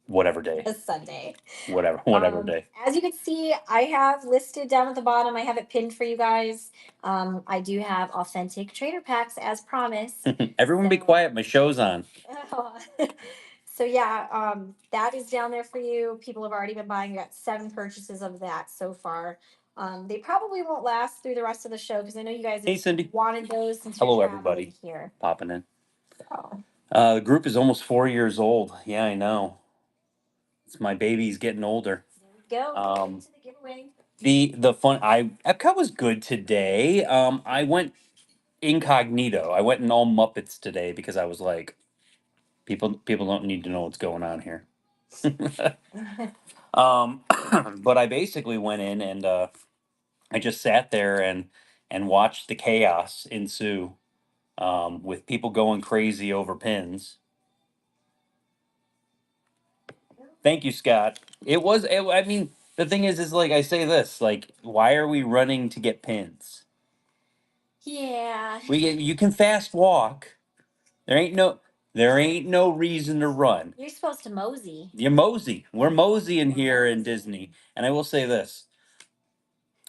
whatever day. A Sunday. Whatever day. As you can see, I have listed down at the bottom. I have it pinned for you guys. I do have authentic trainer packs as promised. Everyone be quiet. My show's on. So yeah, that is down there for you. People have already been buying. Got 7 purchases of that so far. They probably won't last through the rest of the show because I know you guys Hey, Cindy. wanted those since Hello, you're everybody. here. Popping in. So. The group is almost 4 years old. Yeah, I know. It's my baby's getting older. There we go. Um, To the giveaway. the fun. Epcot was good today. I went incognito. I went in all Muppets today because I was like, people don't need to know what's going on here. um, but I basically went in and I just sat there and watched the chaos ensue, with people going crazy over pins. Thank you, Scott. I mean, the thing is like I say this, like, why are we running to get pins? Yeah. You can fast walk. There ain't no reason to run. You're supposed to mosey. You're mosey. We're moseying here in Disney. And I will say this.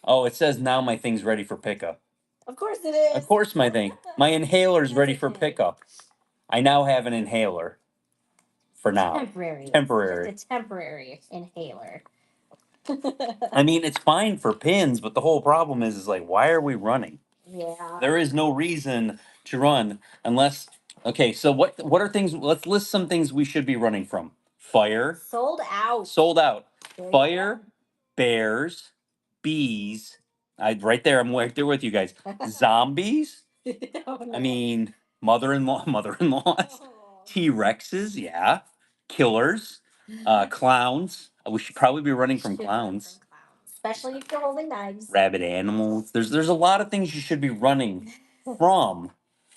Oh, it says now my thing's ready for pickup. Of course it is. Of course my inhaler's ready for pickup. I now have an inhaler. For now. Temporary. Just a temporary inhaler. I mean, it's fine for pins, but the whole problem is like, why are we running? Yeah. There is no reason to run unless. Okay, so what are things? Let's list some things we should be running from. Fire. Sold out. Sold out. There Fire, bears, bees. Right there. I'm right there with you guys. Zombies. Oh, no. I mean, mother-in-laws, T-Rexes, yeah, killers, clowns. We should probably be running from clowns. Especially if you're holding knives. Rabid animals. There's a lot of things you should be running from,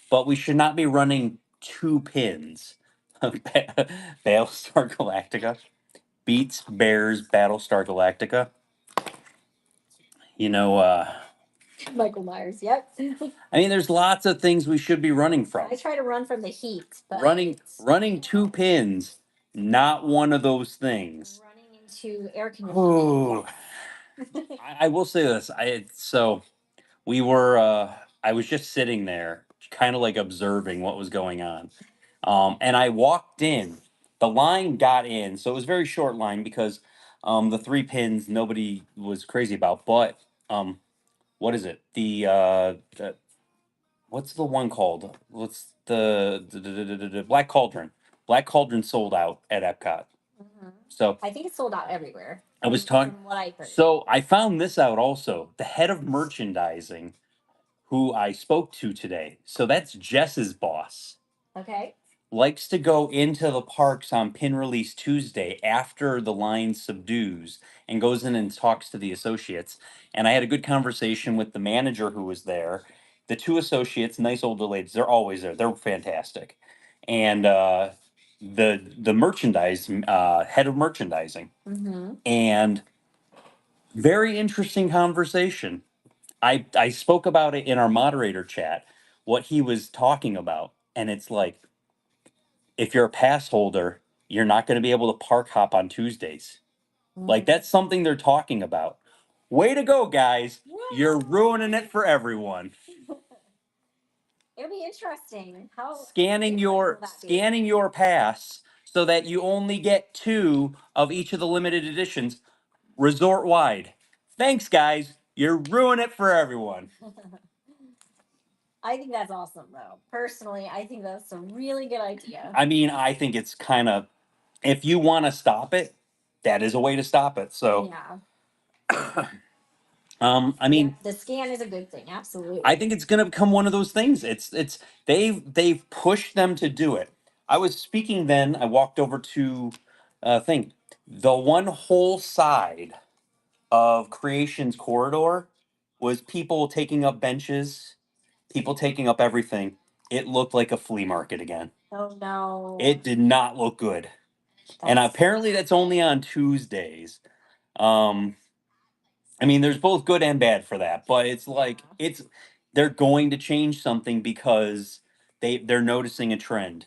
but we should not be running to pins. Battlestar Galactica. Beats, Bears, Battlestar Galactica. You know, Michael Myers, yep. I mean, there's lots of things we should be running from. I try to run from the heat, but running two pins, not one of those things. Running into air conditioning. I will say this. We were. I was just sitting there, kind of like observing what was going on, and I walked in. The line got in, so it was a very short line because the 3 pins nobody was crazy about. But what is it? The what's the one called? What's the Black Cauldron? Black Cauldron sold out at Epcot. So I think it's sold out everywhere. I was talking. From what I heard. So I found this out also. The head of merchandising, who I spoke to today. So that's Jess's boss. Okay. Likes to go into the parks on Pin Release Tuesday after the line subdues and goes in and talks to the associates. And I had a good conversation with the manager who was there. The 2 associates, nice older ladies, they're always there. They're fantastic. And the merchandise head of merchandising. Mm-hmm. And very interesting conversation. I spoke about it in our moderator chat, what he was talking about. And it's like, if you're a pass holder, you're not going to be able to park hop on Tuesdays. Like, that's something they're talking about. Way to go, guys. You're ruining it for everyone. It'll be interesting. Scanning your pass so that you only get 2 of each of the limited editions resort wide. Thanks, guys. You're ruining it for everyone. I think that's awesome, though. Personally, I think that's a really good idea. I mean, I think it's kind of, if you want to stop it, that is a way to stop it. So, yeah. I mean, yeah, the scan is a good thing. Absolutely. I think it's going to become one of those things. They've pushed them to do it. I was speaking then. I walked over to thing. The one whole side of Creation's corridor was people taking up benches, people taking up everything. It looked like a flea market again. Oh no. It did not look good. And apparently that's only on Tuesdays. I mean, there's both good and bad for that, but it's like they're going to change something because they're noticing a trend.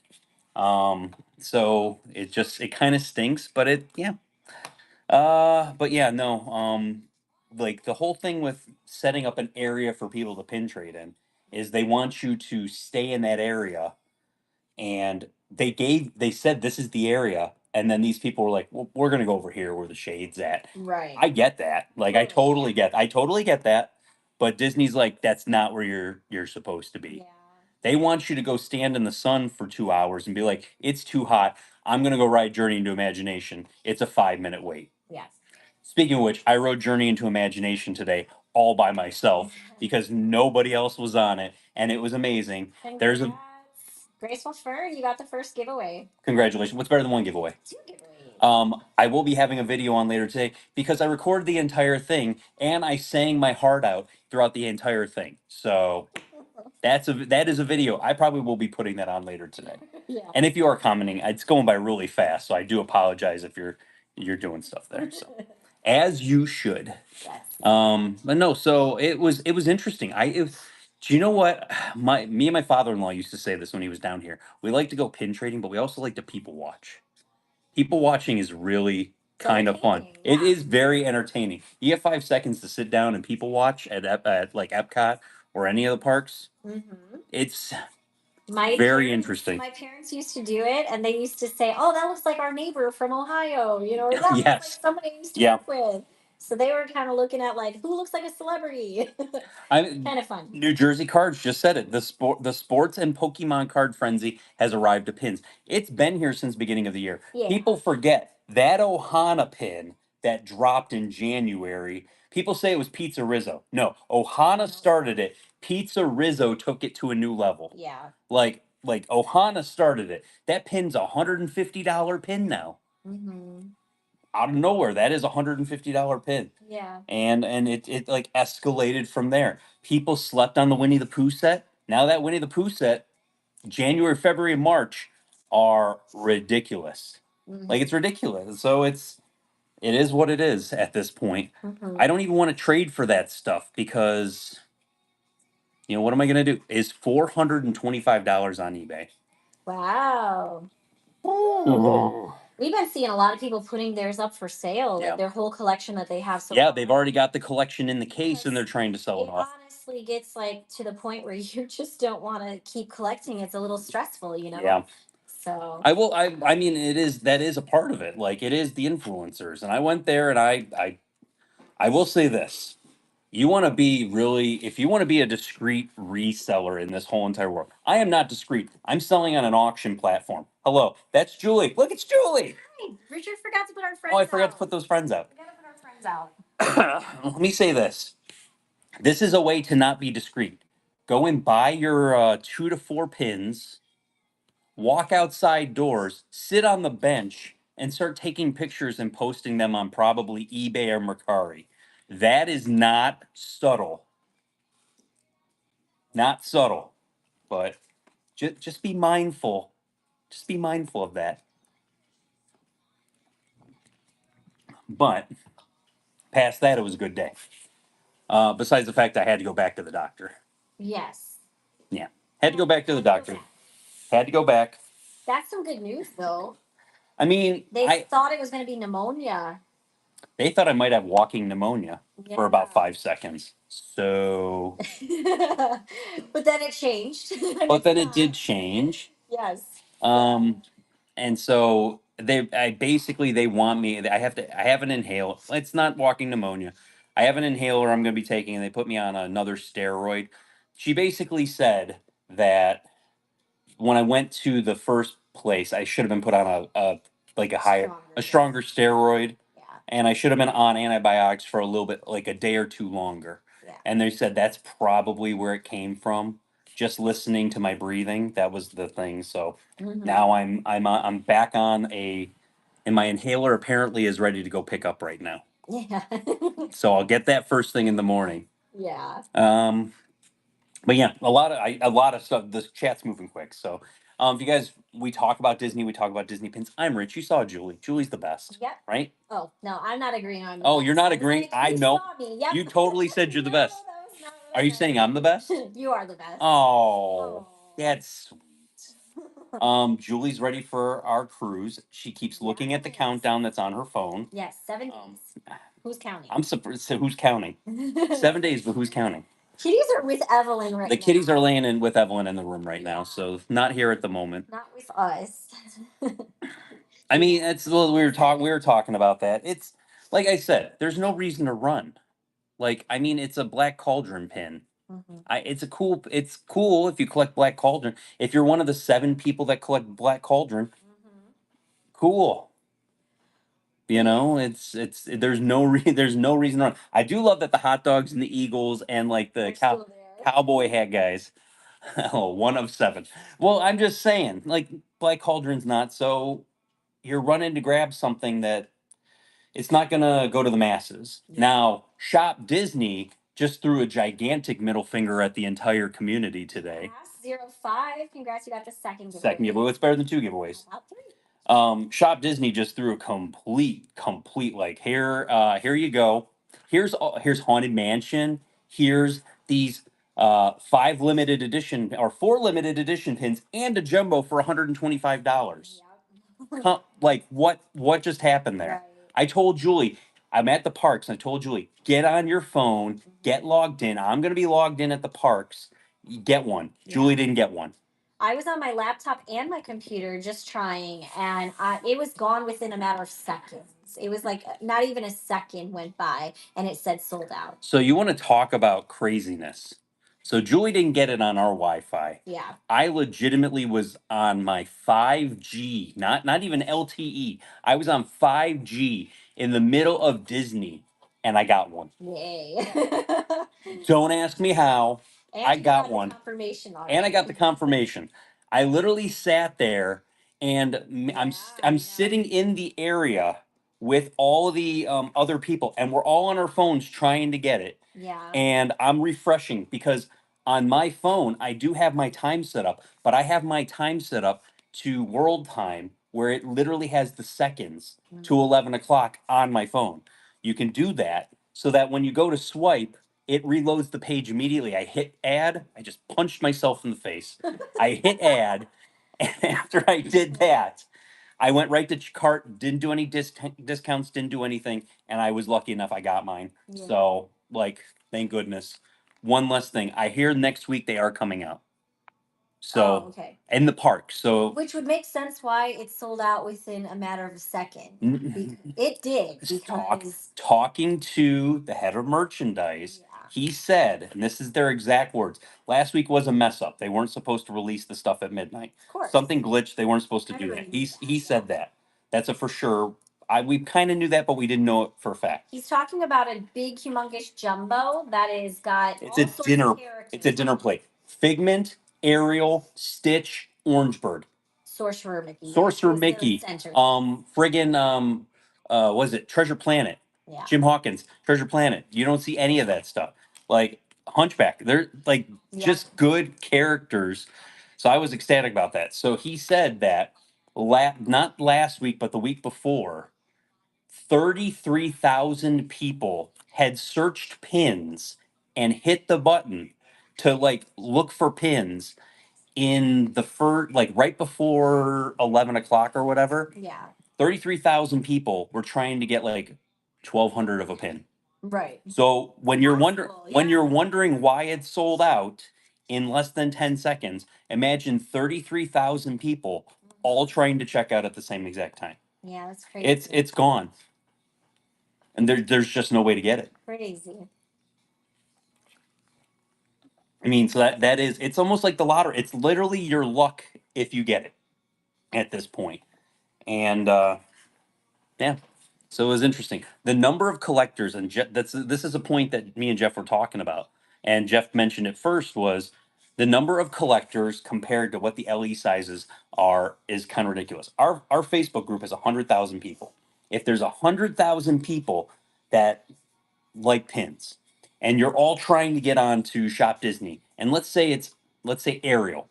So it kind of stinks, but yeah. But yeah, no. Like the whole thing with setting up an area for people to pin trade in is they want you to stay in that area, and they said this is the area, and then these people were like, well, we're gonna go over here where the shade's at. Right. I get that. Like I totally get that. But Disney's like, that's not where you're supposed to be. Yeah. They want you to go stand in the sun for 2 hours and be like, it's too hot. I'm gonna go ride Journey into Imagination. It's a 5 minute wait. Yes. Speaking of which, I rode Journey into Imagination today all by myself because nobody else was on it, and it was amazing. There's a Graceful Fur, you got the first giveaway. Congratulations. What's better than one giveaway? 2 giveaways. I will be having a video on later today because I recorded the entire thing and I sang my heart out throughout the entire thing. So that is a video. I probably will be putting that on later today. Yeah. And if you are commenting, it's going by really fast, so I do apologize if you're doing stuff there. So as you should. Yes. But no, so it was interesting. Do you know what me and my father-in-law used to say this when he was down here? We like to go pin trading, but we also like to people watch. People watching is really kind of fun. Entertaining, It yeah. is very entertaining. You get 5 seconds to sit down and people watch at like Epcot or any of the parks. Mm-hmm. It's My very parents, interesting. my parents used to do it, and they used to say, "Oh, that looks like our neighbor from Ohio," or that looks like Yes. somebody I used to Yeah. work with. So they were kind of looking at like who looks like a celebrity. Kind of fun. New Jersey Cards just said it. The sports and Pokemon card frenzy has arrived to pins. It's been here since beginning of the year. Yeah. People forget that Ohana pin that dropped in January. People say it was Pizza Rizzo. No, Ohana started it. Pizza Rizzo took it to a new level. Yeah. Like Ohana started it. That pin's $150 pin now. Mm-hmm. Out of nowhere, that is $150 pin. Yeah. And it like escalated from there. People slept on the Winnie the Pooh set. Now that Winnie the Pooh set, January, February, and March are ridiculous. Mm-hmm. Like it's ridiculous. So it is what it is at this point. Mm-hmm. I don't even want to trade for that stuff because what am I gonna do? Is $425 on eBay. Wow. Ooh. We've been seeing a lot of people putting theirs up for sale, Yeah. like their whole collection that they have so Yeah, far. they've already got the collection in the case and they're Because trying to sell it it off. honestly gets like to the point where you just don't want to keep collecting. It's a little stressful, Yeah. So I mean that is a part of it. Like it is the influencers. And I went there and I will say this. You want to be really if you want to be a discreet reseller in this whole entire world. I am not discreet. I'm selling on an auction platform. Hello, that's Julie. Look, it's Julie. Hi, Richard forgot to put our friends Oh, I forgot to put those friends out. We gotta put our friends out. Let me say this. This is a way to not be discreet. Go and buy your 2 to 4 pins, walk outside doors, sit on the bench, and start taking pictures and posting them on probably eBay or Mercari. That is not subtle. Not subtle, but just be mindful. Just be mindful of that. But past that, it was a good day. Besides the fact I had to go back to the doctor. Yes. Yeah, had to go back to the doctor. Had to go back. That's some good news, though. I mean, They thought it was going to be pneumonia. They thought I might have walking pneumonia for about 5 seconds. So, But then it changed. but then it did change. Yes. And so they want me. I have an inhaler. It's not walking pneumonia. I have an inhaler I'm going to be taking, and they put me on another steroid. She basically said that when I went to the first place, I should have been put on a stronger steroid, Yeah. and I should have been on antibiotics for a little bit, like a day or two longer. Yeah. And they said that's probably where it came from. Just listening to my breathing, that was the thing. So now I'm back on and my inhaler apparently is ready to go pick up right now. Yeah. So I'll get that first thing in the morning. Yeah. But yeah, a lot of stuff. This chat's moving quick. So, if you guys, we talk about Disney, we talk about Disney pins. I'm Rich. You saw Julie. Julie's the best. Yep. Right? Oh no, I'm not agreeing on. Oh, you're not agreeing. I You know. saw me. Yep. You totally said you're the No, best. that was not what I Are you meant. saying I'm the best? You are the best. Oh, that's sweet. Julie's ready for our cruise. She keeps looking at the Yes. countdown that's on her phone. Yes, 7 days. Who's counting? I'm surprised. So who's counting? 7 days, but who's counting? Kitties are with Evelyn right The now. kitties are laying in with Evelyn in the room right now, so not here at the moment. Not with us. I mean, it's well, we were talking about that. It's like I said, there's no reason to run. Like, I mean, it's a black cauldron pin. Mhm. It's cool if you collect black cauldron. If you're one of the 7 people that collect black cauldron, Mhm. cool. You know, there's no there's no reason to run. I do love that the hot dogs and the Eagles and like the They're still there. cowboy hat guys. Oh, 1 of 7. Well, I'm just saying, like black cauldron's not so you're running to grab something that it's not gonna go to the masses. Yeah. Now, Shop Disney just threw a gigantic middle finger at the entire community today. Yes, 05. Congrats, you got the second giveaway. Second giveaway, it's better than 2 giveaways. About 3. Shop Disney just threw a complete like here you go. Here's Haunted Mansion. Here's these 4 limited edition pins and a jumbo for $125. Yep. Like what just happened there? Right. I told Julie, I'm at the parks, and I told Julie, get on your phone, get logged in. I'm gonna be logged in at the parks. Get one. Julie Yeah. didn't get one. I was on my laptop and my computer just trying, and it was gone within a matter of seconds. It was like not even a second went by, and it said sold out. So you want to talk about craziness? So Julie didn't get it on our Wi-Fi. Yeah. I legitimately was on my 5G, not even LTE. I was on 5G in the middle of Disney, and I got one. Yay. Don't ask me how. And I you got got the one. confirmation already. And I got the confirmation. I literally sat there, and I'm sitting in the area with all of the other people, and we're all on our phones trying to get it. Yeah. And I'm refreshing because on my phone I do have my time set up, but I have my time set up to world time where it literally has the seconds to 11 o'clock on my phone. You can do that so that when you go to swipe, it reloads the page immediately. I hit add, I just punched myself in the face. I hit add, and after I did that, I went right to cart, didn't do any discounts, didn't do anything, and I was lucky enough I got mine. Yeah. So, like, thank goodness. One less thing. I hear next week they are coming out. So, okay. in the park. So, Which would make sense why it sold out within a matter of a second. It did because talking to the head of merchandise, yeah. he said, and this is their exact words, last week was a mess up. They weren't supposed to release the stuff at midnight. Of course. Something glitched. They weren't supposed to do that. Everybody knew that, He said that. That's a for sure. We kind of knew that, but we didn't know it for a fact. He's talking about a big, humongous jumbo that is got It's all a sorts dinner. of characters. It's a dinner plate. Figment, Ariel, Stitch, Orangebird. Sorcerer Mickey. Sorcerer He's the Mickey. center. Friggin' was it Treasure Planet? Yeah. Jim Hawkins, Treasure Planet. You don't see any of that stuff. Like Hunchback. They're like just good characters. So I was ecstatic about that. So he said that not last week, but the week before, 33,000 people had searched pins and hit the button to like look for pins in the first, like right before 11 o'clock or whatever. Yeah. 33,000 people were trying to get like 1,200 of a pin. Right. So when you're when Yeah. you're wondering why it sold out in less than 10 seconds, imagine 33,000 people all trying to check out at the same exact time. Yeah, that's crazy. It's gone. And there's just no way to get it. Crazy. I mean, so that is it's almost like the lottery. It's literally your luck if you get it at this point. And yeah. So it was interesting. The number of collectors, and this is a point that me and Jeff were talking about, and Jeff mentioned it first, was the number of collectors compared to what the LE sizes are is kind of ridiculous. Our Facebook group has 100,000 people. If there's 100,000 people that like pins, and you're all trying to get on to Shop Disney, and let's say Ariel,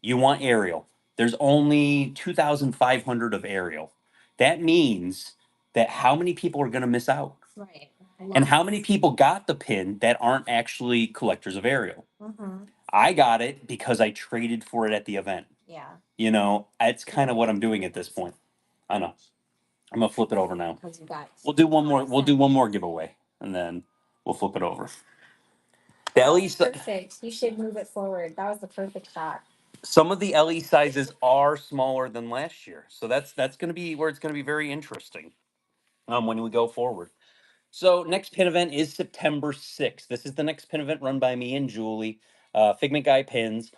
you want Ariel. There's only 2,500 of Ariel. That means that how many people are going to miss out? Right. And how many people got the pin that aren't actually collectors of Ariel? Mm-hmm. I got it because I traded for it at the event. Yeah. It's kind of what I'm doing at this point. I know. I'm gonna flip it over now. Because you got. We'll do one more. We'll do 5 one cents. more giveaway, and then we'll flip it over. The That LE, was perfect. You should move it forward. That was the perfect shot. some of the LE sizes are smaller than last year, so that's going to be where it's going to be very interesting. When we go forward. So next pin event is September 6th. This is the next pin event run by me and Julie, Figment Guy Pins.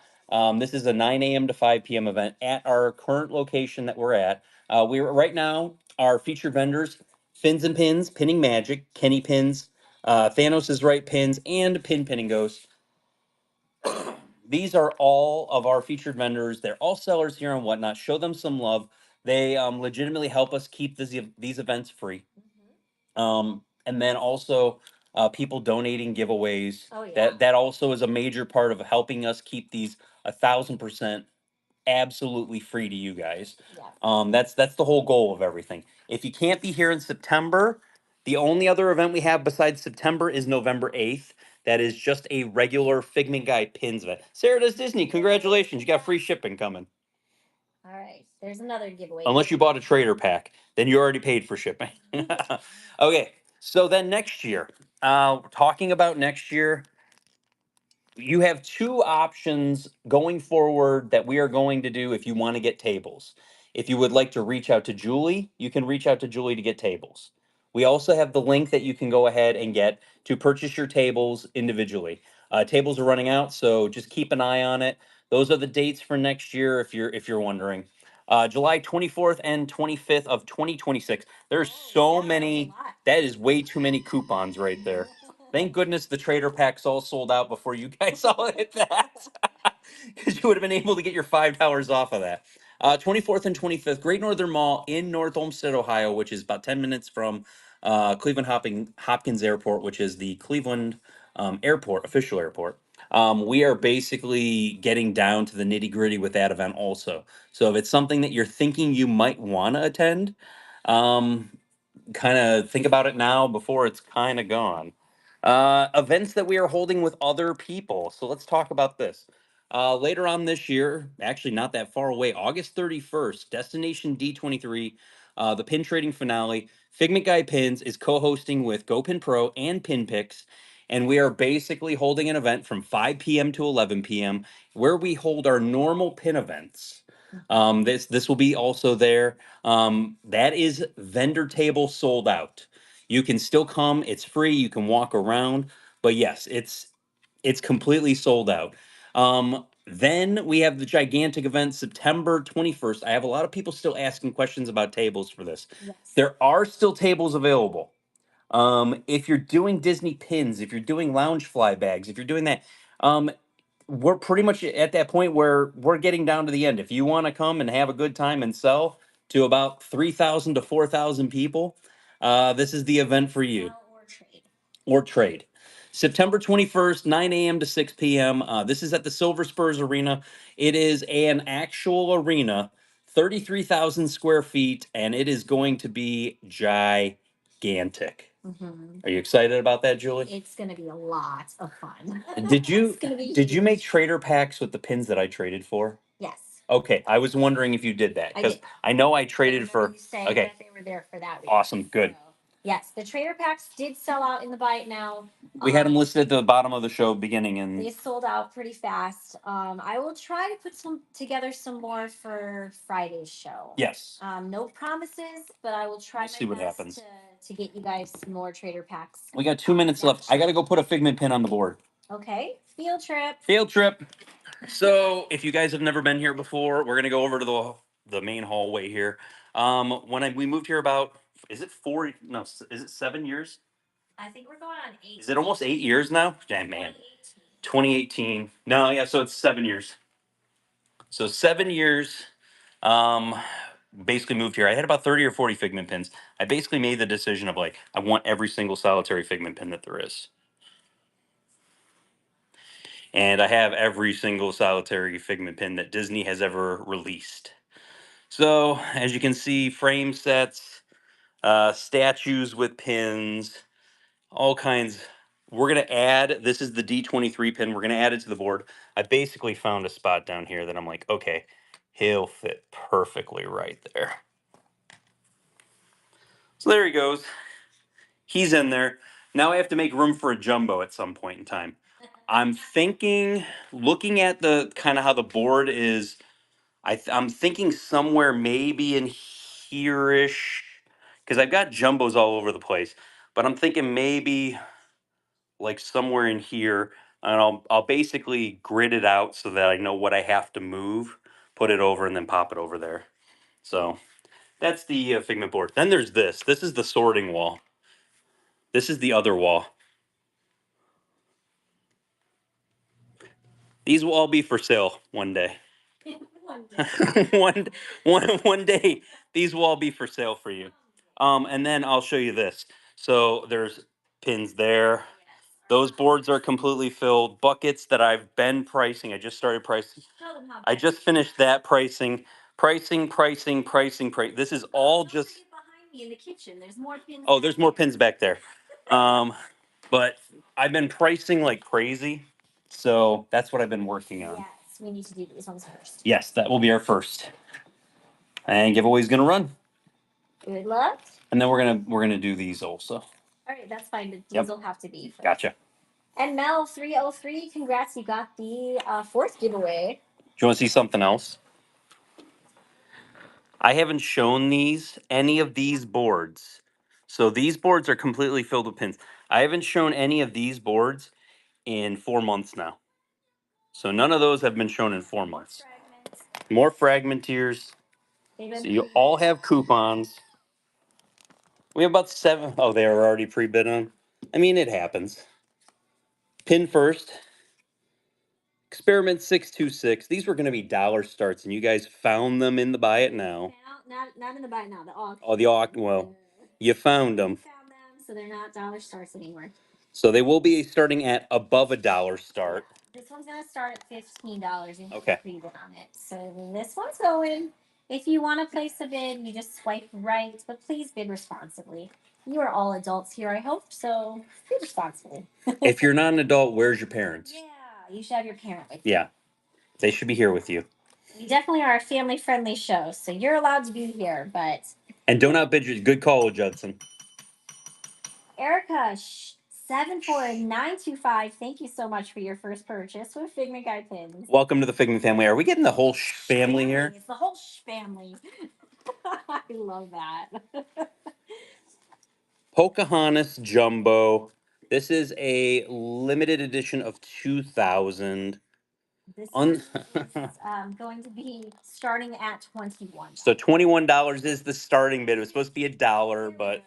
This is a 9 a.m. to 5 p.m. event at our current location that we're at. We're right now our featured vendors: Fins and Pins, Pinning Magic, Kenny Pins, Thanos is Right Pins, and Pin Pinning Ghost. These are all of our featured vendors. They're all sellers here and whatnot. Show them some love. They legitimately help us keep these events free. And then also people donating giveaways. Oh yeah. That also is a major part of helping us keep these 1,000% absolutely free to you guys. Yeah. That's the whole goal of everything. If you can't be here in September, the only other event we have besides September is November 8th. That is just a regular Figment Guy Pins event. Sarah does Disney. Congratulations. You got free shipping coming. All right. There's another giveaway. Unless you bought a trader pack, then you already paid for shipping. Okay. So then next year, talking about next year, you have two options going forward that we are going to do if you want to get tables. If you would like to reach out to Julie, you can reach out to Julie to get tables. We also have the link that you can go ahead and get to purchase your tables individually. Tables are running out, so just keep an eye on it. Those are the dates for next year if you're wondering. July 24th and 25th of 2026. There's so many. That is way too many coupons right there. Thank goodness the trader packs all sold out before you guys all hit that. Because you would have been able to get your $5 off of that. 24th and 25th, Great Northern Mall in North Olmsted, Ohio, which is about 10 minutes from Cleveland Hopkins Airport, which is the Cleveland airport, official airport. We are basically getting down to the nitty gritty with that event also. So if it's something that you're thinking you might want to attend, um, kind of think about it now before it's kind of gone. Events that we are holding with other people. So let's talk about this. Later on this year, actually not that far away, August 31st, Destination D23, the pin trading finale. Figment Guy Pins is co hosting with GoPin Pro and PinPix. And we are basically holding an event from 5 p.m. to 11 p.m. where we hold our normal pin events. This will be also there. That is vendor table sold out. You can still come. It's free. You can walk around. But yes, it's completely sold out. Then we have the gigantic event September 21st. I have a lot of people still asking questions about tables for this. Yes. There are still tables available. If you're doing Disney pins, if you're doing lounge fly bags, if you're doing that, um, we're pretty much at that point where we're getting down to the end. If you want to come and have a good time and sell to about 3,000 to 4,000 people, this is the event for you. Sell or trade. Or trade. September 21st, 9 a.m. to 6 p.m. This is at the Silver Spurs Arena. It is an actual arena, 33,000 square feet, and it is going to be gigantic. Mhm. Are you excited about that, Julie? It's gonna be a lot of fun. Did you It's gonna be did you make huge. trader packs with the pins that I traded for? Yes, Okay, I was wondering if you did that I because did. I know I I traded remember for. you saying Okay, that they were there for that reason. awesome, good. So, yes, the trader packs did sell out in the bite now. We had them listed at the bottom of the show beginning, They and sold out pretty fast. I will try to put some more for Friday's show. yes, No promises, but I will try we'll see my what best happens. to get you guys some more trader packs. We got 2 minutes left. I got to go put a Figment pin on the board. Okay, field trip. Field trip. So, if you guys have never been here before, we're gonna go over to the main hallway here. We moved here about, is it 4? No, is it 7 years? I think we're going on 8. Is it almost 8 years now? Damn man, 2018. No, yeah, so it's 7 years. So 7 years. Um, basically moved here. I had about 30 or 40 Figment pins. I basically made the decision of like, I want every single solitary Figment pin that there is. And I have every single solitary Figment pin that Disney has ever released. So, as you can see, frame sets, statues with pins, all kinds. We're going to add, this is the D23 pin. We're going to add it to the board. I basically found a spot down here that I'm like, okay, He'll fit perfectly right there. So there he goes. He's in there. Now I have to make room for a jumbo at some point in time. I'm thinking, looking at the kind of how the board is, I'm thinking somewhere maybe in here-ish, because I've got jumbos all over the place. But I'm thinking maybe like somewhere in here, and I'll basically grid it out so that I know what I have to move, put it over, and then pop it over there. So that's the Figment board. Then there's this. This is the sorting wall. This is the other wall. These will all be for sale one day. One day. One day, these will all be for sale for you. And then I'll show you this. So there's pins there. Those boards are completely filled. Buckets that I've been pricing. I just started pricing. I just finished that pricing. Price. This is all just. Behind me in the kitchen. There's more pins. Oh, there's more pins back there. But I've been pricing like crazy. So that's what I've been working on. Yes, we need to do these ones first. Yes, that will be our first. And giveaway's gonna run. Good luck. And then we're gonna do these also. All right, that's fine. But these Yep. will have to be first. Gotcha. And Mel 303, congrats! You got the fourth giveaway. Do you want to see something else? I haven't shown any of these boards. So these boards are completely filled with pins. I haven't shown any of these boards in 4 months now. So none of those have been shown in 4 months. More fragmenteers. So you all have coupons. We have about 7. Oh, they are already pre-bid on. I mean, it happens. Pin first. Experiment 626. These were going to be dollar starts, and you guys found them in the buy it now. Not in the buy it now. The auction. Oh, the auction. Well, you found them. Found them, so they're not dollar starts anymore. So they will be starting at above $1 start. Yeah. This one's gonna start at $15 and Okay. pre-bid on it. So this one's going. If you want to place a bid, you just swipe right, but please bid responsibly. You are all adults here, I hope, so bid responsibly. If you're not an adult, where's your parents? Yeah, you should have your parent with you. Yeah, they should be here with you. We definitely are a family-friendly show, so you're allowed to be here, but. And don't outbid your good call, Judson. Erica, 74925. Thank you so much for your first purchase with Figment Guide pins. Welcome to the Figment family. Are we getting the whole family here? It's the whole family. I love that. Pocahontas Jumbo. This is a limited edition of 2000. This is going to be starting at $21. So $21 is the starting bid. It was supposed to be $1, but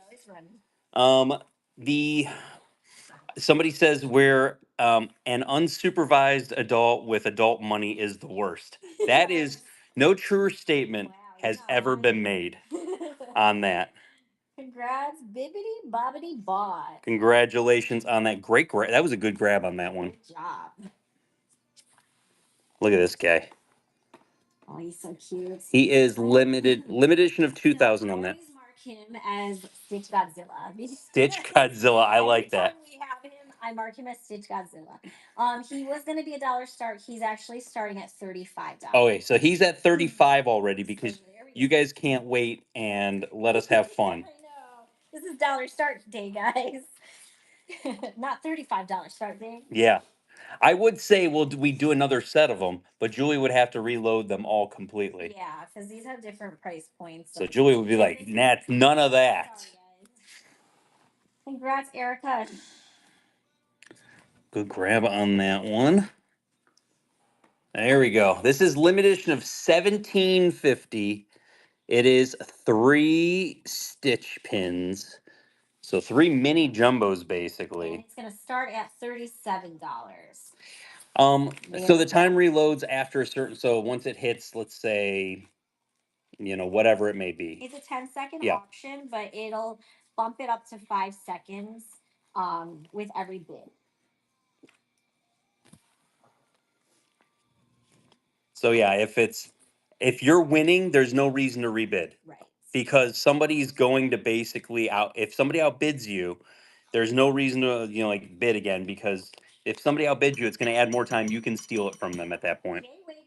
the somebody says where an unsupervised adult with adult money is the worst. That is no truer statement has ever been made on that. Congrats, bibbity bobbity bot. Congratulations on that. Great grab. That was a good grab on that one. Good job. Look at this guy. Oh, he's so cute. He is limited edition of 2000 on that. I always mark him as Stitch Godzilla. Stitch Godzilla. I like that. Every time we have him, I mark him as Stitch Godzilla. He was going to be $1 start. He's actually starting at $35. Okay, so he's at 35 already because you guys can't wait and let us have fun. I know. This is dollar start day, guys. Not $35 start day. Yeah. I would say we do another set of them, but Julie would have to reload them all completely. Yeah, because these have different price points. So Julie would be like, nah, none of that. Congrats, Erica. Good grab on that one. There we go. This is limited edition of 1750. It is 3 stitch pins. So 3 mini jumbos, basically. And it's going to start at $37. So the time reloads after a certain, so once it hits, let's say, whatever it may be. It's a 10-second auction, but it'll bump it up to 5 seconds with every bid. So yeah, if you're winning, there's no reason to rebid. Right. Because somebody's going to basically if somebody outbids you, there's no reason to bid again, because if somebody outbids you, it's going to add more time. You can steal it from them at that point. Gateway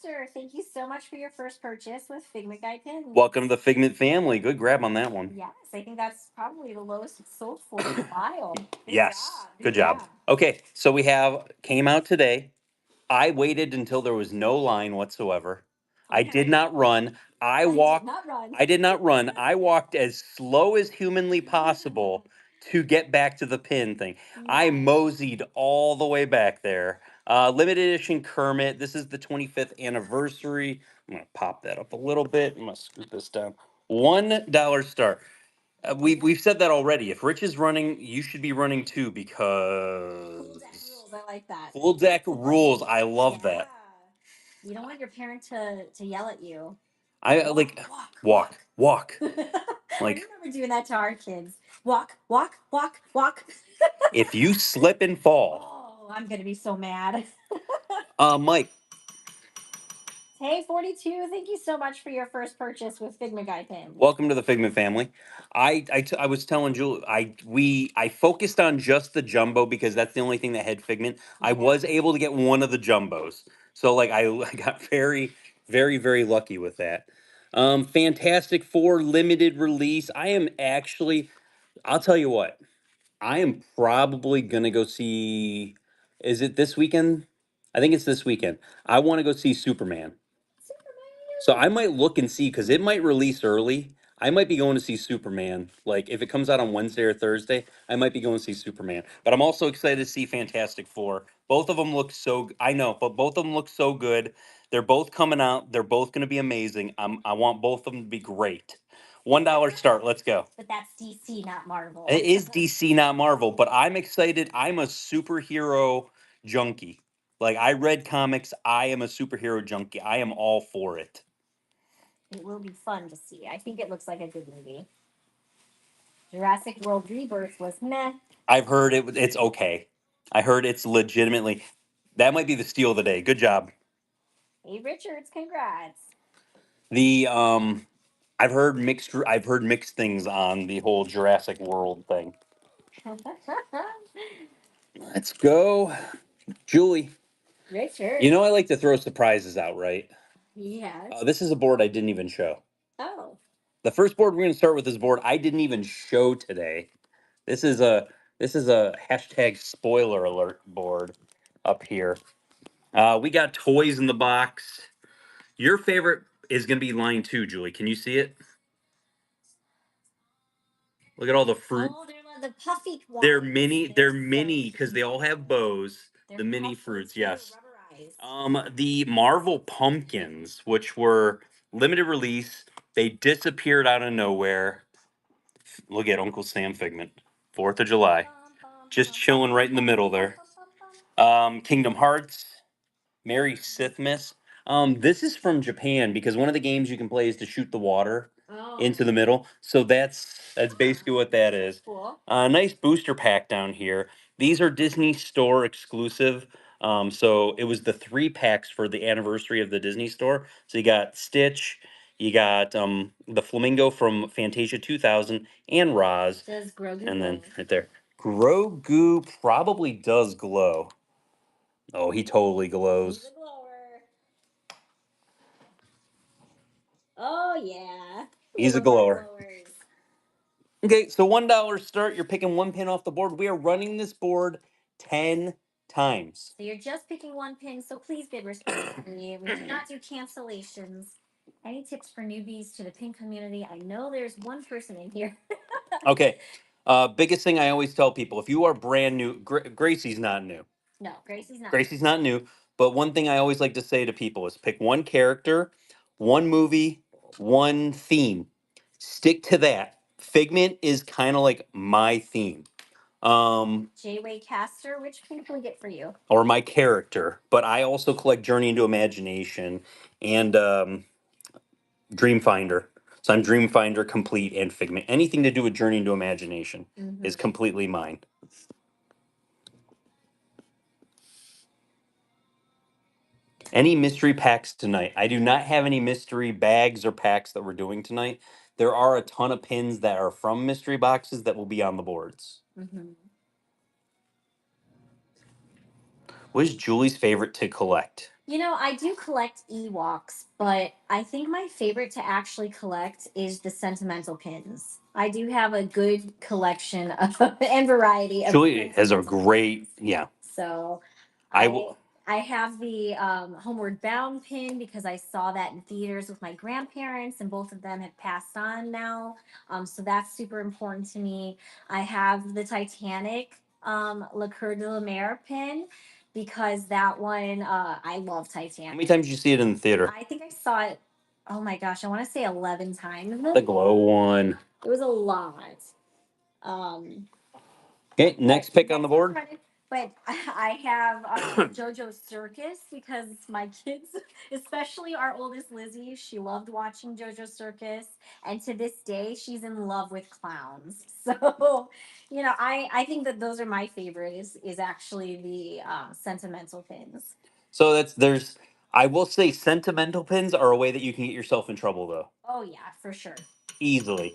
Richard, thank you so much for your first purchase with Figment Guy Pins. Welcome to the Figment family. Good grab on that one. Yes, I think that's probably the lowest it's sold for in a while. Good Yes. job. Good job. Okay, so we have came out today. I waited until there was no line whatsoever. I Okay. did not run. I did walked. not run. I did not run. I walked as slow as humanly possible to get back to the pin thing. I Nice. moseyed all the way back there. Limited edition Kermit. This is the 25th anniversary. I'm gonna pop that up a little bit. I'm gonna scoot this down. $1 start. We've said that already. If Rich is running, you should be running too Full deck because rules. I like that. full deck rules. I love Yeah. that. You don't want your parent to yell at you. I Walk, walk. I Like remember doing that to our kids. Walk, walk, walk, walk. if you slip and fall, Oh, I'm gonna be so mad. Mike, Hey, 42, thank you so much for your first purchase with Figma Guy Pins. welcome to the Figment family. I was telling Julie I focused on just the jumbo because that's the only thing that had Figment. I was able to get one of the jumbos, so like I got very lucky with that. Fantastic Four limited release. I am actually. I'll tell you what. I am probably gonna go see. Is it this weekend? I think it's this weekend. I want to go see Superman. So I might look and see because it might release early. I might be going to see Superman. Like if it comes out on Wednesday or Thursday, I might be going to see Superman. But I'm also excited to see Fantastic Four. Both of them look so. I know, but both of them look so good. They're both coming out. They're both going to be amazing. I want both of them to be great. $1 start. Let's go. But that's DC, not Marvel. It is DC, not Marvel, but I'm excited. I'm a superhero junkie. Like I read comics. I am a superhero junkie. I am all for it. It will be fun to see. I think it looks like a good movie. Jurassic World Rebirth was meh. I've heard it's okay. I heard it's legitimately that might be the steal of the day. Good job. Hey, Richards, congrats. The I've heard mixed things on the whole Jurassic World thing. Let's go. Julie, Richard. you know I like to throw surprises out, right? Yes. This is a board I didn't even show. Oh. The first board we're going to start with is a board I didn't even show today. This is a hashtag spoiler alert board up here. We got toys in the box. Your favorite is going to be line 2, Julie. Can you see it? Look at all the fruit. Oh, they're the puffy ones. They're mini because they all have bows. The mini fruits, yes. The Marvel pumpkins, which were limited release, they disappeared out of nowhere. Look at Uncle Sam Figment, 4th of July, just chilling right in the middle there. Kingdom Hearts, Merry Sithmas. This is from Japan because one of the games you can play is to shoot the water into the middle. So that's basically what that is. Cool. Nice booster pack down here. These are Disney Store exclusive. So it was the 3 packs for the anniversary of the Disney Store. So you got Stitch, you got the Flamingo from Fantasia 2000, and Roz. Does Grogu And then glow? right there, Grogu probably does glow. Oh, he totally He's glows. a glower. Oh yeah. He's a Love our glower. glowers. Okay, so $1 start. You're picking one pin off the board. We are running this board 10 times. So you're just picking one pin, so please bid responsibly. We do not do cancellations. Any tips for newbies to the pin community? I know there's one person in here. Okay. Biggest thing I always tell people: if you are brand new, Gracie's not new. No, Gracie's not. Gracie's not new. But one thing I always like to say to people is pick one character, one movie, one theme. Stick to that. Figment is kind of like my theme. J-Way Caster, which pin can we get for you? Or my character, but I also collect Journey into Imagination and Dreamfinder. So I'm Dreamfinder complete and Figment. Anything to do with Journey into Imagination is completely mine. Any mystery packs tonight? I do not have any mystery bags or packs that we're doing tonight. There are a ton of pins that are from mystery boxes that will be on the boards. What is Julie's favorite to collect? I do collect Ewoks, but I think my favorite to actually collect is the sentimental pins. I do have a good collection of and variety of Julie has a sentimental great, pins. yeah. So I I will. I have the Homeward Bound pin because I saw that in theaters with my grandparents, and both of them have passed on now. So that's super important to me. I have the Titanic La Coeur de la Mer pin because that one I love How Titanic. many times did you see it in the theater? I think I saw it. Oh my gosh, I want to say 11 times. The glow one. It was a lot. Um, Okay, next pick on the next one's board. running. But I have JoJo's Circus because my kids, especially our oldest Lizzie, she loved watching JoJo's Circus, and to this day, she's in love with clowns. So, I think that those are my favorite. Is actually the sentimental pins. So there's. I will say sentimental pins are a way that you can get yourself in trouble though. Oh yeah, for sure. Easily.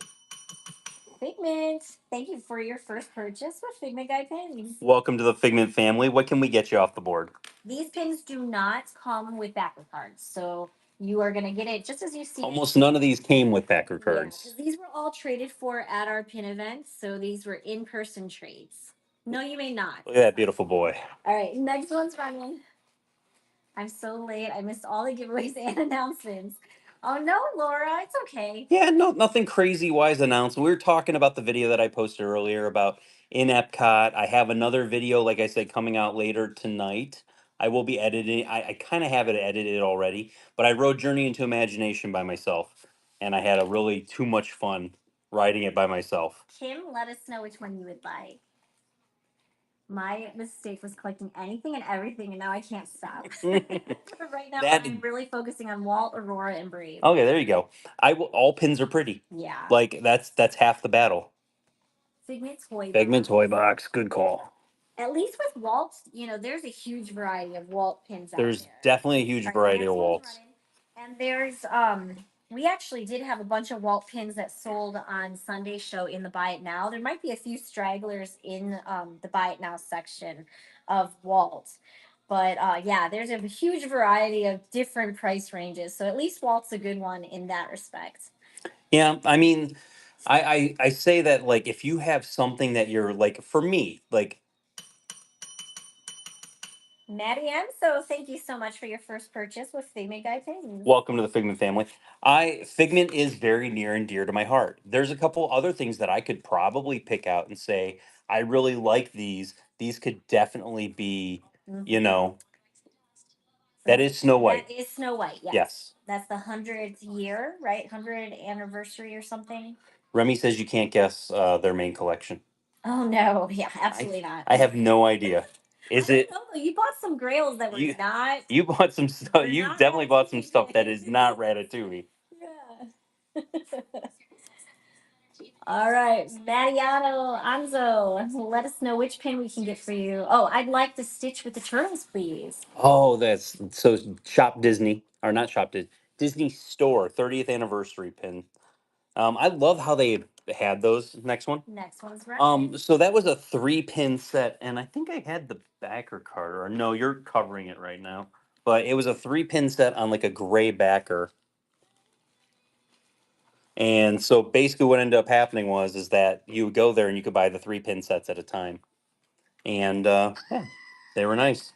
Figment, thank you for your first purchase with Figment Guy pins. Welcome to the Figment family. What can we get you off the board? These pins do not come with backer cards, so you are gonna get it just as you see it. Almost none of these came with backer Yeah, cards. because these were all traded for at our pin events, so these were in-person trades. No, you may not. Look at that beautiful boy. All right, next one's running. I'm so late. I missed all the giveaways and announcements. Oh no, Laura, it's okay. Yeah, no, nothing crazy wise announced. We were talking about the video that I posted earlier about in Epcot. I have another video, like I said, coming out later tonight. I will be editing. I kind of have it edited already, but I wrote Journey into Imagination by myself, and I had a really too much fun writing it by myself. Kim, let us know which one you would like. My mistake was collecting anything and everything, and now I can't stop. Right now, That I'm really focusing on Walt, Aurora, and Brave. okay, there you go. I will. All pins are pretty. Yeah. Like that's half the battle. Figment toy Figment box. toy box, good call. At least with Walt, there's a huge variety of Walt pins out There's there. definitely a huge All right, variety next of one's waltz. running. And there's we actually did have a bunch of Walt pins that sold on Sunday's show in the Buy It Now. There might be a few stragglers in the Buy It Now section of Walt. But yeah, there's a huge variety of different price ranges. So at least Walt's a good one in that respect. Yeah, I mean, I say that like if you have something that you're like for me, like Maddie M. So thank you so much for your first purchase with Figment Guy Pins. welcome to the Figment family. I Figment is very near and dear to my heart. There's a couple other things that I could probably pick out and say I really like these. These could definitely be, you Mhm. know, that is Snow White. That is Snow White, yes. Yes. That's the 100th year, right? 100th anniversary or something. Remy says you can't guess their main collection. Oh no, yeah, absolutely not. I have no idea. Is I it don't know though. You bought some grails that were you? not. You bought some stuff. Were You not definitely bought some stuff that is Ratatouille. not Ratatouille. Yeah. All right, Mariano Anzo, let us know which pin we can get for you. Oh, I'd like the Stitch with the turtles, please. Oh, that's so Shop Disney or not Shop Disney, Disney Store 30th anniversary pin. I love how they had those. Next one. Next one's right. So that was a 3 pin set, and I think I had the backer card, or no, you're covering it right now. But it was a 3 pin set on like a gray backer. And so basically what ended up happening was is that you would go there and you could buy the 3 pin sets at a time. And yeah, they were nice.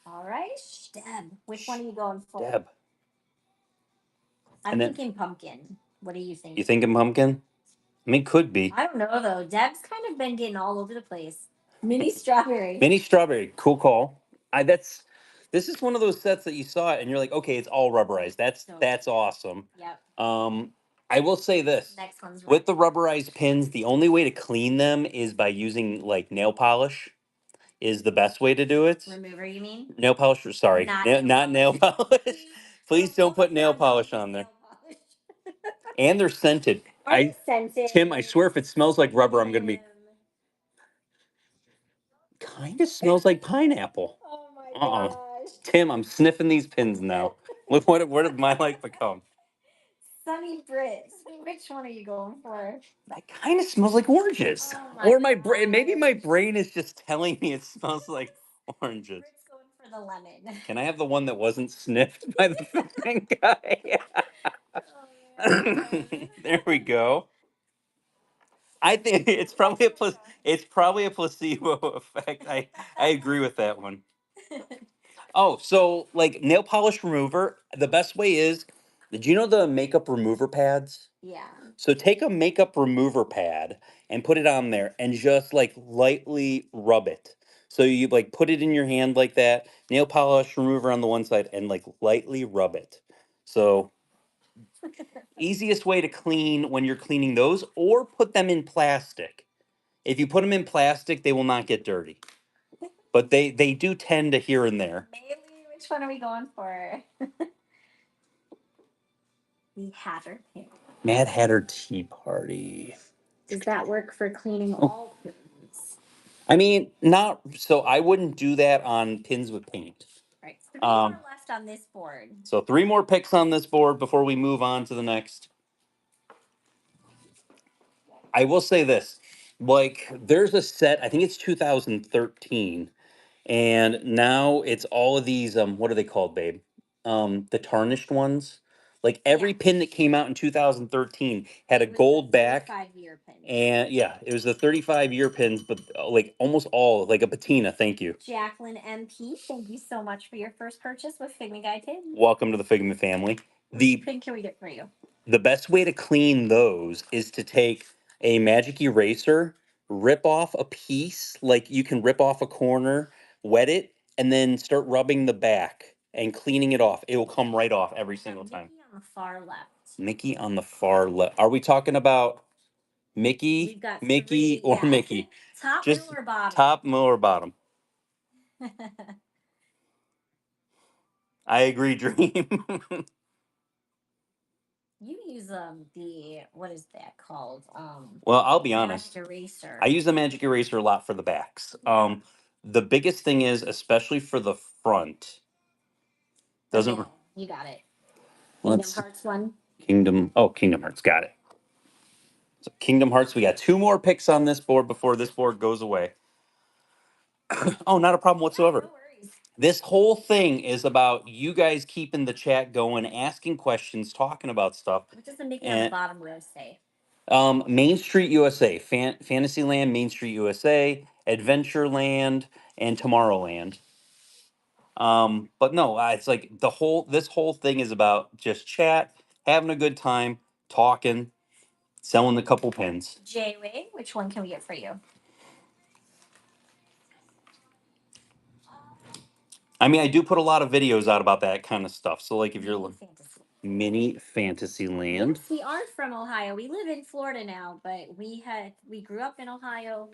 All right, Deb, which one are you going for? Deb. I'm And then thinking pumpkin. What are you you thinking? thinking pumpkin? I mean, could be. I don't know though. Deb's kind of been getting all over the place. Mini strawberry. Mini strawberry, cool call. I that's this is one of those sets that you saw it and you're like, okay, it's all rubberized. That's awesome. Yep. I will say this. Next one's right. With the rubberized pins, the only way to clean them is by using like nail polish is the best way to do it. Remover, you mean? Nail polish, sorry. Not nail polish. Please don't put nail polish on there. And they're scented. Are they scented? Tim, I swear if it smells like rubber, I'm gonna be kind of smells like pineapple. Oh my Uh-uh. gosh. Tim, I'm sniffing these pins now. Look what did my life become? Sunny Brits. Which one are you going for? That kind of smells like oranges. Oh Or my brain, gosh. maybe my brain is just telling me it smells like oranges. Rick's going for the lemon. Can I have the one that wasn't sniffed by the fucking guy? Oh, man. There we go. I think it's probably it's probably a placebo effect. I agree with that one. Oh, so like nail polish remover, the best way is, did you know the makeup remover pads? Yeah. So take a makeup remover pad and put it on there and just like lightly rub it. So you like put it in your hand like that, nail polish remover on the one side and like lightly rub it. So easiest way to clean when you're cleaning those, or put them in plastic. If you put them in plastic, they will not get dirty. But they do tend to here and there. Maybe, which one are we going for? The Hatter pin. Mad Hatter Tea Party. Does that work for cleaning Oh. all pins? I mean, not so I wouldn't do that on pins with paint. Right. Three Um, more left on this board. So 3 more picks on this board before we move on to the next. I will say this, like there's a set, I think it's 2013, and now it's all of these what are they called, babe? The tarnished ones. Like every Yeah. pin that came out in 2013 had a It was gold the back. 35-year pin. And yeah, it was the 35-year pins, but like almost all like a patina. Thank you. Jacqueline MP, thank you so much for your first purchase with Figment Guy Pins. Welcome to the Figment family. Which pin can we get for you? The best way to clean those is to take a magic eraser, rip off a piece, like you can rip off a corner, wet it, and then start rubbing the back and cleaning it off. It will come right off every single time. Mickey on the far left. Mickey on the far left. Are we talking about Mickey, We've got Mickey, three, or yeah. Mickey? Top, Just middle, or bottom? top, middle, or bottom. I agree, Dream. You use the, what is that called? Well, I'll be honest. Magic eraser. I use the magic eraser a lot for the backs. The biggest thing is, especially for the front, doesn't. Okay, you got it. Kingdom Let's Hearts one. Kingdom Hearts, got it. So Kingdom Hearts, we got 2 more picks on this board before this board goes away. Oh, not a problem whatsoever. No worries. This whole thing is about you guys keeping the chat going, asking questions, talking about stuff. What does the Mickey on the bottom row say? Main Street USA, Fantasyland, Main Street USA, Adventureland, and Tomorrowland. But no, it's like this whole thing is about just chat, having a good time, talking, selling a couple pins. J-Way, which one can we get for you? I mean, I do put a lot of videos out about that kind of stuff. So, like, if you're looking, Mini Fantasyland. Yes, we are from Ohio. We live in Florida now, but we grew up in Ohio.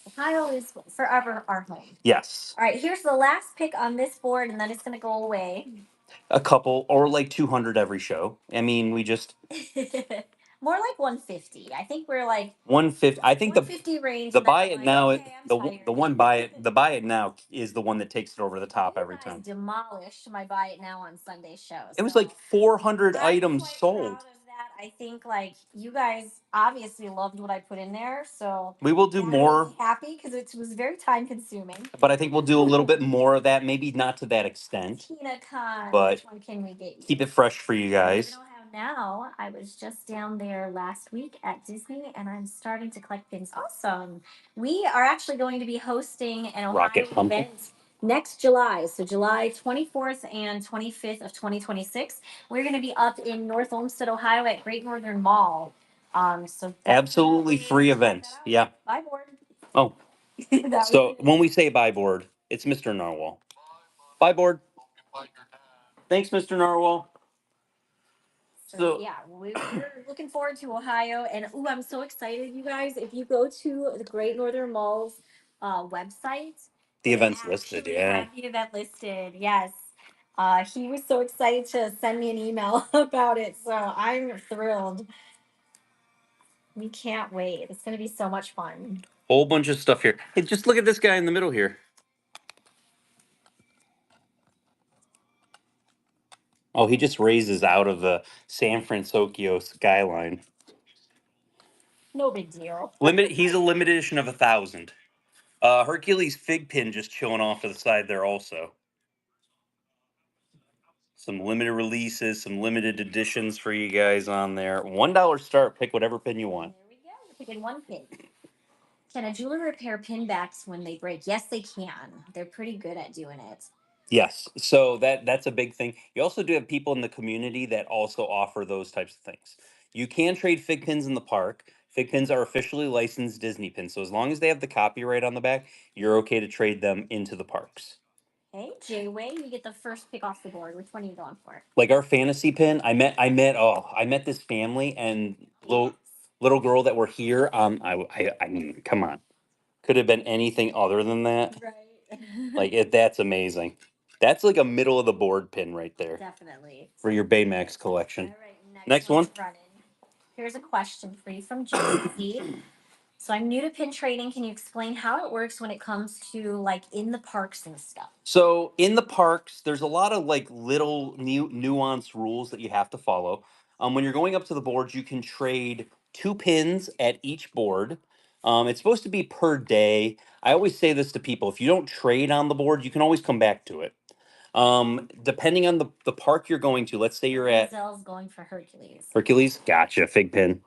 Ohio is forever our home. Yes. All right, here's the last pick on this board, and then it's gonna go away. A couple, or like 200 every show. I mean, we just More like 150. I think we're like 150. I think 150 range. the and then buy I'm it like, now, okay, I'm the tired. one the buy it now is the one that takes it over the top You every guys time. demolished my buy it now on Sunday show. It was so like 400 I'm items quite sold. proud of that. I think like you guys obviously loved what I put in there, so We will do that more. made me happy because it was very time consuming. But I think we'll do a little bit more of that. Maybe not to that extent. Tina Con, But which one can we get you? keep it fresh for you guys. I live in Ohio now. I was just down there last week at Disney, and I'm starting to collect pins. Awesome. We are actually going to be hosting an Ohio Rocket Pumpkin. event next July. So July 24th and 25th of 2026. We're going to be up in North Olmsted, Ohio at Great Northern Mall. So Absolutely free event. Yeah. Bye, board. Oh. That So was when we say bye board, it's Mr. Narwhal. Bye board. Thanks, Mr. Narwhal. So yeah, we're looking forward to Ohio, and ooh, I'm so excited, you guys! If you go to the Great Northern Mall's website, The they event's actually listed, yeah. have the event listed. Yes, he was so excited to send me an email about it, so I'm thrilled. We can't wait. It's going to be so much fun. Whole bunch of stuff here. Hey, just look at this guy in the middle here. Oh, he just raises out of the San Francisco skyline. No big deal. He's a limited edition of 1,000. Hercules fig pin just chilling off to the side there also. Some limited releases, some limited editions for you guys on there. $1 start. Pick whatever pin you want. There we go. You're picking one pin. Can a jeweler repair pin backs when they break? Yes, they can. They're pretty good at doing it. Yes, so that's a big thing. You also do have people in the community that also offer those types of things. You can trade fig pins in the park. Fig pins are officially licensed Disney pins, so as long as they have the copyright on the back, you're okay to trade them into the parks. Okay, J-Way, you get the first pick off the board. Which one are you going for? Like our fantasy pin, I met this family and little girl that were here. I mean, come on, could have been anything other than that. Right. Like that's amazing. That's like a middle of the board pin right there Definitely. for your Baymax collection. All right, Next one. one's running. Here's a question for you from JC. So I'm new to pin trading. Can you explain how it works when it comes to like in the parks and stuff? So in the parks, there's a lot of like little nuanced rules that you have to follow. When you're going up to the boards, you can trade 2 pins at each board. It's supposed to be per day. I always say this to people: if you don't trade on the board, you can always come back to it. Depending on the park you're going to, let's say you're at Gazelle's going for Hercules. Hercules. Gotcha, fig pin.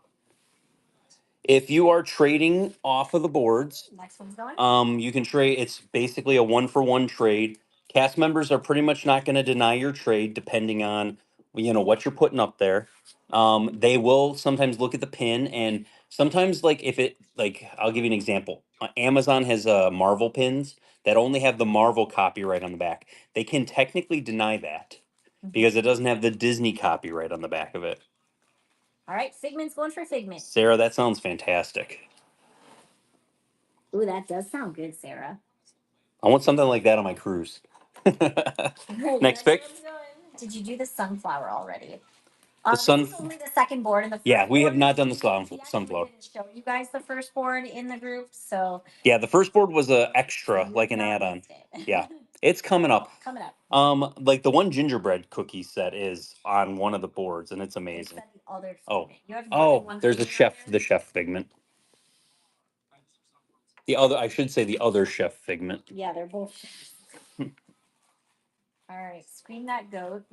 If you are trading off of the boards, Next one's going. you can trade. It's basically a 1-for-1 trade. Cast members are pretty much not going to deny your trade, depending on what you're putting up there. They will sometimes look at the pin, and sometimes like if it like I'll give you an example. Amazon has Marvel pins that only have the Marvel copyright on the back. They can technically deny that because it doesn't have the Disney copyright on the back of it. All right, Figment's going for Figment. Sarah, that sounds fantastic. Ooh, that does sound good, Sarah. I want something like that on my cruise. Next pick. one's going. Did you do the sunflower already? The This sun. is only the second board, and the first Yeah, we have board, not done the we actually sunflower. didn't show you guys the first board in the group, so Yeah, the first board was a extra, you like have an not add-on. missed it. Yeah, it's coming up. Coming up. Like the one gingerbread cookie set is on one of the boards, and it's They amazing. said the other Oh, Figment. You have more than oh, one there's a Figment on chef, there? the chef figment. The other, I should say, the other chef figment. Yeah, they're both chefs. All right, scream that goat.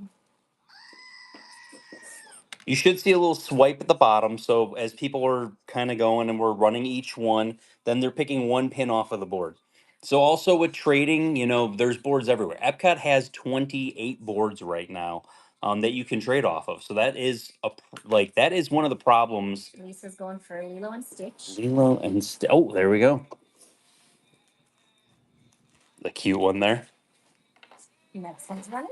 You should see a little swipe at the bottom. So as people are kind of going and we're running each one, then they're picking one pin off of the board. So also with trading, there's boards everywhere. Epcot has 28 boards right now that you can trade off of. So that is that is one of the problems. Lisa's going for Lilo and Stitch. Oh, there we go. The cute one there. Next one's running.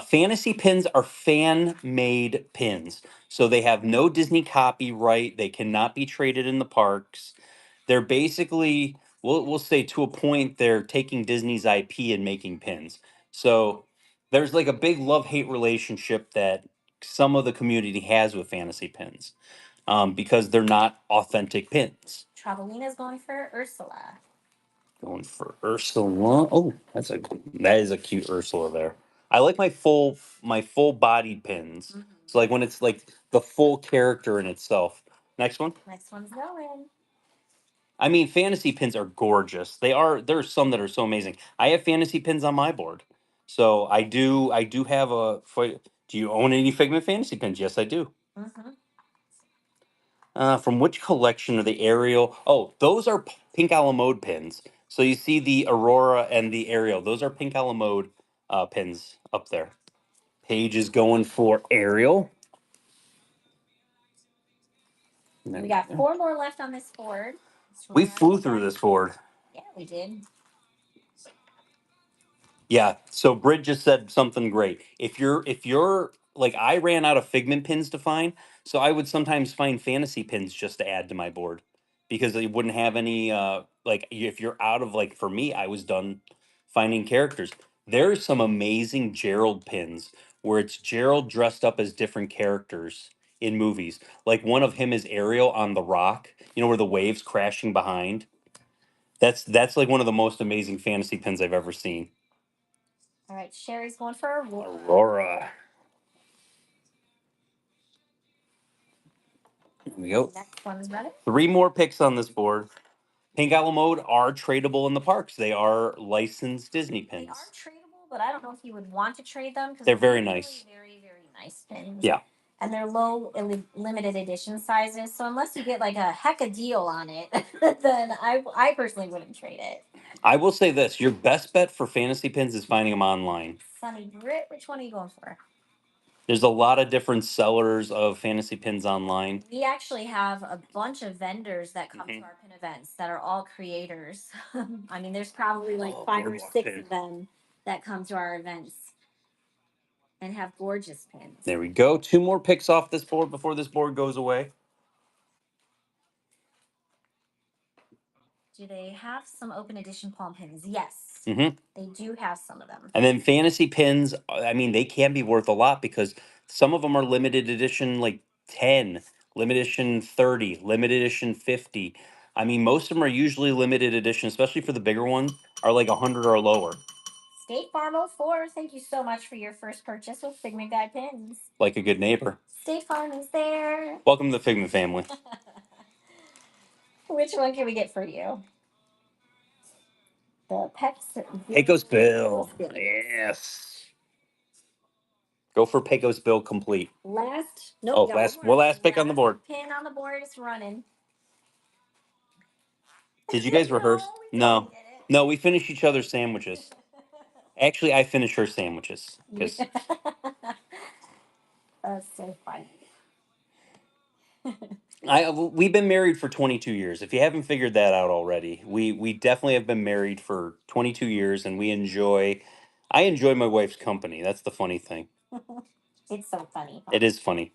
Fantasy pins are fan made pins. So they have no Disney copyright. They cannot be traded in the parks. They're basically, we'll say to a point, they're taking Disney's IP and making pins. So there's like a big love hate relationship that some of the community has with fantasy pins because they're not authentic pins. Travelina's going for Ursula. Going for Ursula. Oh, that is a cute Ursula there. I like my full bodied pins. So like when it's like the full character in itself. Next one. Next one's going. I mean, fantasy pins are gorgeous. There's some that are so amazing. I have fantasy pins on my board. So I do have do you own any Figment fantasy pins? Yes, I do. Mm-hmm. From which collection are the Ariel? Oh, those are Pink a la Mode pins. So you see the Aurora and the Ariel. Those are Pink a la Mode pins up there. Paige is going for Ariel. We got 4 more left on this board. We flew through this board. Yeah, we did. Yeah. So Brit just said something great. If you're like I ran out of Figment pins to find, so I would sometimes find fantasy pins just to add to my board because they wouldn't have any if you're out of like for me, I was done finding characters. There's some amazing Gerald pins where it's Gerald dressed up as different characters in movies. Like one of him is Ariel on the rock, where the waves crashing behind. That's like one of the most amazing fantasy pins I've ever seen. All right, Sherry's going for Aurora. Aurora. Here we go. Next one's ready. 3 more picks on this board. Pink a la mode are tradable in the parks. They are licensed Disney They pins. are tradable, but I don't know if you would want to trade them because They're very really nice. very, very nice pins. Yeah. And they're low limited edition sizes. So unless you get like a heck of deal on it, then I personally wouldn't trade it. I will say this: your best bet for fantasy pins is finding them online. Sunny Brit, which one are you going for? There's a lot of different sellers of fantasy pins online. We actually have a bunch of vendors that come Mhm. to our pin events that are all creators. I mean, there's probably like Oh, 5 or boardwalk 6 pin. of them that come to our events and have gorgeous pins. There we go. 2 more picks off this board before this board goes away. Do they have some open edition palm pins? Yes. Mm-hmm. They do have some of them. And then fantasy pins, I mean, they can be worth a lot because some of them are limited edition like 10, limited edition 30, limited edition 50. I mean, most of them are usually limited edition, especially for the bigger ones, are like 100 or lower. State Farm 04, thank you so much for your first purchase with Figment Guy pins. Like a good neighbor. State Farm is there. Welcome to the Figment family. Which one can we get for you? The Pecos Bill. Yes. Go for Pecos Bill complete. Last. Nope. Oh, last pick on the board. Pin on the board is running. Did you guys rehearse? No. No, we finished each other's sandwiches. Actually, I finished her sandwiches. Because that's so funny. we've been married for 22 years. If you haven't figured that out already, we definitely have been married for 22 years, and I enjoy my wife's company. That's the funny thing. It's so funny. It is funny.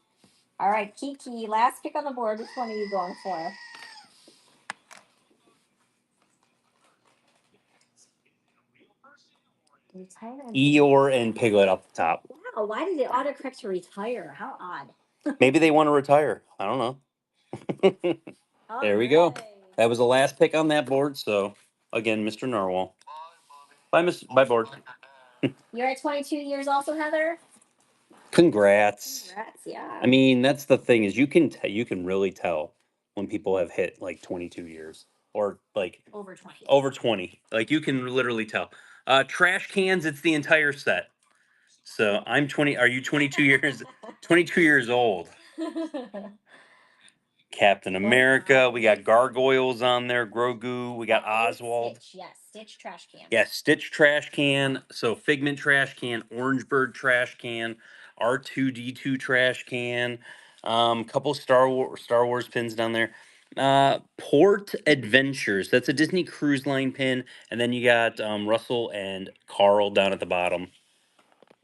All right, Kiki, last pick on the board. Which one are you going for? Eeyore and Piglet up the top. Wow, why did it autocorrect to retire? How odd. Maybe they want to retire. I don't know. There we go. That was the last pick on that board. So again, Mr. Narwhal. Bye, board. You're at 22 years also, Heather? Congrats. Congrats, yeah. I mean, that's the thing is you can really tell when people have hit like 22 years or like Over 20. over 20. Like you can literally tell. Trash cans, it's the entire set. So I'm 20. Are you 22 years 22 years old? Captain America. We got gargoyles on there. Grogu. We got Oswald. Stitch, yes, Stitch trash can. Yeah, Stitch trash can. So Figment trash can. Orange Bird trash can. R2D2 trash can. Couple Star Wars pins down there. Port Adventures. That's a Disney Cruise Line pin. And then you got Russell and Carl down at the bottom.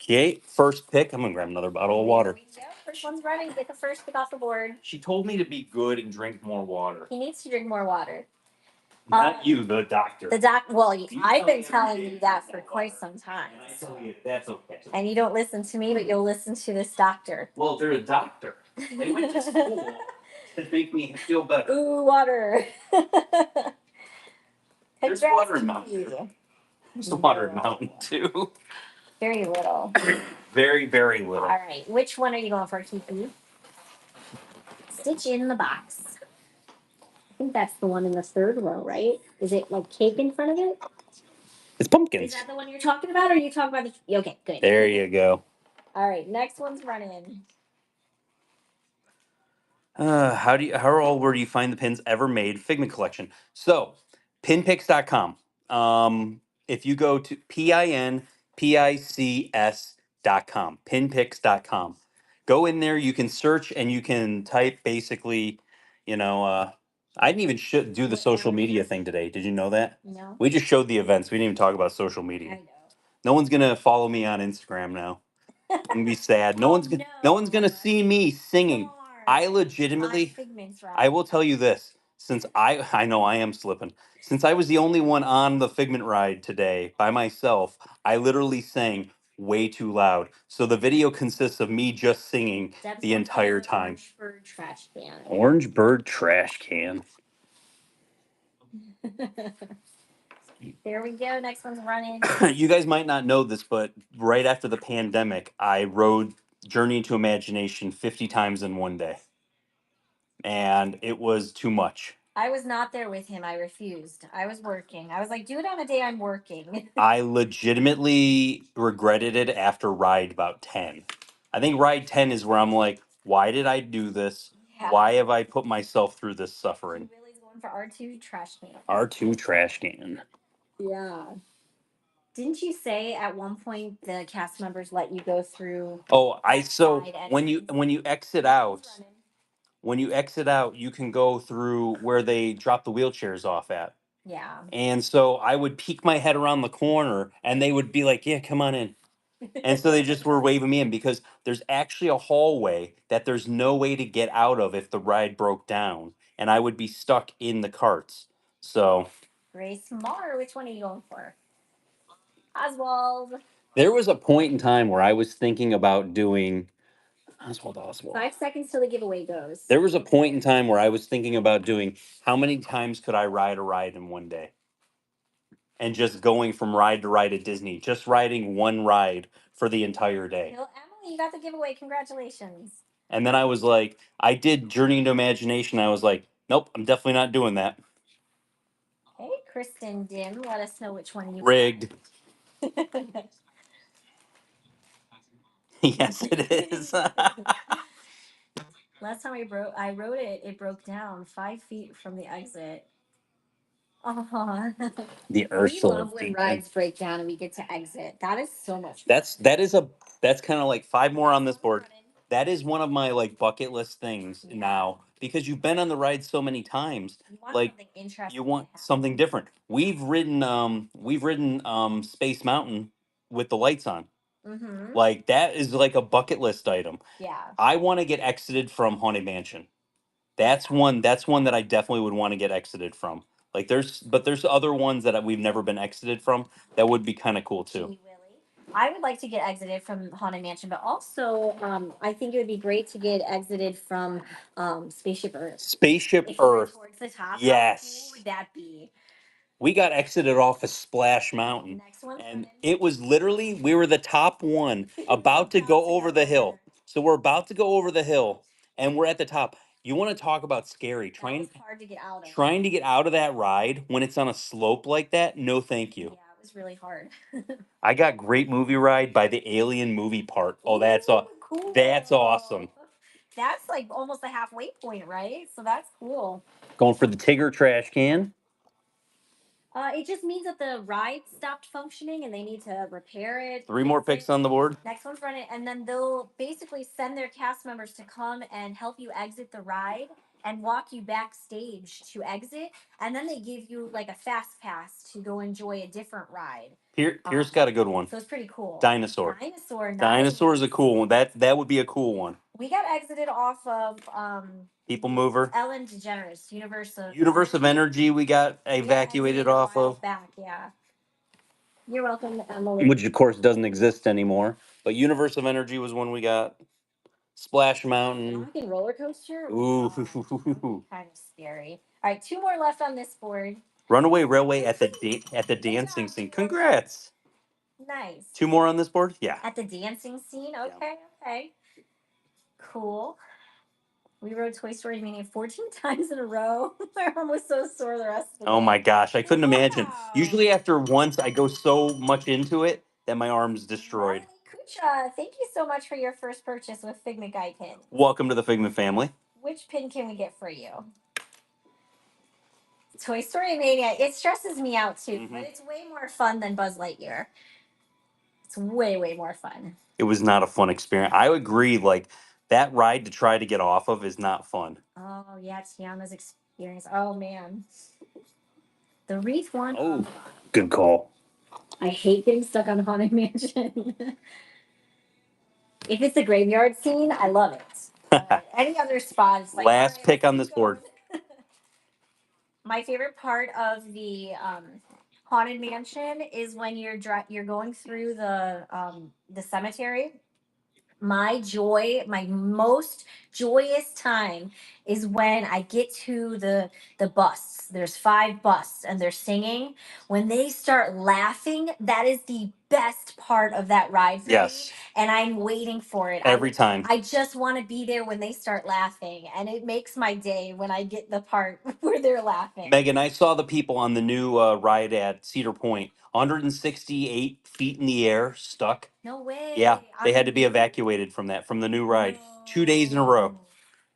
Okay, first pick. I'm gonna grab another bottle of water. Yeah, first one's running. Get the first pick off the board. She told me to be good and drink more water. He needs to drink more water. Not you, the doctor. The doc. Well, I've been telling you that for quite some time. And I tell you, that's okay. And you don't listen to me, but you'll listen to this doctor. Well, they're a doctor. They went to school to make me feel better. Ooh, water. There's water in Mountain Dew. There's water in Mountain Dew. Very little. Very, very little. All right. Which one are you going for, Kiki? Stitch in the box. I think that's the one in the third row, right? Is it like cake in front of it? It's pumpkins. Is that the one you're talking about, or are you talking about the? Okay, good. There you go. All right, next one's running. How all where do you find the pins ever made? Figment collection. So, pinpicks.com. If you go to pinpics.com, pinpicks.com. Go in there, you can search and you can type basically, I didn't even do the social media thing today. Did you know that? No. We just showed the events. We didn't even talk about social I media. know. No one's gonna follow me on Instagram now. I'm gonna be sad. No one's gonna see me singing. I legitimately, I will tell you this. Since I know I am slipping. Since I was the only one on the Figment ride today by myself, I literally sang way too loud. So the video consists of me just singing the entire time. Orange bird trash can. Orange bird trash can. There we go. Next one's running. You guys might not know this, but right after the pandemic, I rode Journey into Imagination 50 times in one day. And it was too much. I was not there with him. I refused. I was working. I was like, do it on a day I'm working. I legitimately regretted it after ride about 10. I think ride 10 is where I'm like, why did I do this? Yeah. Why have I put myself through this suffering? Billy's going for R2 trash can. R2 trash can. Yeah. Didn't you say at one point the cast members let you go through Oh, I so side when you entrance? when you exit That one's out, running. when you exit out, you can go through where they drop the wheelchairs off at. Yeah. And so I would peek my head around the corner and they would be like, "Yeah, come on in." And so they just were waving me in because there's actually a hallway that there's no way to get out of if the ride broke down, and I would be stuck in the carts. So Grace Mar, which one are you going for? Oswald. there was a point in time where I was thinking about doing Oswald. 5 seconds till the giveaway goes. There was a point in time where I was thinking about doing how many times could I ride a ride in one day? And just going from ride to ride at Disney, just riding one ride for the entire day. Well, Emily, you got the giveaway. Congratulations. And then I was like, I did Journey into Imagination. I was like, nope, I'm definitely not doing that. Hey, Kristen Dim, let us know which one you Rigged. got. Yes, it is. Last time I wrote it, it broke down 5 feet from the exit. Oh, The we Ursula love when demon. rides break down and we get to exit. That is so much fun. That's kind of like five more on this One's board. running. That is one of my like bucket list things Yeah. now because you've been on the ride so many times. You want Like something interesting you to want happen. something different. We've ridden Space Mountain with the lights on. Mm-hmm. Like that is like a bucket list item. Yeah. I want to get exited from Haunted Mansion. That's one that I definitely would want to get exited from. Like there's other ones that we've never been exited from that would be kind of cool too. Genie Willy. I would like to get exited from Haunted Mansion, but also I think it would be great to get exited from Spaceship Earth. Spaceship If we were Earth. towards the top, how cool Yes. would that be? We got exited off of Splash Mountain. Next one's And running. it was literally we were the top one about to go over the hill. So we're about to go over the hill and we're at the top. You want to talk about scary? That was hard to get out of. Trying to get out of that ride when it's on a slope like that? No, thank you. Yeah, it was really hard. I got Great Movie Ride by the Alien Movie Park. Oh, Ooh, cool. that's awesome. That's like almost the halfway point, right? So that's cool. Going for the Tigger trash can. It just means that the ride stopped functioning and they need to repair it. Three more fix picks it. on the board. Next one's running, and then they'll basically send their cast members to come and help you exit the ride and walk you backstage to exit, and then they give you like a fast pass to go enjoy a different ride. Pierce got a good one. So it's pretty cool. Dinosaur. Nice. Dinosaur is a cool one. That would be a cool one. We got exited off of People Mover. Ellen DeGeneres, Universe of Energy. We got evacuated off of. Back, yeah. You're welcome, Emily. Which of course doesn't exist anymore. But Universe of Energy was one we got. Splash Mountain. Rockin' roller coaster. Ooh. Kind of scary. All right, two more left on this board. Runaway Railway at the dancing scene. Congrats. Nice. Two more on this board? Yeah. At the dancing scene? Okay. Cool. We rode Toy Story Mania 14 times in a row. My arm was so sore the rest of the day. Oh my gosh, I couldn't imagine. Wow. Usually after once I go so much into it that my arm's destroyed. Kucha, thank you so much for your first purchase with Figment Guy pin. Welcome to the Figment family. Which pin can we get for you? Toy Story Mania. It stresses me out too, but it's way more fun than Buzz Lightyear. It's way more fun. It was not a fun experience. I agree. Like that ride to try to get off of is not fun. Oh yeah, Tiana's experience. Oh man, the wreath one. Oh, good call. I hate getting stuck on Haunted Mansion. If it's the graveyard scene, I love it. But any other spot, it's like Last pick on this board. My favorite part of the Haunted Mansion is when you're going through the cemetery. My most joyous time is when I get to the busts. There's 5 busts and they're singing. When they start laughing, that is the best part of that ride for me. Yes. And I'm waiting for it. Every time. I just want to be there when they start laughing, and it makes my day when I get the part where they're laughing. Megan, I saw the people on the new ride at Cedar Point, 168 feet in the air, stuck. No way. Yeah, they On had the to be new- evacuated from the new ride. 2 days in a row.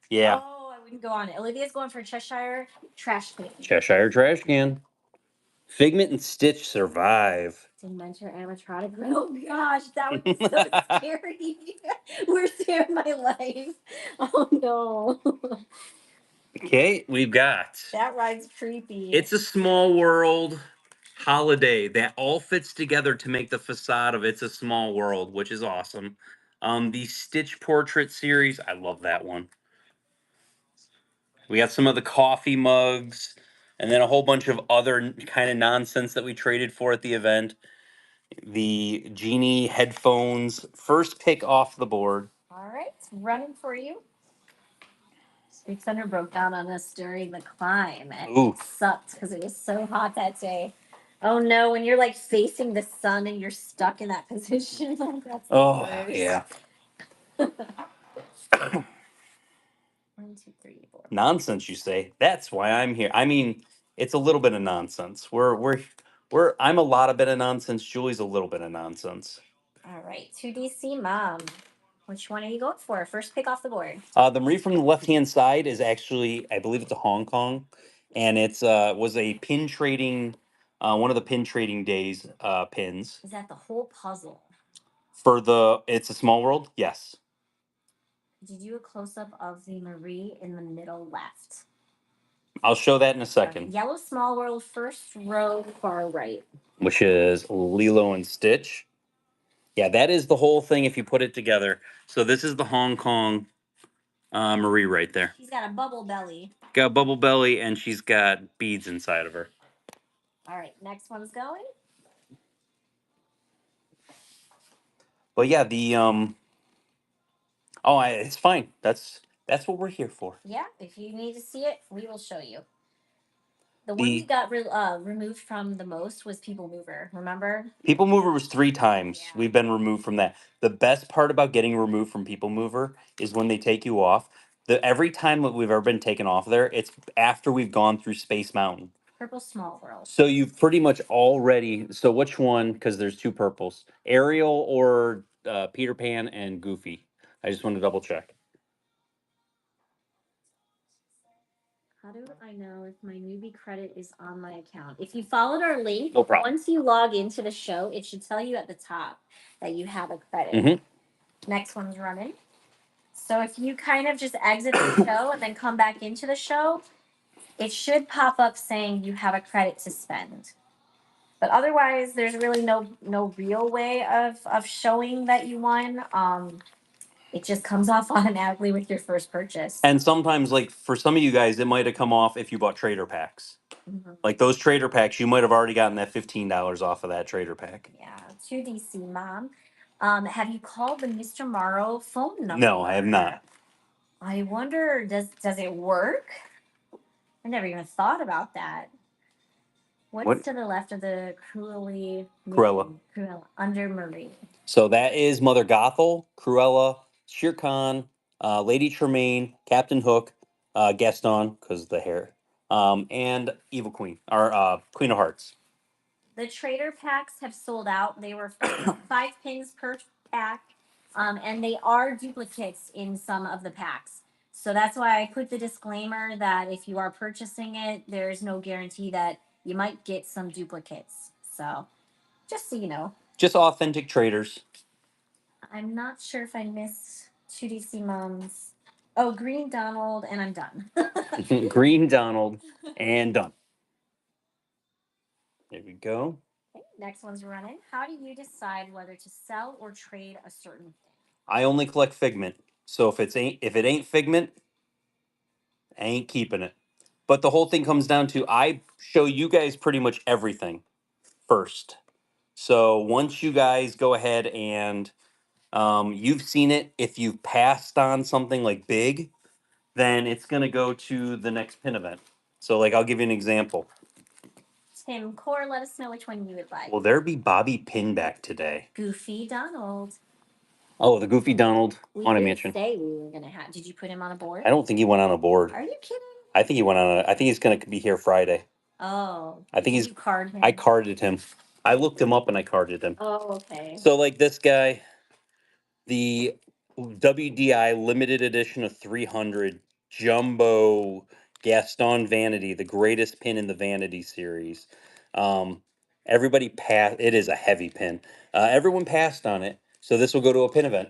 Yeah. Oh, I wouldn't go on it. Olivia's going for Cheshire trash can. Cheshire trash can. Figment and Stitch survive. Dementor animatronic. Oh gosh, that would be so scary. Worst day of my life. Oh no. Okay, we've got That ride's creepy. It's a Small World holiday that all fits together to make the facade of It's a Small World, which is awesome. The Stitch Portrait series, I love that one. We got some of the coffee mugs, and then a whole bunch of other kind of nonsense that we traded for at the event. The Genie headphones, first pick off the board. All right, running for you. Big Thunder broke down on us during the climb, and Ooh. it sucked because it was so hot that day. Oh no, when you're like facing the sun and you're stuck in that position, that's the worst. Yeah. 1, 2, 3, 4. Nonsense, you say? That's why I'm here. I mean, it's a little bit of nonsense. I'm a lot of bit of nonsense. Julie's a little bit of nonsense. All right, 2DC Mom. Which one are you going for? First pick off the board. The Marie from the left hand side is actually, I believe it's a Hong Kong, and it's was a pin trading, one of the pin trading days pins Is that the whole puzzle? for the It's a Small World. Yes. Did you do a close up of the Marie in the middle left? I'll show that in a second. Yellow Small World, first row, far right. Which is Lilo and Stitch. Yeah, that is the whole thing if you put it together. So this is the Hong Kong Marie right there. She's got a bubble belly. Got a bubble belly, and she's got beads inside of her. All right, next one's going. But yeah, it's fine. That's what we're here for. Yeah, if you need to see it, we will show you. The one we got removed from the most was People Mover. Remember? People Mover was 3 times. Yeah. We've been removed from that. The best part about getting removed from People Mover is when they take you off. Every time that we've ever been taken off there, it's after we've gone through Space Mountain. Purple Small World. So you've pretty much already. So which one? Because there's 2 purples: Ariel or Peter Pan and Goofy. I just want to double check. How do I know if my newbie credit is on my account? If you followed our link, No problem. once you log into the show, it should tell you at the top that you have a credit. Mm-hmm. Next one's running. So if you kind of just exit the show and then come back into the show, it should pop up saying you have a credit to spend. But otherwise, there's really no real way of showing that you won. It just comes off automatically with your first purchase. And sometimes, like for some of you guys, it might have come off if you bought trader packs. Mm-hmm. Like those trader packs, you might have already gotten that $15 off of that trader pack. Yeah, 2DC Mom. Have you called the Mr. Morrow phone number? No, I have not. I wonder, does it work? I never even thought about that. What's to the left of the Cruella? Under Marie. So that is Mother Gothel, Cruella, Shere Khan, Lady Tremaine, Captain Hook, Gaston, because the hair, and Evil Queen, or Queen of Hearts. The trader packs have sold out. They were 5 pins per pack, and they are duplicates in some of the packs. So that's why I put the disclaimer that if you are purchasing it, there's no guarantee that you might get some duplicates. So just so you know. Just authentic traders. I'm not sure if I missed 2DC Mom's. Oh, Green Donald, and I'm done. Green Donald, and done. There we go. Okay, next one's running. How do you decide whether to sell or trade a certain thing? I only collect Figment, so if it ain't Figment, I ain't keeping it. But the whole thing comes down to I show you guys pretty much everything first. So once you guys go ahead and you've seen it, if you've passed on something like big, then it's going to go to the next pin event. So, like, I'll give you an example. Tim Core, let us know which one you would like. Will there be Bobby Pin back today? Goofy Donald. Oh, the Goofy Donald We Haunted didn't Mansion. say we were gonna have. Did you put him on a board? I don't think he went on a board. Are you kidding? I think he went on I think he's going to be here Friday. Oh. I think Did he's. you card him? I carded him. I looked him up and I carded him. Oh, okay. So, like this guy, the WDI limited edition of 300 jumbo Gaston Vanity, the greatest pin in the Vanity series. Um, everybody passed. It is a heavy pin. Everyone passed on it, so this will go to a pin event.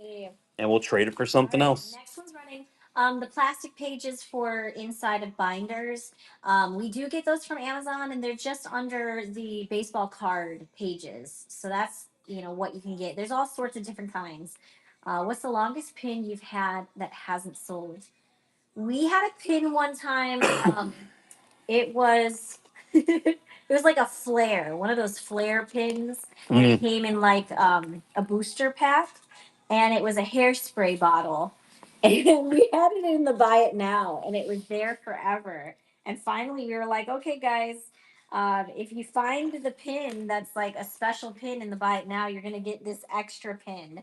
Yay. And we'll trade it for something else. Next one's running. The plastic pages for inside of binders. We do get those from Amazon, and they're just under the baseball card pages. So that's what you can get. There's all sorts of different kinds. What's the longest pin you've had that hasn't sold? We had a pin one time. It was it was like a flare, one of those flare pins. It came in like a booster pack, and it was a hairspray bottle. And we had it in the buy it now, and it was there forever. And finally, we were like, okay, guys, if you find the pin that's like a special pin in the buy it now, you're gonna get this extra pin.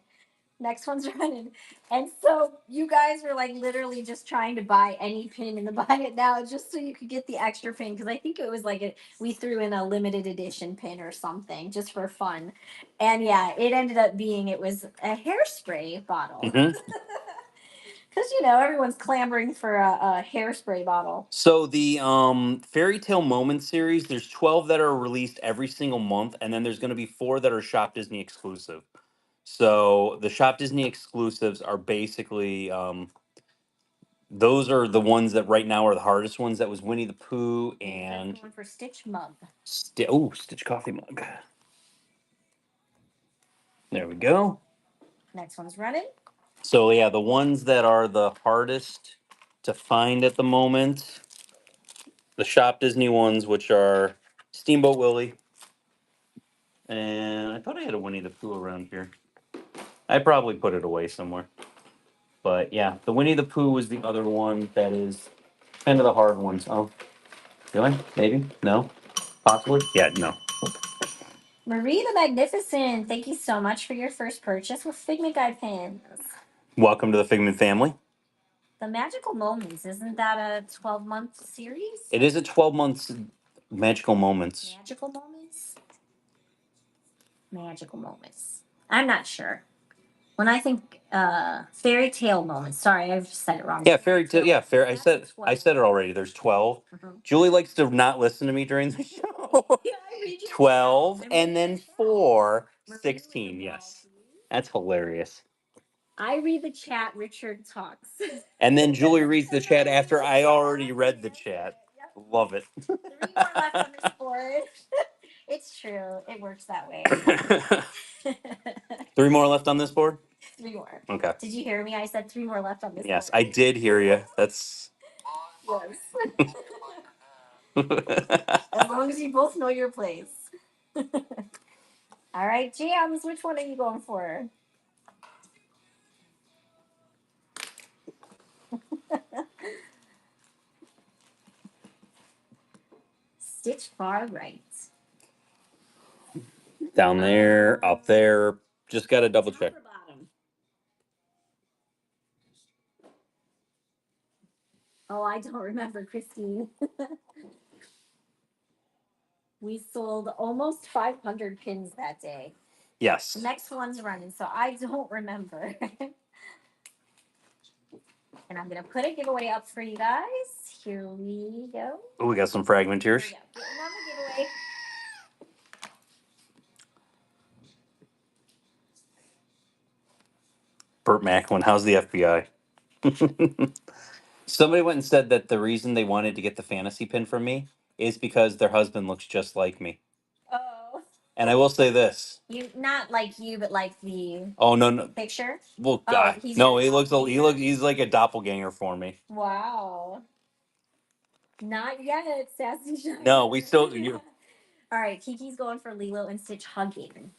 Next one's running. And so you guys were like literally just trying to buy any pin in the buy it now just so you could get the extra pin. Because I think it was like we threw in a limited edition pin or something just for fun. And yeah, it ended up being it was a hairspray bottle. Because everyone's clamoring for a hairspray bottle. So the Fairy Tale Moments series, there's 12 that are released every single month, and then there's going to be 4 that are Shop Disney exclusive. So the Shop Disney exclusives are basically those are the ones that right now are the hardest ones. That was Winnie the Pooh and one for Stitch mug. Stitch coffee mug. There we go. Next one's running. So yeah, the ones that are the hardest to find at the moment, the Shop Disney ones, which are Steamboat Willie, and I thought I had a Winnie the Pooh around here. I probably put it away somewhere. But yeah, the Winnie the Pooh was the other one that is kind of the hard ones. Oh, really? Maybe? No? Possibly? Yeah, no. Marie the Magnificent, thank you so much for your first purchase with Figment Guide pins. Welcome to the Figment family. The Magical Moments, isn't that a 12-month series? It is a 12 months Magical Moments. Magical Moments? Magical Moments. I'm not sure. When I think Fairy Tale Moments, sorry, I've said it wrong. Yeah, fairy tale. Yeah, fair. I said it already. There's 12. Julie likes to not listen to me during the show. 12 and then 4, 16. Yes. That's hilarious. I read the chat, Richard talks. And then Julie reads the chat after I already read the chat. Love it. 3 more left on this board. It's true. It works that way. 3 more left on this board? 3 more. Okay. Did you hear me? I said 3 more left on this Yes, board. I did hear you. That's. Yes. As long as you both know your place. All right, Jams, which one are you going for? Stitch far right. Down there, up there. Just got to double check. Oh, I don't remember, Christine. We sold almost 500 pins that day. Yes. The next one's running, so I don't remember. And I'm going to put a giveaway up for you guys. Here we go. Oh, we got some fragmenteers. Here we go. Getting on the giveaway. Burt Macklin, how's the FBI? Somebody went and said that the reason they wanted to get the fantasy pin from me is because their husband looks just like me. Oh. And I will say this. You not like you, but like the No. picture? Well, God. No, he's like a doppelganger for me. Wow. Not yet, Sassy Shine. No, we still. All right, Kiki's going for Lilo and Stitch hugging.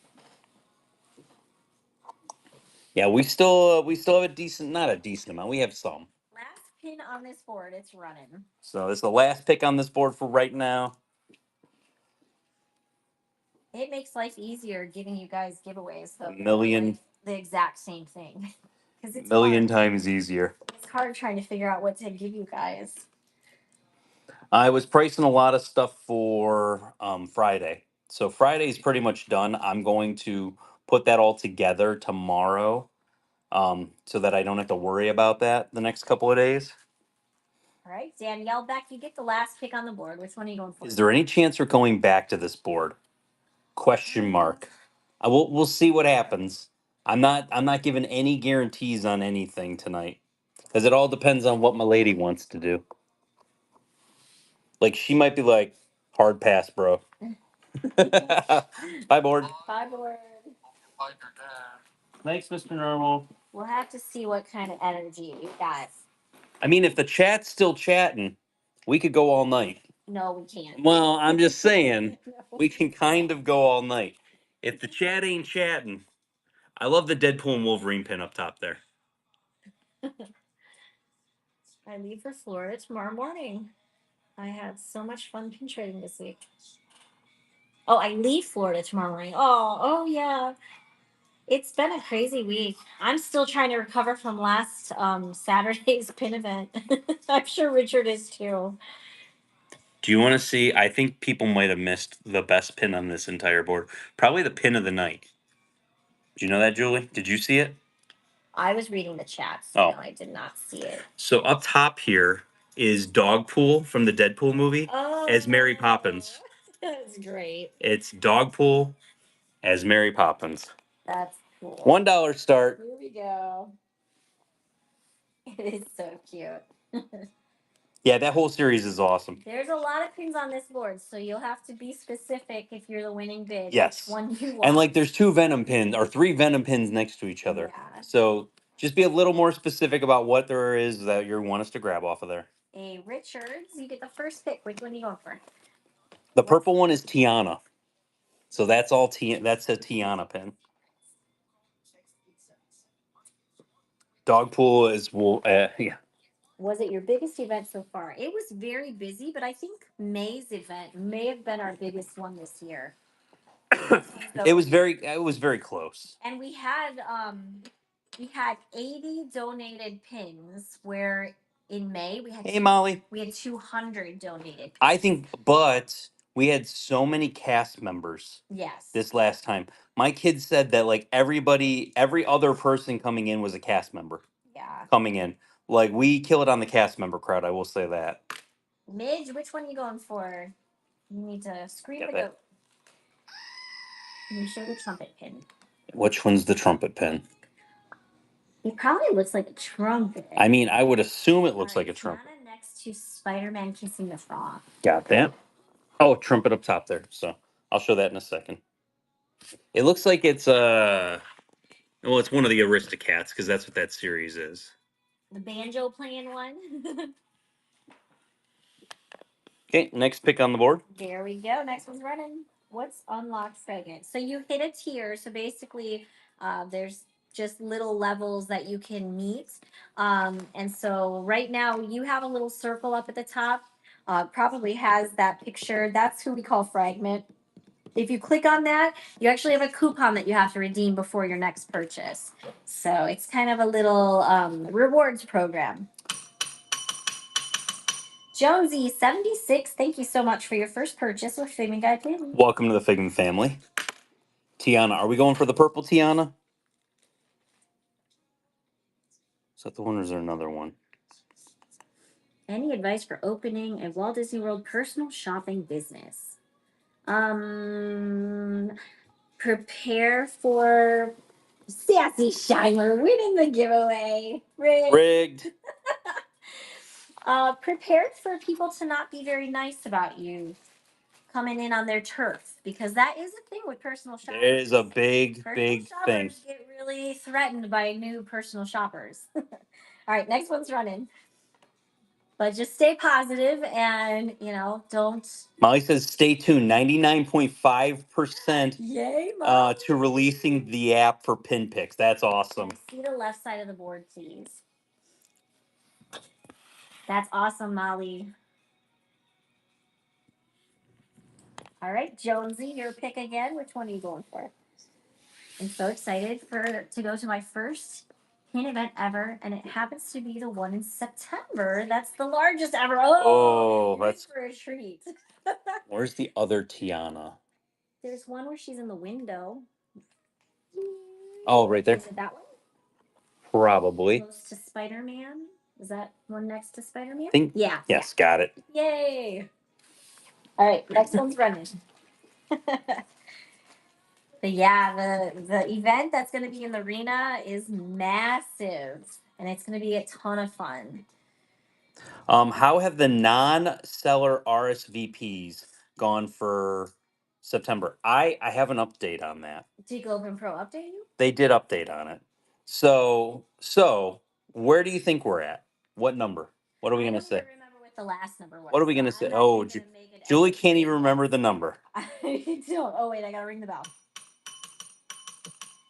Yeah, we still have a decent, not a decent amount. We have some. Last pin on this board. It's running. So this is the last pick on this board for right now. It makes life easier giving you guys giveaways. So Million. like the exact same thing. Because it's Million hard. times easier. It's hard trying to figure out what to give you guys. I was pricing a lot of stuff for Friday. So Friday's pretty much done. I'm going to put that all together tomorrow, so that I don't have to worry about that the next couple of days. All right, Danielle, Beck, you get the last pick on the board. Which one are you going for? Is there any chance we're going back to this board? Question mark. We'll see what happens. I'm not giving any guarantees on anything tonight, because it all depends on what my lady wants to do. Like, she might be like, hard pass, bro. Bye, board. Bye, board. Thanks, Mr. Normal. We'll have to see what kind of energy you got. I mean, if the chat's still chatting, we could go all night. No, we can't. Well, I'm just saying, No. we can kind of go all night. If the chat ain't chatting, I love the Deadpool and Wolverine pin up top there. I leave for Florida tomorrow morning. I had so much fun pin trading this week. Oh, I leave Florida tomorrow morning. Oh yeah. It's been a crazy week. I'm still trying to recover from last Saturday's pin event. I'm sure Richard is too. Do you want to see? I think people might have missed the best pin on this entire board. Probably the pin of the night. Do you know that, Julie? Did you see it? I was reading the chat, so Oh. no, I did not see it. So up top here is Dogpool from the Deadpool movie as Mary Poppins. That's great. It's Dogpool as Mary Poppins. That's cool. $1 start. Here we go. It is so cute. Yeah, that whole series is awesome. There's a lot of pins on this board, so you'll have to be specific if you're the winning bid. Yes. Which one you want. And like there's two Venom pins or three Venom pins next to each other. Yeah. So just be a little more specific about what there is that you want us to grab off of there. A Richards, you get the first pick. Which one are you going for? The purple one is Tiana. So that's all that's a Tiana pin. Dogpool is yeah. Was it your biggest event so far? It was very busy, but I think May's event may have been our biggest one this year. It was very close. And we had 80 donated pins, where in May we had Molly. We had 200 donated pins. I think, but we had so many cast members. Yes. This last time, my kids said that like every other person coming in was a cast member. Yeah. Coming in, like we kill it on the cast member crowd. I will say that. Midge, which one are you going for? You need to scream the goat. Can you show the trumpet pin? Which one's the trumpet pin? It probably looks like a trumpet. I mean, I would assume it looks like a trumpet. Next to Spider-Man kissing the frog. Got that. Oh, trumpet up top there. So I'll show that in a second. It looks like it's well, it's one of the Aristocats because that's what that series is. The banjo playing one. Okay, next pick on the board. There we go. Next one's running. What's unlocked Figment? So you hit a tier. So basically, there's just little levels that you can meet. And so right now you have a little circle up at the top. Probably has that picture. That's who we call Fragment. If you click on that, you actually have a coupon that you have to redeem before your next purchase. So it's kind of a little rewards program. Jonesy 76, thank you so much for your first purchase with Figment Guide Pin. Welcome to the Figment family. Tiana, are we going for the purple Tiana? Is that the one or is there another one? Any advice for opening a Walt Disney World personal shopping business? Prepare for Sassy Shimer winning the giveaway. Rigged. Prepared for people to not be very nice about you coming in on their turf, because that is a thing with personal shoppers. It is a big thing. Get really threatened by new personal shoppers. All right, next one's running. But just stay positive and, don't. Molly says stay tuned. 99.5% Yay, to releasing the app for pin picks. That's awesome. See the left side of the board, please. That's awesome, Molly. All right, Jonesy, your pick again. Which one are you going for? I'm so excited to go to my first pin event ever, and it happens to be the one in September. That's the largest ever. Oh, that's for a treat. Where's the other Tiana? There's one where she's in the window. Oh, right there. Is it that one? Probably. Close to Spider-Man. Is that one next to Spider-Man? Think. Yeah. Yes, got it. Yay! All right, next one's running. But yeah, the event that's going to be in the arena is massive, and it's going to be a ton of fun. How have the non-seller RSVPs gone for September? I have an update on that. Did Globin Pro update you? They did update on it. So where do you think we're at? What number? What are we gonna say? I don't even remember what the last number was. What are we gonna say? Oh, Julie can't even remember the number. I don't. Oh wait, I gotta ring the bell.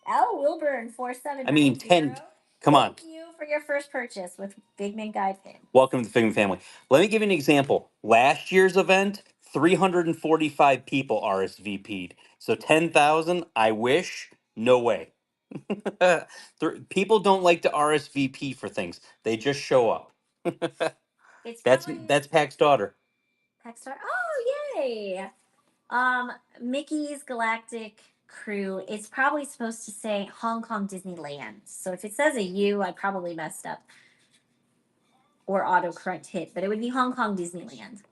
L. Wilburn 4790. I mean, 10. Come on. Thank you for your first purchase with Figment Guide Pin. Welcome to the Figment family. Let me give you an example. Last year's event, 345 people RSVP'd. So 10,000, I wish, no way. People don't like to RSVP for things. They just show up. That's Pac's daughter. Pac's daughter. Oh, yay. Mickey's Galactic Crew is probably supposed to say Hong Kong Disneyland. So if it says a U, I probably messed up. Or autocorrect hit, but it would be Hong Kong Disneyland.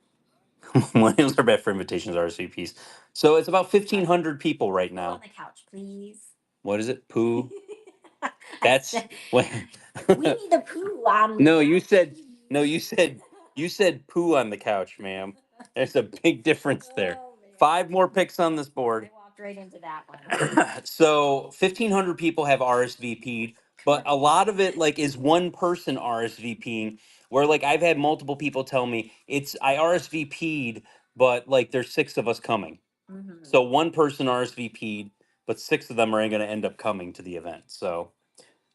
Millennials are bad for invitations, RSVPs. So it's about 1,500 people right now. On the couch, please. What is it? Poo? That's what. We need a poo on. No, you said you said poo on the couch, ma'am. There's a big difference there. 5 more picks on this board. I walked right into that one. So 1,500 people have RSVP'd, but a lot of it like is one person RSVPing. Where like I've had multiple people tell me I RSVP'd, but like there's 6 of us coming. Mm-hmm. So one person RSVP'd, but 6 of them are going to end up coming to the event. So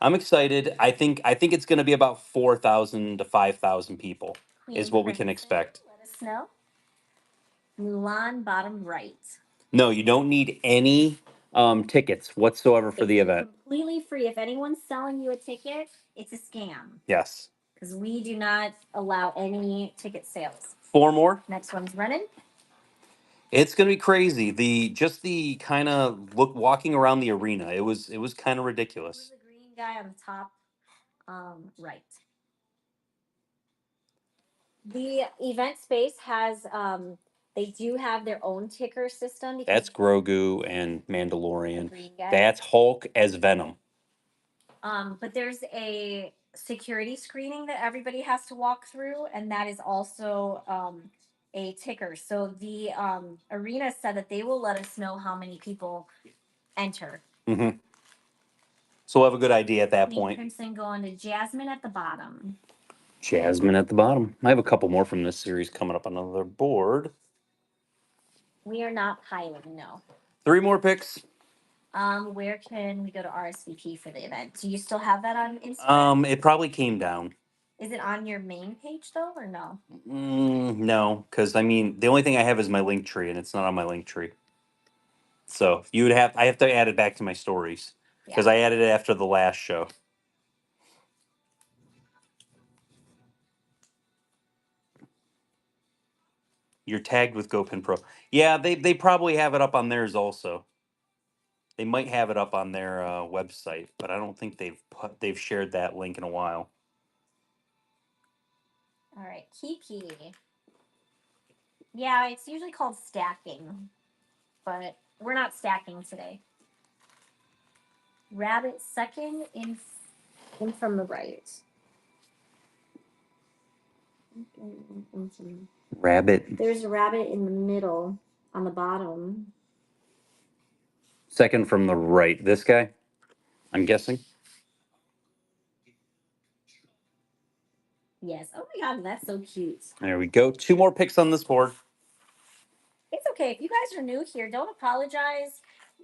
I'm excited. I think it's going to be about 4,000 to 5,000 people is what we can expect. Let us know. Mulan bottom right. No, you don't need any tickets whatsoever for the event. Completely free. If anyone's selling you a ticket, it's a scam. Yes. Because we do not allow any ticket sales. 4 more. Next one's running. It's gonna be crazy. The kind of walking around the arena. It was kind of ridiculous. The green guy on the top, right. The event space has they do have their own ticker system. That's Grogu and Mandalorian. That's Hulk as Venom. But there's a security screening that everybody has to walk through, and that is also a ticker. So the arena said that they will let us know how many people enter. Mm-hmm. So we'll have a good idea at that point. Crimson going to Jasmine at the bottom. Jasmine at the bottom. I have a couple more from this series coming up on another board. We are not piling, no. 3 more picks. Where can we go to RSVP for the event? Do you still have that on Instagram? It probably came down. Is it on your main page though, or no? No, because I mean the only thing I have is my link tree, and it's not on my link tree. So I have to add it back to my stories because I added it after the last show. You're tagged with GoPin Pro. Yeah, they probably have it up on theirs also. They might have it up on their website, but I don't think they've shared that link in a while. All right, Kiki. Yeah, it's usually called stacking, but we're not stacking today. Rabbit second in from the right. Rabbit. There's a rabbit in the middle on the bottom. Second from the right. This guy, I'm guessing. Yes. Oh my God, that's so cute. There we go. 2 more picks on this board. It's okay. If you guys are new here, don't apologize.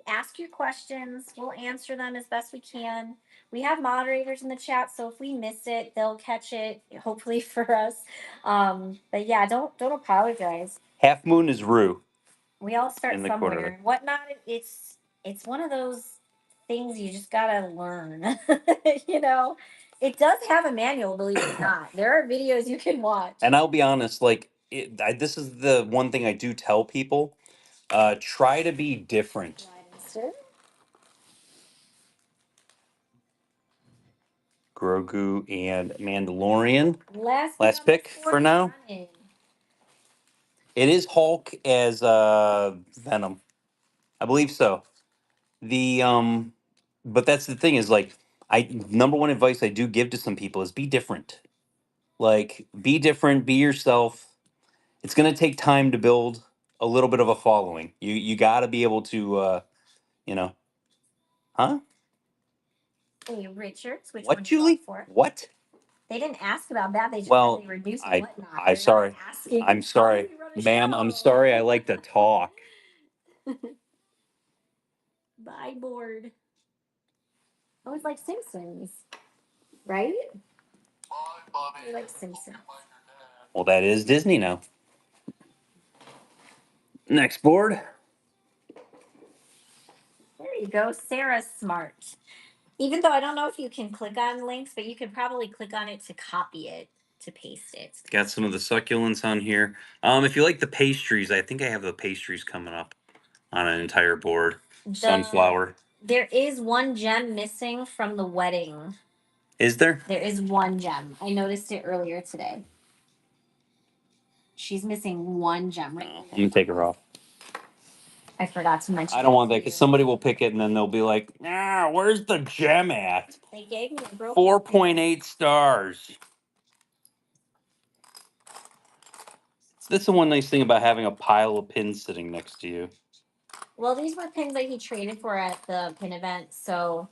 Ask your questions. We'll answer them as best we can. We have moderators in the chat, so if we miss it, they'll catch it, hopefully for us. But yeah, don't apologize. Half Moon is Rue We all start in the corner there. somewhere. Whatnot, it's one of those things you just gotta learn. you know, it does have a manual, believe it or not. There are videos you can watch. And I'll be honest, like this is the one thing I do tell people: try to be different. Grogu and Mandalorian. Last pick for now. Running. It is Hulk as Venom. I believe so. The but that's the thing is like I number one advice I do give to some people is be different. Like be different, be yourself. It's going to take time to build a little bit of a following. You got to be able to you know, huh? Hey, Richards, which one What, do you want Julie? for? What? They didn't ask about that. They just Well, said they reduced I whatnot. I'm They're sorry. not asking. I'm sorry. How do we run a Ma'am, I'm show? sorry. I like to talk. Bye, board. Oh, it's like Simpsons, right? I like Simpsons. Well, that is Disney now. Next board. There you go. Sarah's smart. Even though I don't know if you can click on links, but you could probably click on it to copy it, to paste it. Got some of the succulents on here. If you like the pastries, I think I have the pastries coming up on an entire board. Sunflower. There is one gem missing from the wedding. Is there? There is one gem. I noticed it earlier today. She's missing one gem right Oh, here. let me take her off. I forgot to mention. I don't want that because somebody will pick it and then they'll be like, "Ah, where's the gem at?" They gave me a broken 4.8 stars. That's the one nice thing about having a pile of pins sitting next to you. Well, these were pins that he traded for at the pin event, so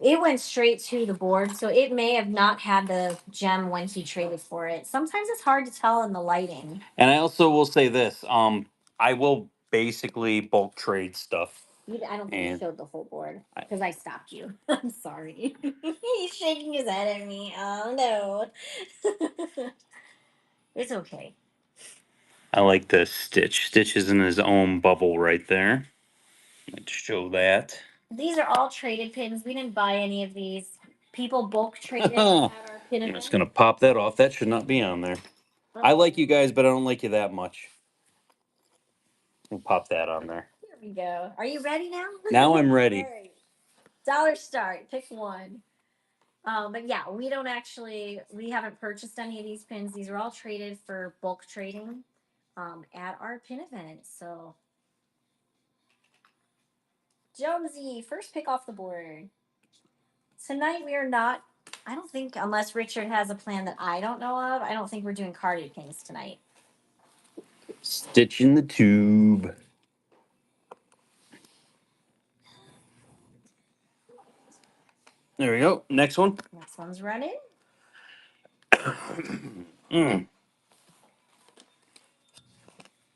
it went straight to the board. So it may have not had the gem when he traded for it. Sometimes it's hard to tell in the lighting. And I also will say this: I will basically bulk trade stuff. I don't think you And showed the whole board because I stopped you. I'm sorry. He's shaking his head at me. Oh no. It's okay. I like the Stitch. Stitch is in his own bubble right there. Let's show that. These are all traded pins. We didn't buy any of these. People bulk traded at our pin I'm event. just gonna pop that off. That should not be on there. I like you guys, but I don't like you that much. We'll pop that on there. Here we go. Are you ready now? Now I'm ready. All right. Dollar start. Pick one. But yeah, we haven't purchased any of these pins. These are all traded for bulk trading at our pin event. So, Jonesy, first pick off the board. Tonight we are not, I don't think, unless Richard has a plan that I don't know of, I don't think we're doing carded pins tonight. Stitch in the tube. There we go. Next one. Next one's running.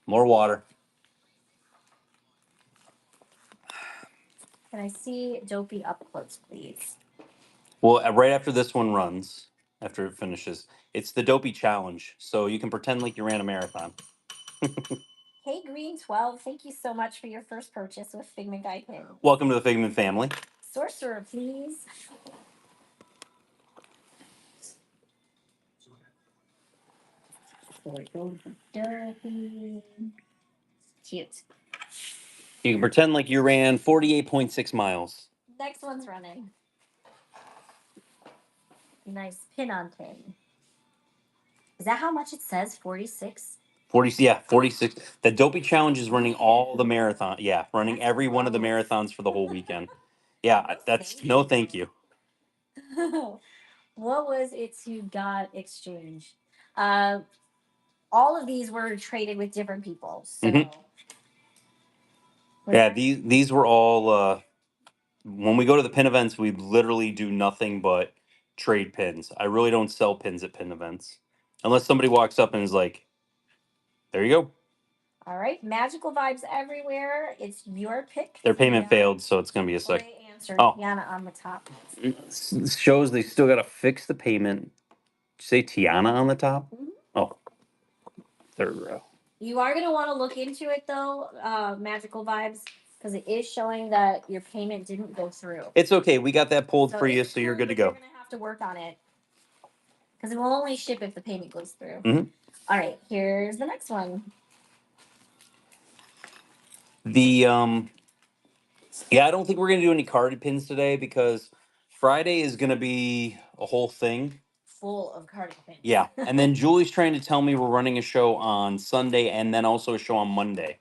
More water. Can I see Dopey up close, please? Well, right after this one runs, after it finishes, it's the Dopey Challenge. So you can pretend like you ran a marathon. Hey, Green12, thank you so much for your first purchase with Figment Guy Pins. Welcome to the Figment family. Sorcerer, please. Cute. You can pretend like you ran 48.6 miles. Next one's running. Nice pin on pin. Is that how much it says? 46? 46. The Dopey Challenge is running all the marathon. Yeah, running every one of the marathons for the whole weekend. Yeah, that's no thank you. What was it to God exchange? All of these were traded with different people. So yeah, these were all when we go to the pin events, we literally do nothing but trade pins. I really don't sell pins at pin events. Unless somebody walks up and is like, there you go. All right, magical vibes everywhere. It's your pick. Their payment Tiana. failed, so it's going to be a Well, sec. they answered Oh. Tiana on the top. Shows they still got to fix the payment. Did you say Tiana on the top? Mhm. Oh, third row. You are going to want to look into it though, magical vibes, because it is showing that your payment didn't go through. It's okay. We got that pulled So for you, it's so you're cool, good to but you're go. going to have to work on it because it will only ship if the payment goes through. Mhm. All right, here's the next one. The yeah, I don't think we're gonna do any carded pins today because Friday is gonna be a whole thing. Full of carded pins. Yeah, and then Julie's trying to tell me we're running a show on Sunday and then also a show on Monday.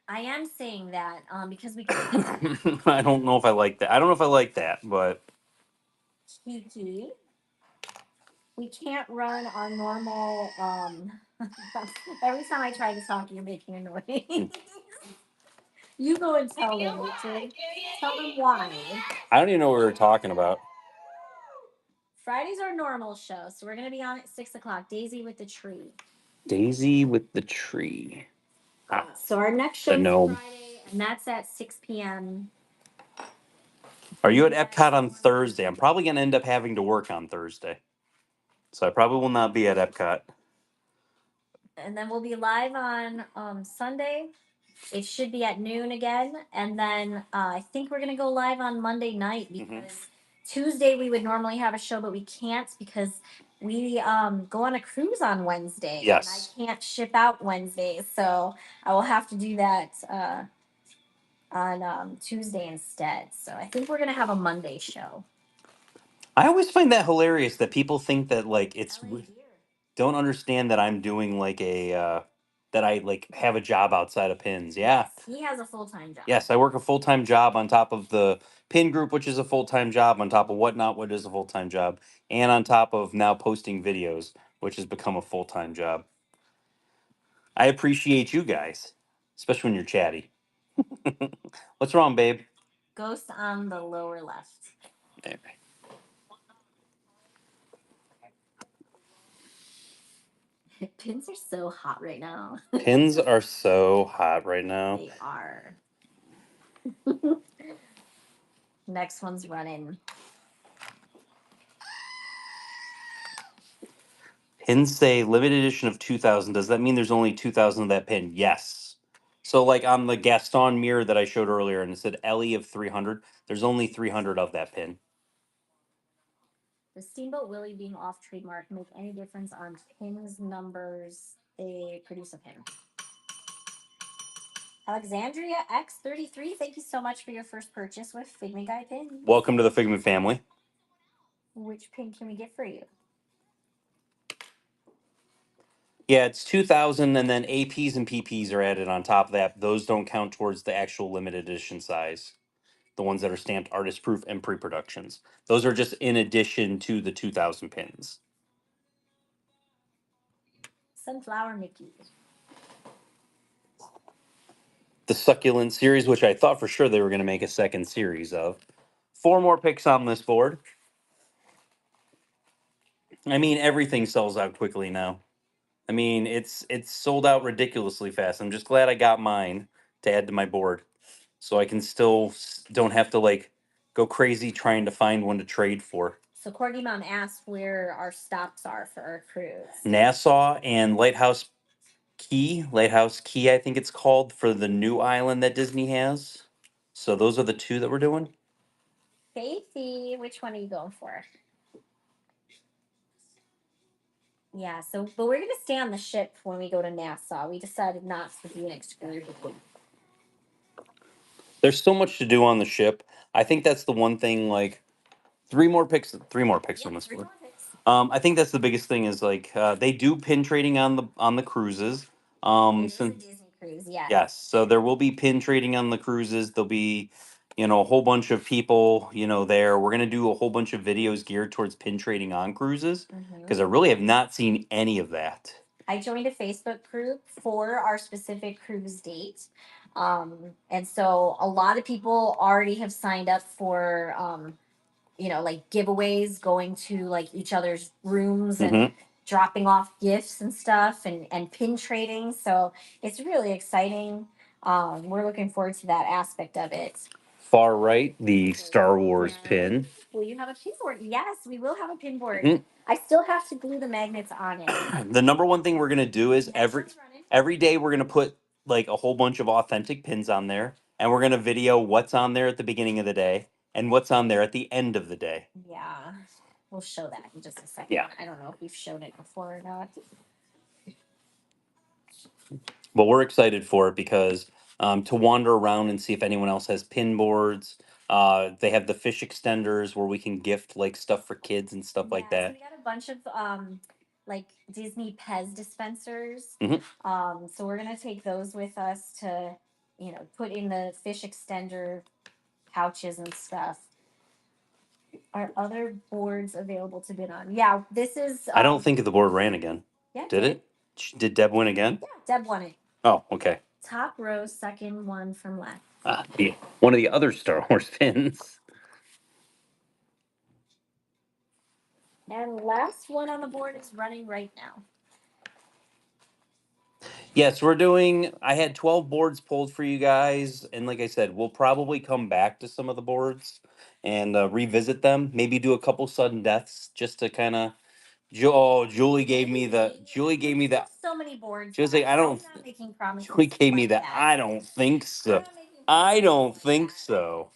I am saying that because we I don't know if I like that. I don't know if I like that, but Kiki. We can't run our normal. Every time I try to talk, you're making a noise. You go and tell them, Richard. Tell them why. I don't even know what we were talking about. Friday's our normal show, so we're gonna be on at 6 o'clock. Daisy with the tree. Daisy with the tree. Ah, So our next the show is gnome. Friday, and that's at 6 p.m. Are you at Epcot on Thursday? I'm probably gonna end up having to work on Thursday, so I probably will not be at Epcot. And then we'll be live on Sunday. It should be at noon again, and then I think we're gonna go live on Monday night because Tuesday we would normally have a show, but we can't because we go on a cruise on Wednesday. Yes. And I can't ship out Wednesday, so I will have to do that on Tuesday instead. So I think we're gonna have a Monday show. I always find that hilarious that people think that like it's LA Gear. don't understand that I'm doing like a that I like have a job outside of pins. Yeah. He has a full-time job. Yes, I work a full-time job on top of the pin group, which is a full-time job, on top of whatnot, what is a full-time job, and on top of now posting videos, which has become a full-time job. I appreciate you guys, especially when you're chatty. What's wrong, babe? Ghost on the lower left. There. Pins are so hot right now. Pins are so hot right now. They are. Next one's running. Pins say limited edition of 2000. Does that mean there's only 2000 of that pin? Yes. So, like on the Gaston mirror that I showed earlier and it said Ellie of 300, there's only 300 of that pin. The Steamboat Willie being off trademark make any difference on pins numbers they produce a pin? Alexandria X33, thank you so much for your first purchase with Figment Guy pins. Welcome to the Figment family. Which pin can we get for you? Yeah, it's 2000, and then APs and PPs are added on top of that. Those don't count towards the actual limited edition size. The ones that are stamped artist proof and pre productions. Those are just in addition to the 2000 pins. Sunflower Mickey. The Succulent series, which I thought for sure they were going to make a second series of. 4 more picks on this board. I mean, everything sells out quickly now. I mean, it's sold out ridiculously fast. I'm just glad I got mine to add to my board, so I can still don't have to like go crazy trying to find one to trade for. So Corgi Mom asked where our stops are for our cruise. Nassau and Lighthouse Key, I think it's called, for the new island that Disney has. So those are the 2 that we're doing. Faithy, which one are you going for? Yeah, so but we're gonna stay on the ship when we go to Nassau. We decided not to do an excursion. There's so much to do on the ship. I think that's the one thing. Like 3 more picks on this board. I think that's the biggest thing is like they do pin trading on the cruises. It is a Since Disney cruise, yes. yes, so there will be pin trading on the cruises. There'll be, a whole bunch of people, there. We're gonna do a whole bunch of videos geared towards pin trading on cruises because I really have not seen any of that. I joined a Facebook group for our specific cruise date. And so a lot of people already have signed up for like giveaways, going to like each other's rooms and Mhm. dropping off gifts and stuff and pin trading. So it's really exciting. We're looking forward to that aspect of it. Far right, the Star Wars Yeah. pin. Will you have a pin board? Yes, we will have a pin board. Mhm. I still have to glue the magnets on it. The number one thing we're gonna do is every day we're gonna put like a whole bunch of authentic pins on there, and we're gonna video what's on there at the beginning of the day and what's on there at the end of the day. Yeah, we'll show that in just a second. Yeah. I don't know if we've shown it before or not. But we're excited for it because to wander around and see if anyone else has pin boards. They have the fish extenders where we can gift like stuff for kids and stuff like Yeah, so that. we got a bunch of like Disney Pez dispensers. Mhm. So we're gonna take those with us to, put in the fish extender pouches and stuff. Are other boards available to bid on? Yeah, this is. I don't think the board ran again. Yeah, Did it? Did Deb win again? Yeah, Deb won it. Oh, okay. Top row, second one from left. One of the other Star Wars pins. And last one on the board is running right now. Yes, I had 12 boards pulled for you guys. And like I said, we'll probably come back to some of the boards and revisit them. Maybe do a couple sudden deaths just to kind of. Julie gave me the. Julie gave me the. So many boards. She was like, I don't. I'm not making promises. Julie gave me like that. I don't think so. I don't think so.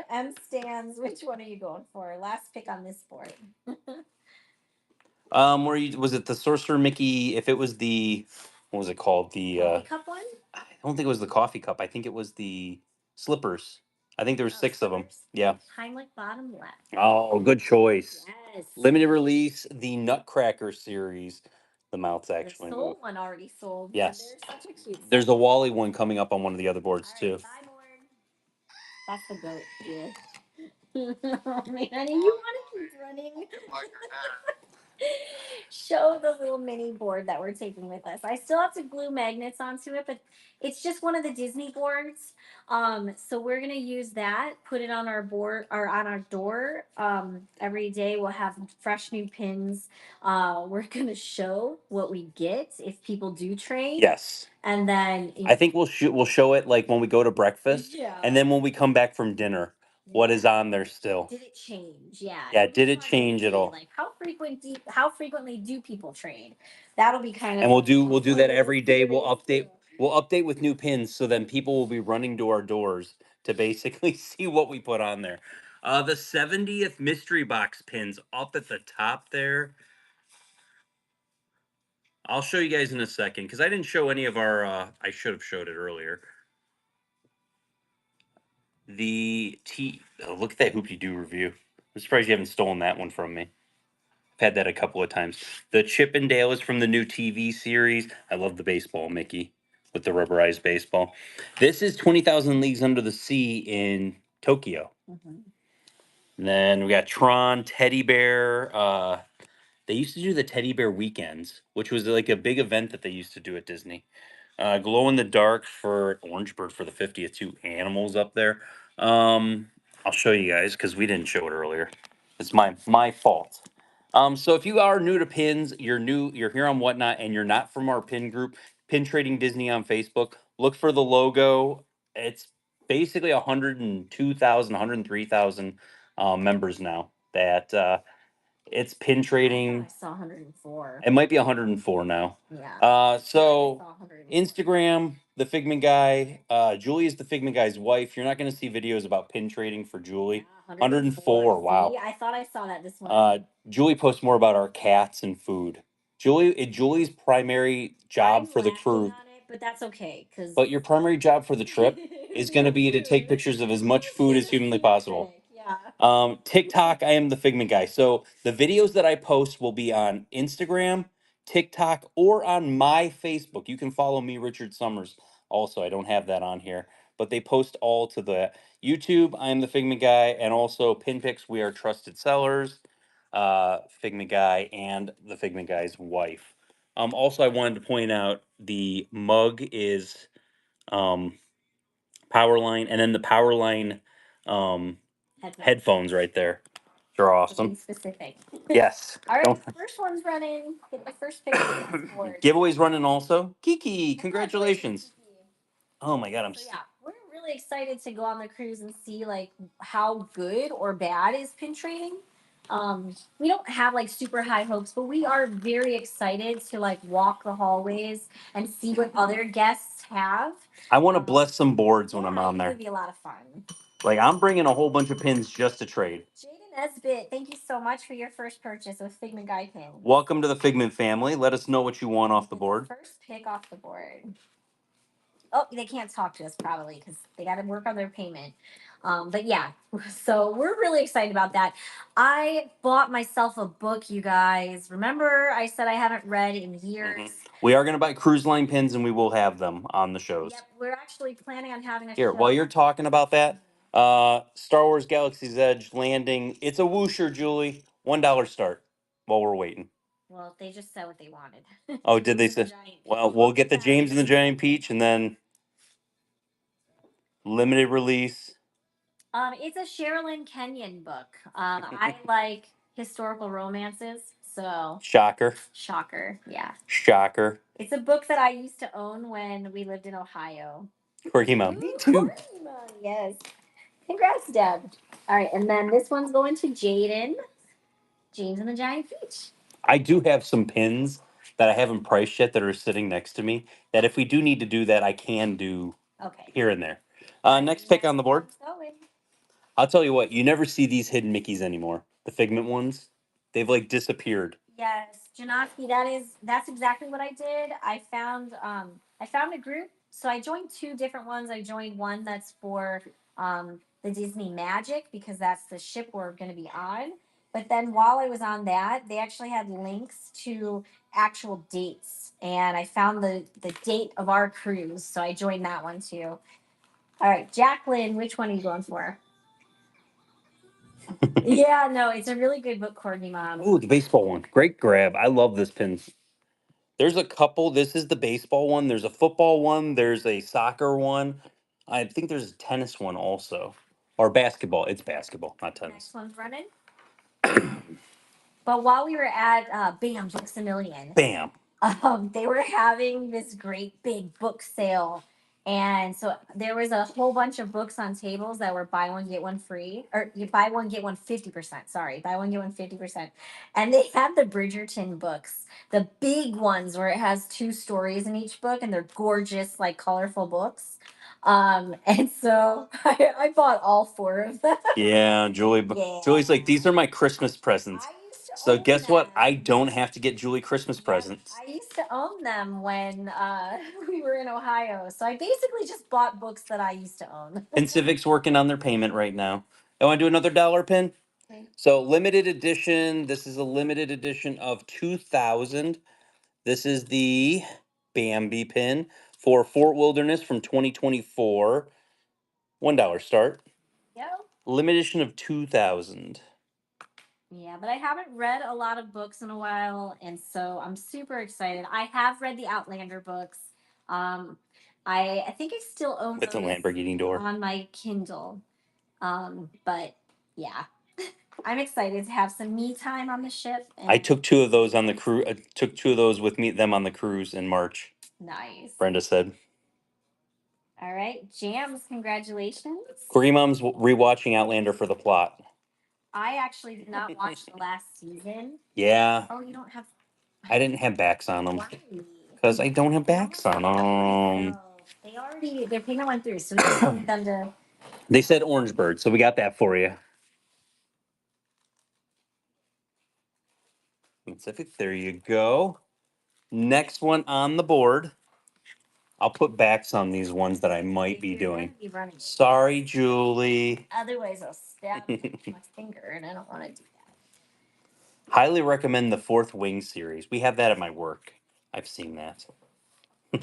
M stands. Which one are you going for? Last pick on this board. Was it the Sorcerer Mickey? If it was the, what was it called? The Coffee cup one? I don't think it was the coffee cup. I think it was the slippers. I think there were six of them. Yeah. Heimlich bottom left. Oh, good choice. Yes. Limited release, the Nutcracker series. The mouth's actually the moved. One already sold. Yes. Such a cute. There's a Wally one coming up on one of the other boards too. Bye, board. That's the goat. Yeah. Oh man, you want to keep running? Show the little mini board that we're taking with us. I still have to glue magnets onto it, but it's just one of the Disney boards. So we're gonna use that, put it on our board or on our door. Every day we'll have fresh new pins. We're gonna show what we get if people do trade. Yes. And then I think we'll show it like when we go to breakfast. Yeah. And then when we come back from dinner, what is on there still. Did it change? Yeah. Yeah, did it change at all? Like how frequently do people trade? That'll be kind of. And we'll do that every day. We'll update with new pins so then people will be running to our doors to basically see what we put on there. The 70th mystery box pins up at the top there. I'll show you guys in a second because I didn't show any of our I should have showed it earlier. Look at that Hoopty Doo review. I'm surprised you haven't stolen that one from me. I've had that a couple of times. The Chippendale is from the new TV series. I love the baseball Mickey with the rubberized baseball. This is 20,000 Leagues Under the Sea in Tokyo. And then we got Tron, Teddy Bear. They used to do the Teddy Bear weekends, which was like a big event that they used to do at Disney. Glow in the dark for Orange Bird for the 50th. Two animals up there. I'll show you guys because we didn't show it earlier. It's my fault. So if you are new to pins, you're here on Whatnot, and you're not from our pin group, Pin Trading Disney on Facebook, look for the logo. It's basically 102,000, 103,000 members now that it's pin trading. I saw 104. It might be 104 now. Yeah. So Instagram, the Figment guy. Julie is the Figment guy's wife. You're not going to see videos about pin trading for Julie. 104. Wow. See, I thought I saw that this morning. Julie posts more about our cats and food. Julie's primary job for the cruise. But that's okay, But your primary job for the trip is going to be to take pictures of as much food as humanly possible. Yeah. TikTok, I am the Figment guy. So the videos that I post will be on Instagram, TikTok, or on my Facebook. You can follow me, Richard Summers. Also, I don't have that on here, but they post all to the YouTube. I am the Figment guy, and also Pinpicks. We are trusted sellers. Figment guy and the Figment guy's wife. Also, I wanted to point out the mug is Powerline, and then the Powerline headphones right there. They're Being awesome. specific. Yes. All right, Don't first one's running. Get the first pick on this board. giveaways running also. Kiki, congratulations. Kiki. Oh my god, So yeah, we're really excited to go on the cruise and see like how good or bad is pin trading. We don't have like super high hopes, but we are very excited to like walk the hallways and see what other guests have. I want to bless some boards when I'm Yeah, on it's there. gonna be a lot of fun. Like I'm bringing a whole bunch of pins just to trade. Jaden Nesbitt, thank you so much for your first purchase of Figment Guy pins. Welcome to the Figment family. Let us know what you want off the board. First pick off the board. Oh, they can't talk to us probably because they got to work on their payment. But yeah, so we're really excited about that. I bought myself a book, you guys. Remember, I said I haven't read in years. We are going to buy cruise line pins and we will have them on the shows. Yep, we're actually planning on having a Here, show. while you're talking about that, Star Wars Galaxy's Edge landing. It's a whoosher, Julie. $1 start while we're waiting. Well, they just said what they wanted. Oh, did they say? Well, we'll get the James and the Giant Peach and then limited release. It's a Sherilyn Kenyon book. I like historical romances, so Shocker. shocker, yeah. Shocker. It's a book that I used to own when we lived in Ohio. Corgi Mom. Me too. Yes. Congrats, Deb. All right, and then this one's going to Jaden. James and the Giant Peach. I do have some pins that I haven't priced yet that are sitting next to me. That if we do need to do that, I can do here and there. Next pick on the board. I'll tell you what, you never see these hidden Mickeys anymore. The Figment ones, they've like disappeared. Yes, Janowski, that's exactly what I did. I found a group. So I joined two different ones. I joined one that's for the Disney Magic because that's the ship we're going to be on. But then while I was on that, they actually had links to actual dates, and I found the date of our cruise. So I joined that one too. All right, Jacqueline, which one are you going for? Yeah, no, it's a really good book, Courtney Mom. Ooh, the baseball one. Great grab. I love this pin. There's a couple. This is the baseball one. There's a football one. There's a soccer one. I think there's a tennis one also. Or basketball. It's basketball, not tennis. Next one's running. But while we were at Bam Books a Million, Bam. they were having this great big book sale. And so there was a whole bunch of books on tables that were buy one, get one free, or you buy one, get one 50%. Sorry, buy one, get one 50%. And they had the Bridgerton books, the big ones where it has two stories in each book and they're gorgeous, like colorful books. And so I bought all four of them. Yeah, Julie. Yeah. Julie's like, these are my Christmas presents. I used to So own guess what? them. I don't have to get Julie Christmas presents. I used to own them when we were in Ohio. So I basically just bought books that I used to own. And Civic's working on their payment right now. I want to do another dollar pin. Okay. So limited edition. This is a limited edition of 2000. This is the Bambi pin for Fort Wilderness from 2024. $1 start. Yeah. Limited edition of 2000. Yeah, but I haven't read a lot of books in a while, and so I'm super excited. I have read the Outlander books. I think I still own With the those Lamborghini door. on my Kindle. But yeah, I'm excited to have some me time on the ship. I took two of those on the cruise. I took two of those with them on the cruise in March. Nice. Brenda said. All right, Jams, congratulations. Corey Mom's rewatching Outlander for the plot. I actually did not watch the last season. Yeah. Oh, you don't have. I didn't have backs on them. Why? Because I don't have backs on them. They already, their payment went through, so we just need them to. They said Orange Bird, so we got that for you. There you go. Next one on the board. I'll put backs on these ones that I might be doing. Sorry, Julie. Otherwise, I'll stab my finger, and I don't want to do that. Highly recommend the Fourth Wing series. We have that at my work. I've seen that.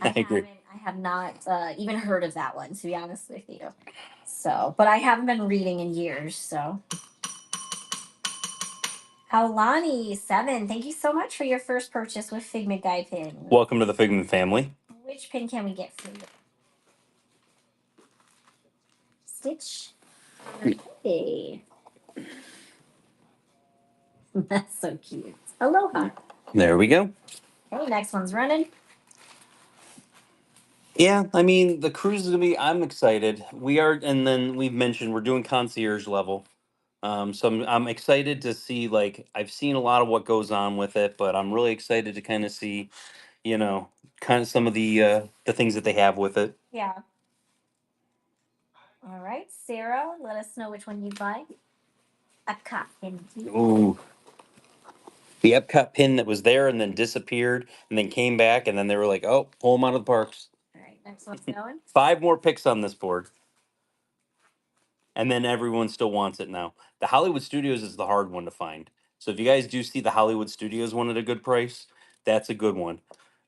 I agree. I have not even heard of that one, to be honest with you. So, but I haven't been reading in years, so. Howlani7, thank you so much for your first purchase with Figment Guy pin. Welcome to the Figment family. Which pin can we get for you? Stitch. Okay. That's so cute. Aloha. There we go. Okay, next one's running. Yeah, I mean the cruise is gonna be. I'm excited. We are, and then we've mentioned we're doing concierge level. So I'm excited to see. Like I've seen a lot of what goes on with it, but I'm really excited to kind of see, you know, kind of some of the things that they have with it. Yeah. All right, Sarah, let us know which one you'd like. A cotton key. Ooh, the Epcot pin that was there and then disappeared and then came back and then they were like, "Oh, pull them out of the parks." All right, next one's going. 5 more picks on this board. And then everyone still wants it now. The Hollywood Studios is the hard one to find. So if you guys do see the Hollywood Studios one at a good price, that's a good one.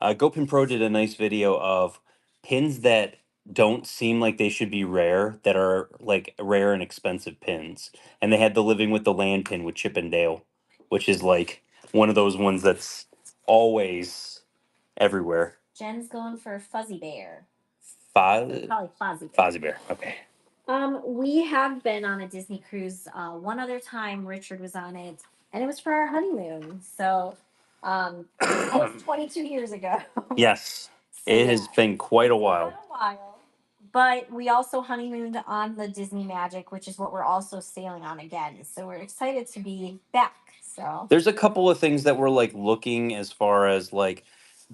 GoPin Pro did a nice video of pins that don't seem like they should be rare, that are like rare and expensive pins. And they had the Living with the Land pin with Chip and Dale, which is like one of those ones that's always everywhere. Jen's going for Fuzzy Bear. Probably Fozzie Bear. Fozzie Bear. Okay. We have been on a Disney cruise. One other time Richard was on it, and it was for our honeymoon. So, that was 22 years ago. Yes. So It yeah, has been quite a it's been while. a while. But we also honeymooned on the Disney Magic, which is what we're also sailing on again. So we're excited to be back. So There's a couple of things that we're like looking as far as like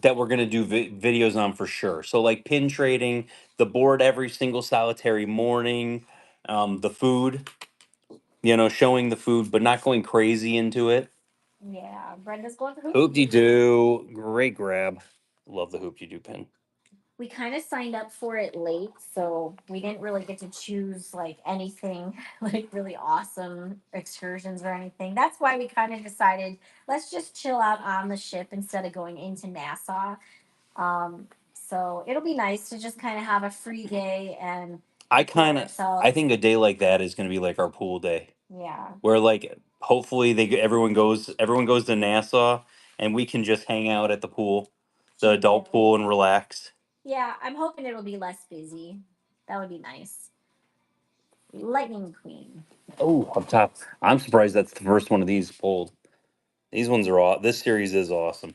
that we're gonna do videos on for sure. So like pin trading, the board every single solitary morning, the food, showing the food, but not going crazy into it. yeah, Brenda's going for Hoop de doo, great grab. Love the hoop de doo pin. we kind of signed up for it late, so we didn't really get to choose like anything like really awesome excursions or anything. That's why we kind of decided let's just chill out on the ship instead of going into Nassau. So it'll be nice to just kind of have a free day and enjoy I ourselves. think a day like that is gonna be like our pool day. Yeah, Where like hopefully everyone goes to Nassau and we can just hang out at the pool, the adult chill. pool, and relax. Yeah, I'm hoping it'll be less busy. That would be nice. Lightning Queen. Oh, up top. I'm surprised that's the first one of these pulled. These ones are all. This series is awesome.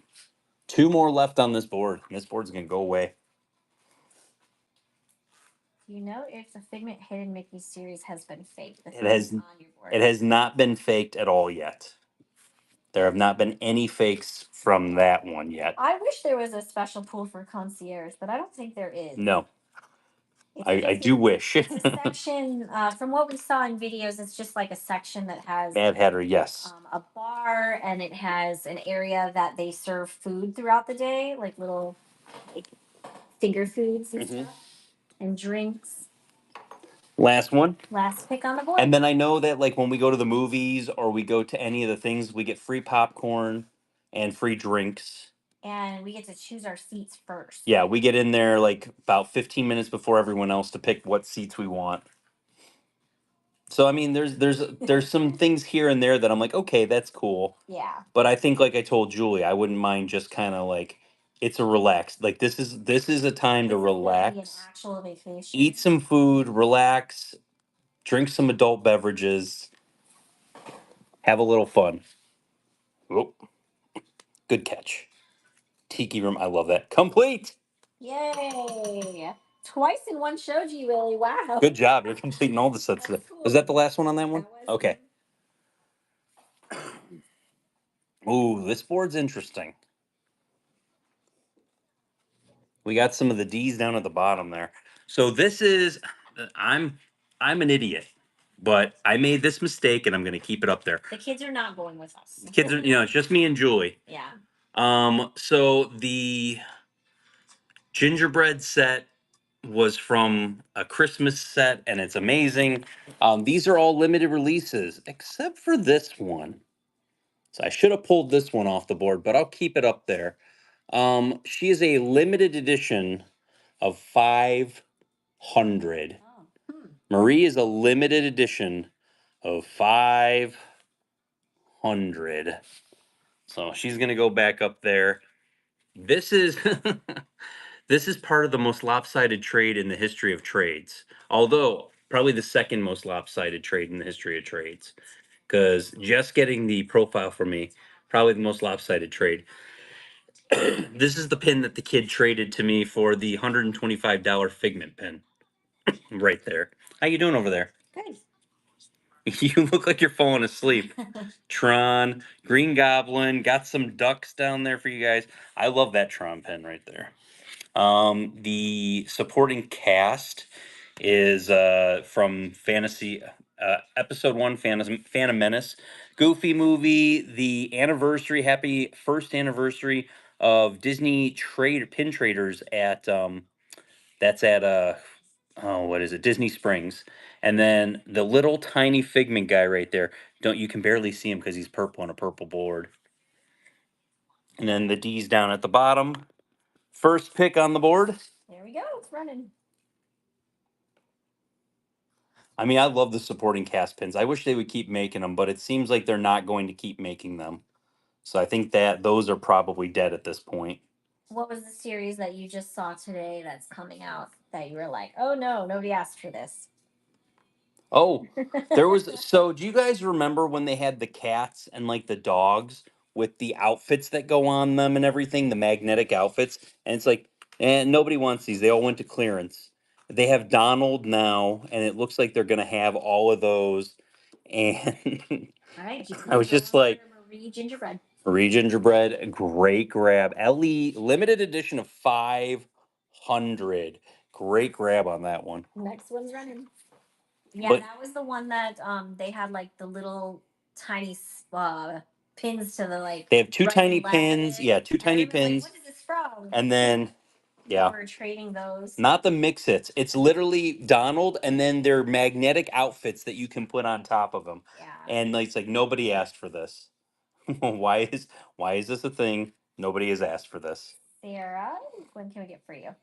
2 more left on this board. This board's gonna go away. You know if the Figment Hidden Mickey series has been faked. The It has. on your board. It has not been faked at all yet. There have not been any fakes from that one yet. I wish there was a special pool for concierge, but I don't think there is. No, It's I just do wish. it's a section. From what we saw in videos, it's just like a section that has Mad Hatter, yes. a bar, and it has an area that they serve food throughout the day, like little like finger foods and Mhm. stuff, and drinks. Last one. Last pick on the board. And then I know that like when we go to the movies or we go to any of the things, we get free popcorn and free drinks. And we get to choose our seats first. Yeah, we get in there like about 15 minutes before everyone else to pick what seats we want. So I mean, there's some things here and there that I'm like, okay, that's cool. Yeah. But I think like I told Julie, I wouldn't mind just kind of like it's a relaxed like this is a time to This is gonna be an relax, actual vacation. eat some food, relax, drink some adult beverages, have a little fun. Oh, good catch. Tiki room, I love that. Complete. Yay! Twice in one shoji, Willie. Wow. Good job. You're completing all the sets today. Cool. Was that the last one on that one? That was Okay. Ooh, this board's interesting. We got some of the D's down at the bottom there. So this is I'm I'm an idiot, but I made this mistake and I'm gonna keep it up there. The kids are not going with us. The kids are, it's just me and Julie. Yeah. So the gingerbread set was from a Christmas set and it's amazing. These are all limited releases except for this one. So I should have pulled this one off the board, but I'll keep it up there. She is a limited edition of 500. Oh. Marie is a limited edition of 500. So she's gonna go back up there. This is this is part of the most lopsided trade in the history of trades. Although probably the second most lopsided trade in the history of trades. because just getting the profile for me, probably the most lopsided trade. This is the pin that the kid traded to me for the $125 Figment pin right there. How you doing over there? Good. You look like you're falling asleep. Tron, Green Goblin, got some ducks down there for you guys. I love that Tron pin right there. The supporting cast is from Fantasy Episode One, Phantom Menace, Goofy movie, the anniversary, happy first anniversary of Disney Trade Pin Traders at that's at oh, what is it, Disney Springs, and then the little tiny Figment guy right there. Don't, you can barely see him because he's purple on a purple board, and then the D's down at the bottom. First pick on the board. There we go. It's running. I mean, I love the supporting cast pins. I wish they would keep making them, but it seems like they're not going to keep making them. So I think that those are probably dead at this point. What was the series that you just saw today that's coming out that you were like, oh no, nobody asked for this? Oh, there was, so do you guys remember when they had the cats and like the dogs with the outfits that go on them and everything, the magnetic outfits? And it's like, and nobody wants these. They all went to clearance. They have Donald now, and it looks like they're gonna have all of those. And All right, I was just like, Marie Gingerbread. Marie Gingerbread, great grab. Ellie, limited edition of 500. Great grab on that one. Next one's running. Yeah, But that was the one that they had like the little tiny pins to the like. they have two right tiny and left of pins. it. Yeah, two And tiny everyone's like, pins. what is this from? And then, We yeah, were trading those. not the mix its. It's literally Donald and then their magnetic outfits that you can put on top of them. Yeah. And like, it's like nobody asked for this. Why is this a thing? Nobody has asked for this. Sarah, when can we get for you?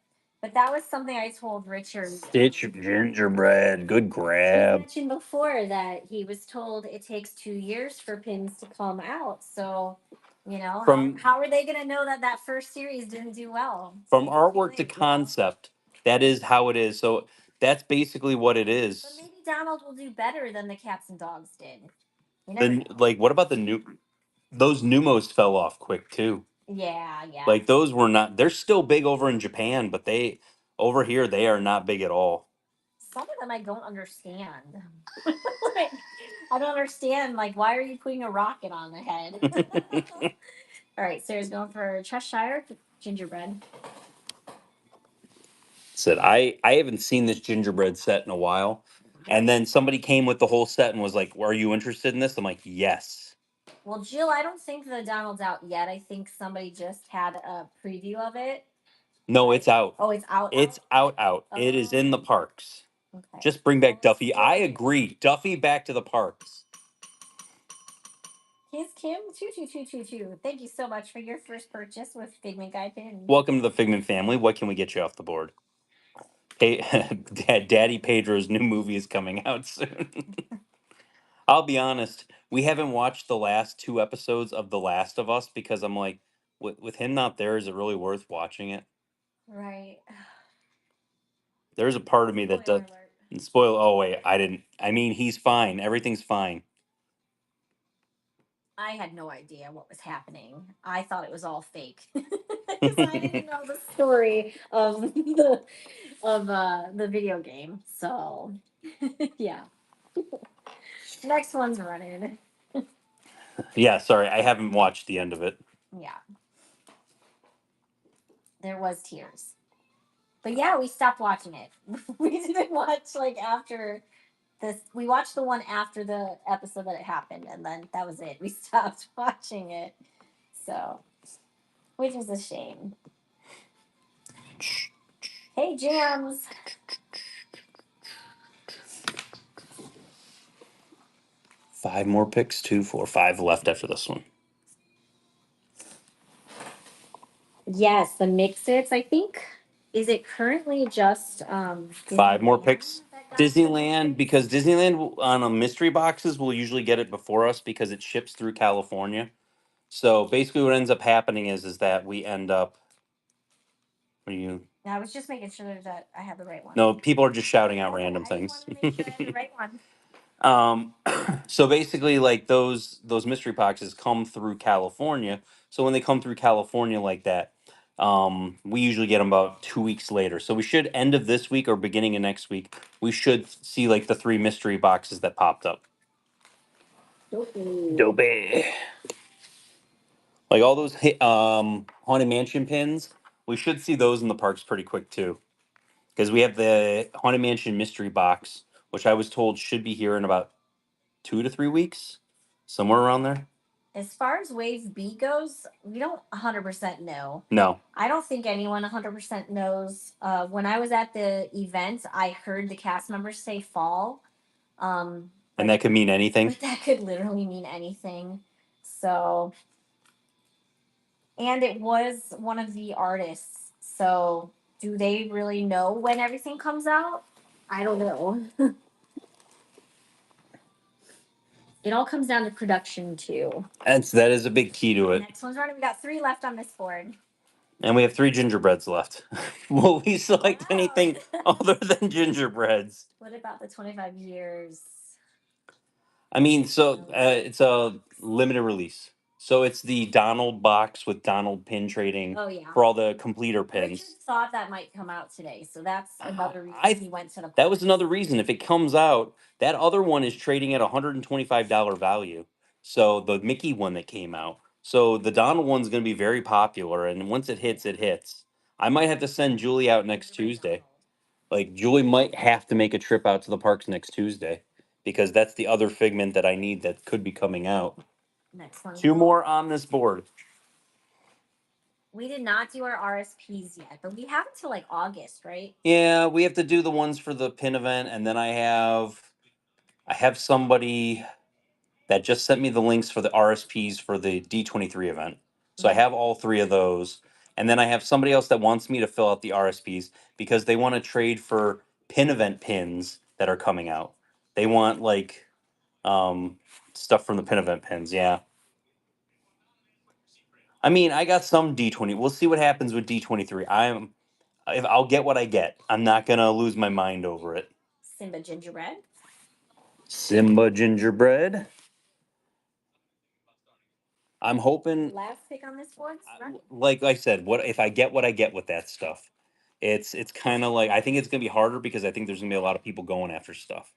But that was something I told Richard. Stitch gingerbread, good He grab. mentioned before that he was told it takes 2 years for pins to come out. So, From how are they going to know that that first series didn't do well? from It's too artwork to late, you know? concept, that is how it is. So that's basically what it But is. maybe Donald will do better than the cats and dogs did. You never Then know. like, what about the new? Those Numos fell off quick too. Yeah, yeah. Like those were not. They're still big over in Japan, but they over here they are not big at all. Some of them I don't understand. Like, I don't understand. Like, why are you putting a rocket on the head? All right, Sarah's going for Cheshire gingerbread. Said I haven't seen this gingerbread set in a while, and then somebody came with the whole set and was like, "Are you interested in this?" I'm like, "Yes." Well, Jill, I don't think the Donald's out yet. I think somebody just had a preview of it. No, it's out. Oh, it's out. It's out. It is in the parks. Okay. Just bring back Duffy. I agree. Duffy back to the parks. Here's Kim 22222. Thank you so much for your first purchase with Figment Guy Pin. Welcome to the Figment family. What can we get you off the board? Hey, Daddy Pedro's new movie is coming out soon. I'll be honest, we haven't watched the last 2 episodes of The Last of Us because I'm like, with him not there, is it really worth watching it? Right. There's a part of me that does. And spoil. Oh wait, I didn't. I mean, he's fine. Everything's fine. I had no idea what was happening. I thought it was all fake because I didn't know the story of the video game. So yeah, next one's running. Yeah, sorry, I haven't watched the end of it. Yeah, there was tears, but yeah, we stopped watching it. We didn't watch like after this. We watched the one after the episode that it happened, and then that was it. We stopped watching it. So, which is a shame. Hey, Jams. 5 more picks. 2, 4, 5 left after this one. Yes, the mix-its, I think. Is it currently just 5 more picks. that got Disneyland, because Disneyland on mystery boxes will usually get it before us because it ships through California. So basically, what ends up happening is that we end up. What do you? I was just making sure that I had the right one. No, people are just shouting out Okay, random I just things. wanted to make sure I had the right one. Um, so basically, like those mystery boxes come through California. So when they come through California like that, we usually get them about 2 weeks later. So we should end of this week or beginning of next week. We should see like the three mystery boxes that popped up. Dopey. Dopey. Like all those Haunted Mansion pins, we should see those in the parks pretty quick too. Because we have the Haunted Mansion mystery box, which I was told should be here in about 2 to 3 weeks, somewhere around there. As far as Wave B goes, we don't 100% know. No, I don't think anyone 100% knows. When I was at the event, I heard the cast members say fall. and But, that could mean anything. but that could literally mean anything. So, and it was one of the artists. So, do they really know when everything comes out? I don't know. It all comes down to production too. That is a big key to it. Next one's running. We got 3 left on this board. And we have 3 gingerbreads left. Will we select Wow. anything other than gingerbreads? What about the 25 years? I mean, so it's a limited release. So it's the Donald box with Donald pin trading Oh yeah. for all the completer Richard pins. thought that might come out today, so that's another reason I he went to the. That was another reason. If it comes out, that other one is trading at $125 value. So the Mickey one that came out. So the Donald one's going to be very popular, and once it hits, it hits. I might have to send Julie out next Tuesday. Like Julie might have to make a trip out to the parks next Tuesday because that's the other Figment that I need that could be coming out. Next one. 2 more on this board. We did not do our RSPs yet, but we have until like August, right? Yeah, we have to do the ones for the pin event, and then I have somebody that just sent me the links for the RSPs for the D23 event. So I have all three of those. And then I have somebody else that wants me to fill out the RSPs because they want to trade for pin event pins that are coming out. They want like um stuff from the pin event pins, yeah. I mean, I got some D20. We'll see what happens with D23. If I'll get what I get. I'm not going to lose my mind over it. Simba gingerbread. Simba gingerbread. I'm hoping, Last pick on this board. like I said, what if I get what I get with that stuff? It's kind of like I think it's gonna be harder because I think there's gonna be a lot of people going after stuff.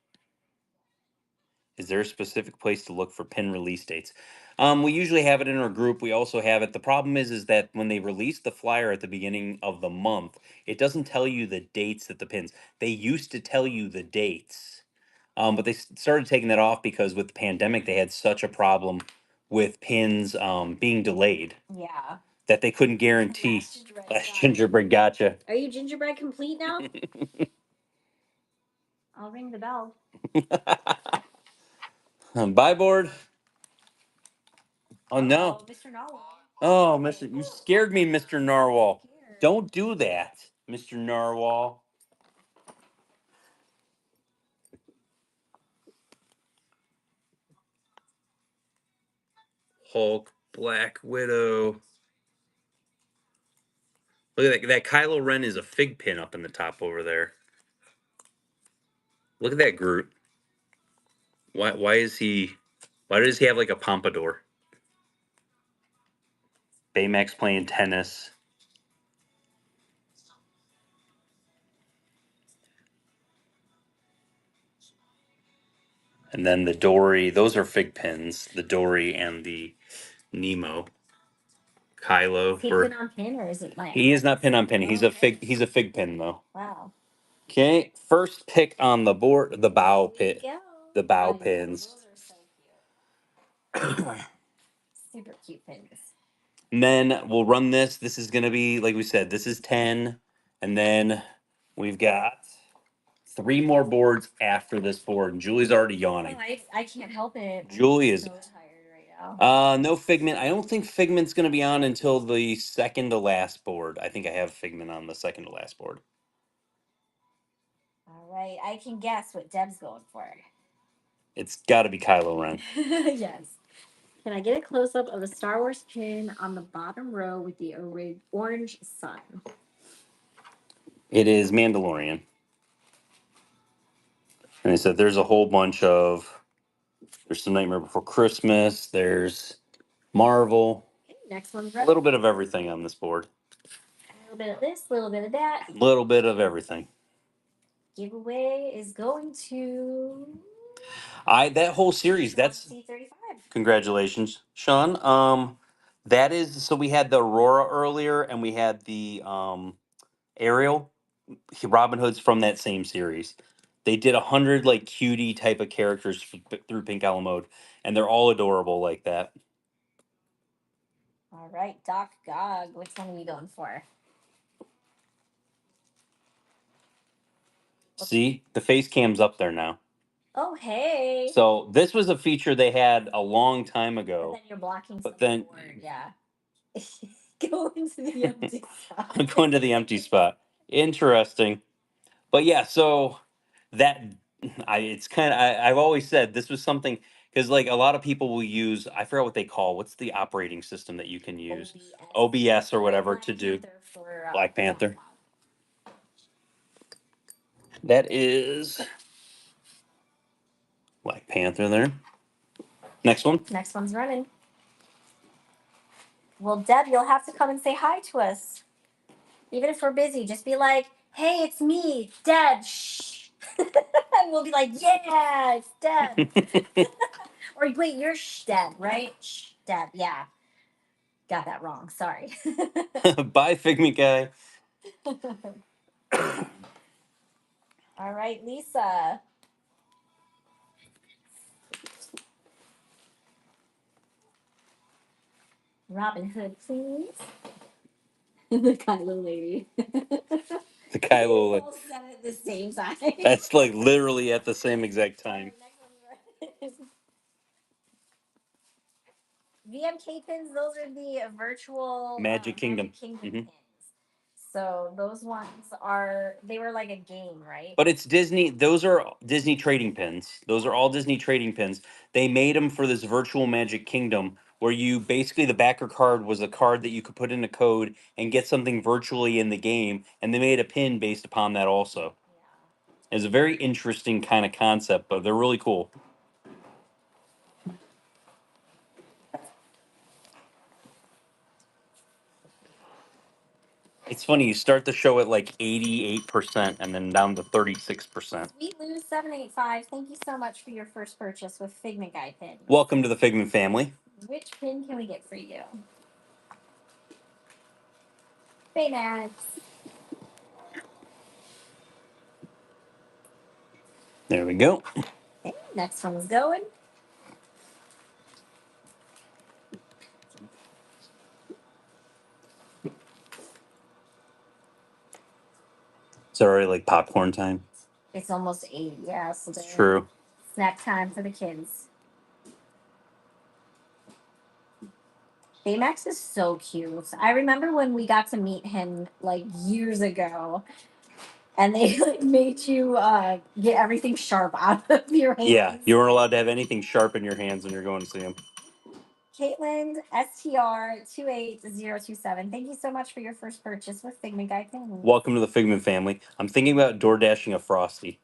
Is there a specific place to look for pin release dates? We usually have it in our group. We also have it. The problem is that when they release the flyer at the beginning of the month, it doesn't tell you the dates that the pins. They used to tell you the dates, but they started taking that off because with the pandemic, they had such a problem with pins being delayed. Yeah. That they couldn't guarantee. Last Gingerbread, gotcha. Are you gingerbread complete now? I'll ring the bell. Buy board. Oh no. Mr. Narwhal. Oh, Mr. You scared me, Mr. Narwhal. Don't do that, Mr. Narwhal. Hulk, Black Widow. Look at that. That Kylo Ren is a fig pin up in the top over there. Look at that Groot. Why is he why does he have like a pompadour? Baymax playing tennis. And then the Dory, those are fig pins. The Dory and the Nemo. Kylo. Is he pin on pin or is it like? He is not pin on pin. He's a fig. He's a fig pin though. Wow. Okay, first pick on the board. The bow pit. Go. The bow Oh, yeah, pins. those are so cute. Super cute pins. And then we'll run this. This is gonna be like we said. This is 10, and then we've got 3 more boards after this board. And Julie's already yawning. Oh, I can't help it. Julie I'm is so tired right now. no Figment. I don't think Figment's gonna be on until the second to last board. I think I have Figment on the second to last board. All right, I can guess what Deb's going for. It's got to be Kylo Ren. Yes. Can I get a close up of the Star Wars pin on the bottom row with the orange sun? It is Mandalorian. And they said there's a whole bunch of. There's some Nightmare Before Christmas. There's Marvel. Next one's A little bit of everything on this board. A little bit of this, a little bit of that. A little bit of everything. Giveaway is going to that whole series. That's C35. congratulations, Sean. That is so we had the Aurora earlier, and we had the Ariel. Robin Hood's from that same series. They did 100 like cutie type of characters through Pink Owl Mode, and they're all adorable like that. All right, Doc Gog. Which one are we going for? See, the face cam's up there now. Oh, hey. So this was a feature they had a long time But ago. then you're blocking. But then, board. Yeah. Go into the empty spot. I'm going to the empty spot. Interesting. But yeah, so that it's kind of I've always said this was something because like a lot of people will use I forget what they call what's the operating system that you can use OBS or whatever to do Black Panther. That is Black Panther there. Next one. Next one's running. Well, Deb, you'll have to come and say hi to us. Even if we're busy, just be like, hey, it's me, Deb. Shh. And we'll be like, yeah, it's Deb. Or wait, you're Deb, right? Deb, yeah. Got that wrong. Sorry. Bye, Figment guy. All right, Lisa. Robin Hood, please. The Kylo lady. The Kylo. We both said it at the same time. That's like literally at the same exact time. VMK pins, those are the virtual Magic Kingdom. Magic Kingdom pins. So those ones they were like a game, right? But it's Disney. Those are Disney trading pins. Those are all Disney trading pins. They made them for this virtual Magic Kingdom where you basically the backer card was a card that you could put in a code and get something virtually in the game. And they made a pin based upon that also. Yeah. It's a very interesting kind of concept, but they're really cool. It's funny, you start the show at like 88% and then down to 36%. Sweet Lou 785, thank you so much for your first purchase with Figment Guy pins. Welcome to the Figment family. Which pin can we get for you? Baymax. There we go. Okay, next one's going. It's already like popcorn time. It's almost 8, yeah. So it's true. Snack time for the kids. Baymax is so cute. I remember when we got to meet him like years ago, and they like, made you get everything sharp out of your hands. Yeah, you weren't allowed to have anything sharp in your hands when you're going to see him. Caitlin STR28027. Thank you so much for your first purchase with Figment Guy Pins. Welcome to the Figment family. I'm thinking about door dashing a Frosty.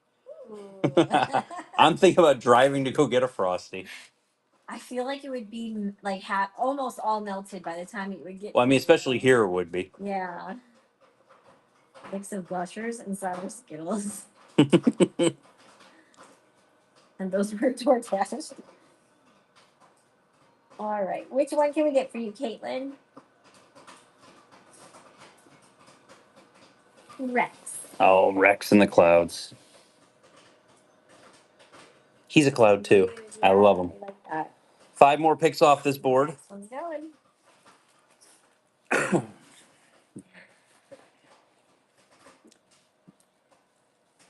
I'm thinking about driving to go get a Frosty. I feel like it would be like almost all melted by the time it would get. Well, I mean, especially here it would be. Yeah. Mix of Gushers and sour Skittles. And those were DoorDash. All right. Which one can we get for you, Caitlin? Rex. Oh, Rex in the clouds. He's a cloud too. Yeah, I love him. I like that. 5 more picks off this board. This one's going.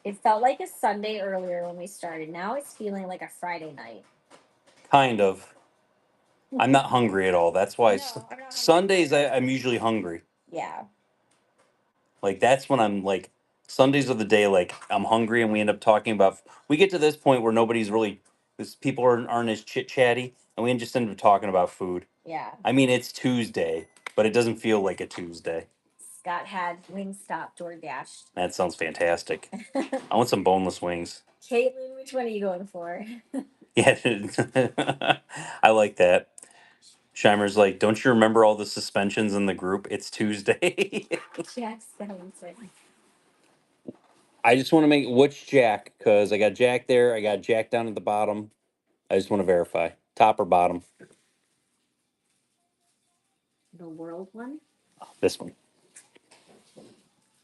It felt like a Sunday earlier when we started. Now it's feeling like a Friday night. Kind of. I'm not hungry at all. That's why Sundays I'm usually hungry. Yeah. Like that's when I'm like Sundays of the day like I'm hungry and we end up talking about we get to this point where nobody's really because people aren't as chit chatty and we just end up talking about food. Yeah. I mean it's Tuesday, but it doesn't feel like a Tuesday. Scott had Wingstop DoorDash. That sounds fantastic. I want some boneless wings. Caitlin, which one are you going for? Yeah, I like that. Shimer's like, don't you remember all the suspensions in the group? It's Tuesday. Jack Skellington. I just want to make which Jack, because I got Jack there, I got Jack down at the bottom. I just want to verify. Top or bottom? The world one? This one.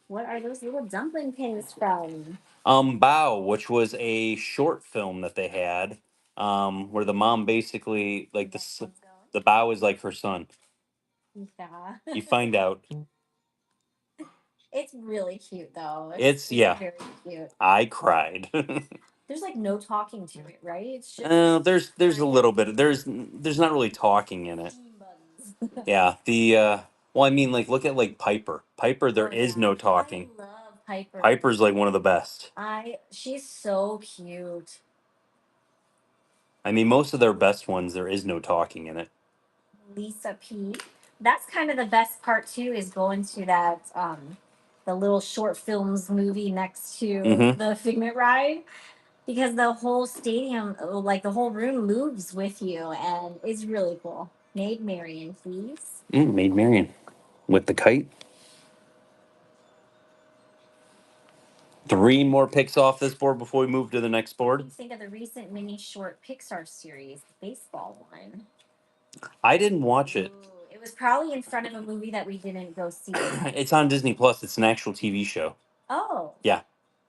What are those little dumpling pins from? Bow, which was a short film that they had, where the mom basically like the Bow is like her son. Yeah. You find out. It's really cute though. It's It's yeah. very cute. I cried. There's like no talking to it, right? It's just There's a little bit. There's not really talking in it. team buttons. Yeah. The well, I mean, like look at like Piper. Piper, there Oh is yeah. no talking. I love Piper. Piper's like one of the best. She's so cute. I mean, most of their best ones, there is no talking in it. Lisa P. That's kind of the best part too, is going to that the little short films movie next to Mm-hmm. the Figment ride, because the whole stadium, like the whole room, moves with you, and it's really cool. Maid Marian, please. Maid Marian with the kite. 3 more picks off this board before we move to the next What do board. you think of the recent mini short Pixar series, the baseball one? I didn't watch it. Ooh, it was probably in front of a movie that we didn't go see. It's on Disney Plus. It's an actual TV show. Oh. Yeah.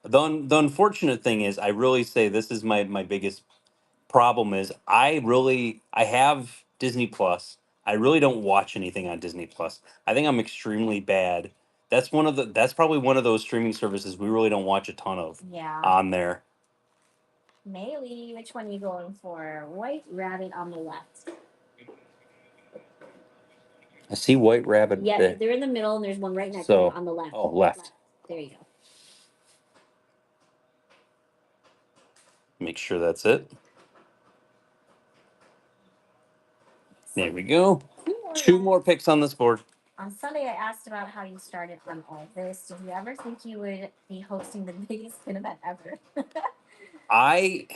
The unfortunate thing is, I really say this is my biggest problem is I have Disney Plus. I really don't watch anything on Disney Plus. I think I'm extremely bad. That's probably one of those streaming services we really don't watch a ton of Yeah. on there. Maylee, which one are you going for? White Rabbit on the left. I see White Rabbit Yeah, there. they're in the middle, and there's one right next to So, them on the left. oh, left. There you go. Make sure that's it. There we go. Two more picks on this board. On Sunday, I asked about how you started on all this. Did you ever think you would be hosting the biggest spin event ever? I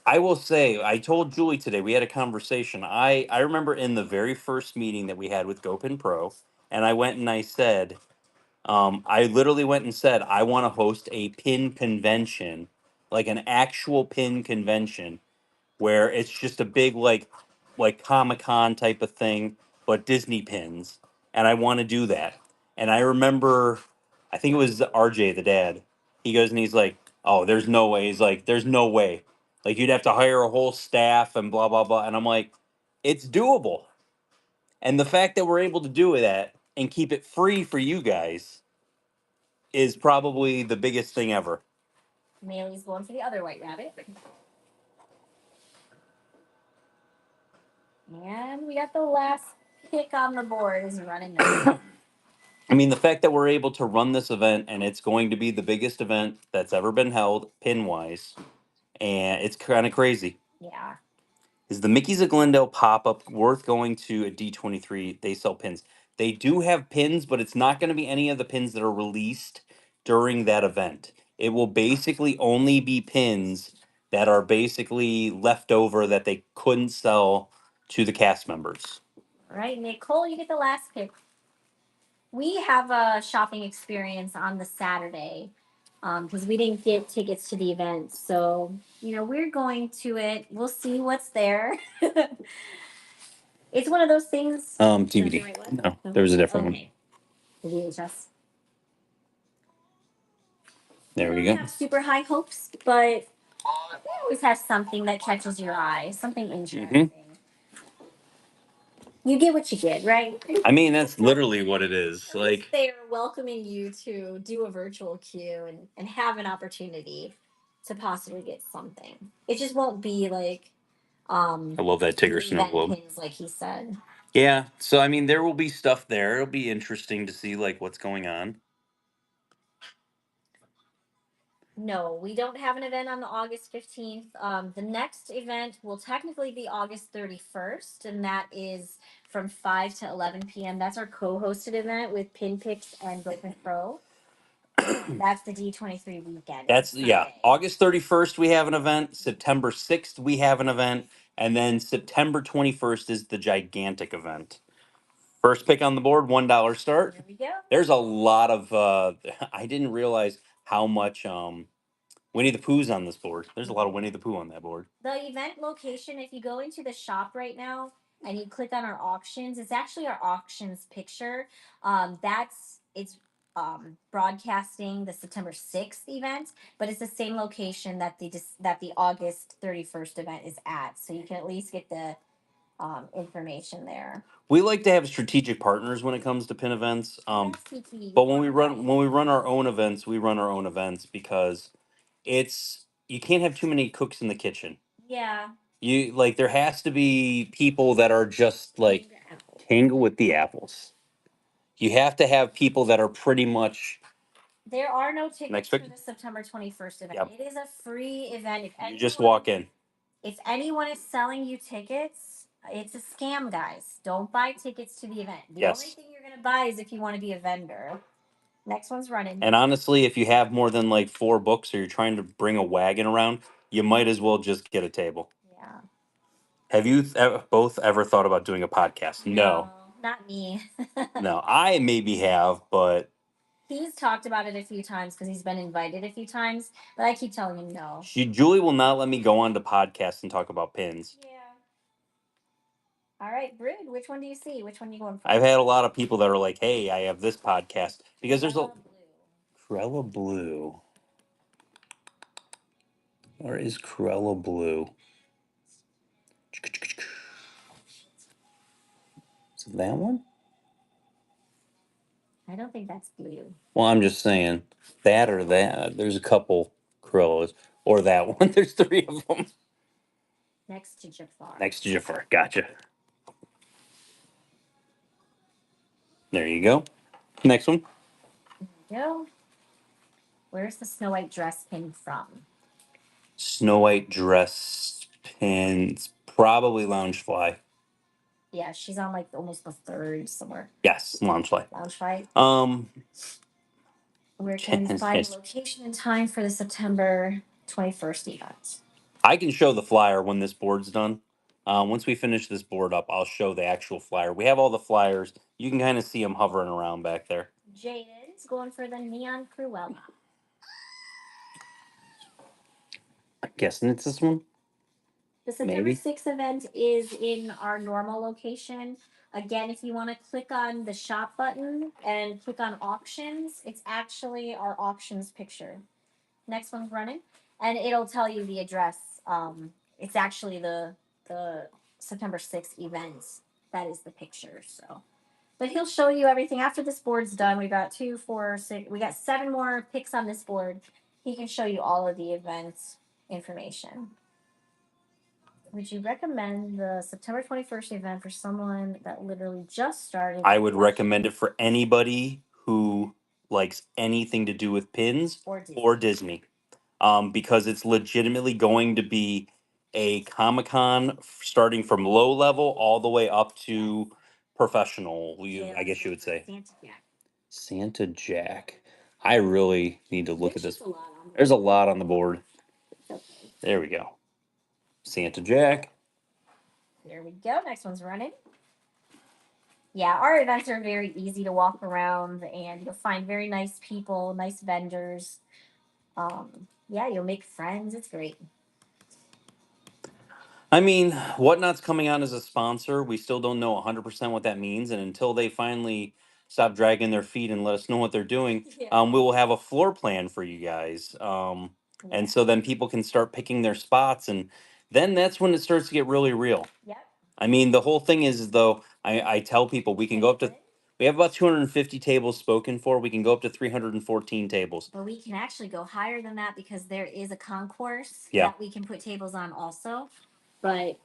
I will say, I told Julie today, we had a conversation. I remember in the very first meeting that we had with GoPin Pro, and I went and I said, I literally went and said, I want to host a pin convention, like an actual pin convention, where it's just a big like Comic-Con type of thing, but Disney pins. And I want to do that. And I remember I think it was RJ, the dad. He goes and he's like, "Oh, there's no way." He's like, "There's no way. Like you'd have to hire a whole staff and blah blah blah." And I'm like, "It's doable." And the fact that we're able to do that and keep it free for you guys is probably the biggest thing ever. Maylee's going for the other White Rabbit. And we got the last pick on the board is running out. I mean, the fact that we're able to run this event and it's going to be the biggest event that's ever been held pin wise, and it's kind of crazy. Yeah. Is the Mickey's of Glendale pop up worth going to at D23? They sell pins. They do have pins, but it's not going to be any of the pins that are released during that event. It will basically only be pins that are basically left over that they couldn't sell to the cast members. All right, Nicole, you get the last pick. We have a shopping experience on the Saturday because we didn't get tickets to the event. So, we're going to it. We'll see what's there. It's one of those things. DVD. Right one? No, there was a different Okay. The VHS. There we I go. don't have super high hopes, but we always have something that catches your eye, something interesting. You get what you get, right? I mean, that's literally what it is. At least Like, they're welcoming you to do a virtual queue and have an opportunity to possibly get something. It just won't be like I love that Tigger snow event globe. pins, like he said. Yeah, so I mean, there will be stuff there. It'll be interesting to see like what's going on. No, we don't have an event on the August 15th. The next event will technically be August 31st, and that is from 5 to 11 p.m. That's our co-hosted event with Pinpicks and Broken Pro. That's the D23 weekend. It's That's, a yeah, Sunday. August 31st we have an event, September 6th we have an event, and then September 21st is the gigantic event. First pick on the board, $1 start. There we go. There's a lot of I didn't realize how much Winnie the Pooh's on this board. There's a lot of Winnie the Pooh on that board. The event location, if you go into the shop right now and you click on our auctions, it's actually our auctions picture. That's it's broadcasting the September 6th event, but it's the same location that the August 31st event is at. So you can at least get the information there. We like to have strategic partners when it comes to pin events. Yes, Kiki, But we want when we run our own events, we run our own events because it's you can't have too many cooks in the kitchen. Yeah. You like there has to be people that are just like tangle with the apples. You have to have people that are pretty much. There are no Next tickets pick. for the September 21st event. Yep. It is a free event. You just walk in. If anyone is selling you tickets, it's a scam, guys. Don't buy tickets to the event. The only Yes. thing you're going to buy is if you want to be a vendor. Next one's running. And honestly, if you have more than like 4 books or you're trying to bring a wagon around, you might as well just get a table. Yeah. Have you both ever thought about doing a podcast? No. Not me. No, I maybe have, but He's talked about it a few times because he's been invited a few times, but I keep telling him no. Julie will not let me go on to podcasts and talk about pins. Yeah. All right, Brood, which one do you see? Which one are you going for? I've had a lot of people that are like, "Hey, I have this podcast," because there's a Cruella Blue. Where is Cruella Blue? Is it that one? I don't think that's blue. Well, I'm just saying that or that. There's a couple Cruellas, or that one. There's 3 of them. Next to Jafar. Next to Jafar. Gotcha. There you go. Next one. There we go. Where's the Snow White dress pin from? Snow White dress pins. Probably Loungefly. Yeah, she's on like almost the third somewhere. Yes, Loungefly. Loungefly. Where can we Yes, find yes. the location and time for the September 21st event? I can show the flyer when this board's done. Once we finish this board up, I'll show the actual flyer. We have all the flyers. You can kind of see them hovering around back there. Jaden's going for the Neon Cruella. I'm guessing it's this one. The September 6th event is in our normal location. Again, if you want to click on the shop button and click on auctions, it's actually our auctions picture. Next one's running, and it'll tell you the address. It's actually the September 6th event. That is the picture. So, but he'll show you everything after this board's done. We got 2, 4, 6. We got 7 more picks on this board. He can show you all of the events information. Would you recommend the September 21st event for someone that literally just started? I would recommend it for anybody who likes anything to do with pins or Disney. Because it's legitimately going to be a Comic Con starting from low level all the way up to professional, I guess you would say. Santa Jack. Santa Jack. I really need to look at this. There's a lot on the board. Okay. There we go. Santa Jack. There we go. Next one's running. Yeah, our events are very easy to walk around, and you'll find very nice people, nice vendors. Yeah, you'll make friends. It's great. I mean, Whatnot's coming on as a sponsor. We still don't know 100% what that means. And until they finally stop dragging their feet and let us know what they're doing, we will have a floor plan for you guys. And so then people can start picking their spots. And then that's when it starts to get really real. Yep. I mean, the whole thing is, though, I tell people we can go up to, we have about 250 tables spoken for. We can go up to 314 tables. But we can actually go higher than that because there is a concourse Yeah. that we can put tables on also. But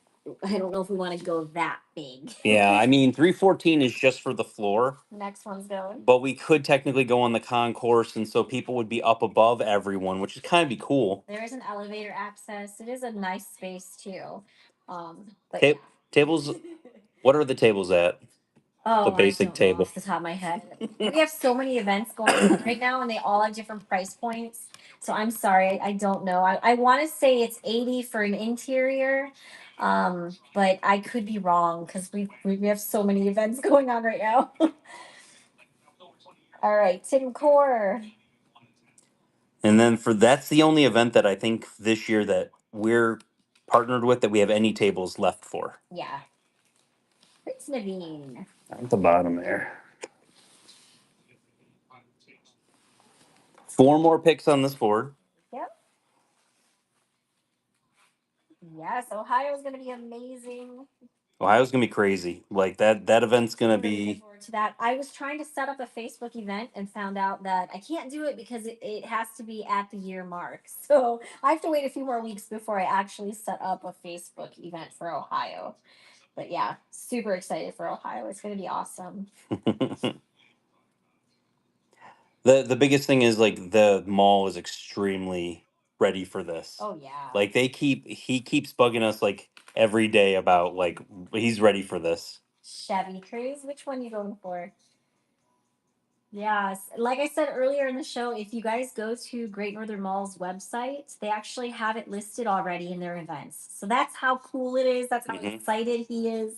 I don't know if we want to go that big. Yeah, I mean 314 is just for the floor, Next one's going. but we could technically go on the concourse, and so people would be up above everyone, which is kind of be cool. There is an elevator access. It is a nice space too. But Ta- yeah. tables. What are the tables at? The Oh, I basic don't know table. off the top of my head. We have so many events going on right now, and they all have different price points. So I'm sorry, I don't know. I want to say it's 80 for an interior, but I could be wrong because we have so many events going on right now. All right, Tim Core. And then for that's the only event that I think this year that we're partnered with that we have any tables left for. Yeah, Prince Naveen. At the bottom there. 4 more picks on this board. Yep. Yes, Ohio's going to be amazing. Ohio's gonna be crazy. Like that event's gonna I'm really looking be. forward to that. I was trying to set up a Facebook event and found out that I can't do it because it has to be at the year mark. So I have to wait a few more weeks before I actually set up a Facebook event for Ohio. But yeah, super excited for Ohio. It's going to be awesome. The biggest thing is like the mall is extremely ready for this. Oh, yeah. Like he keeps bugging us like every day about like he's ready for this. Chevy Cruise, which one you going for? Yes, like I said earlier in the show, if you guys go to Great Northern Mall's website, they actually have it listed already in their events. So that's how cool it is. That's how excited he is.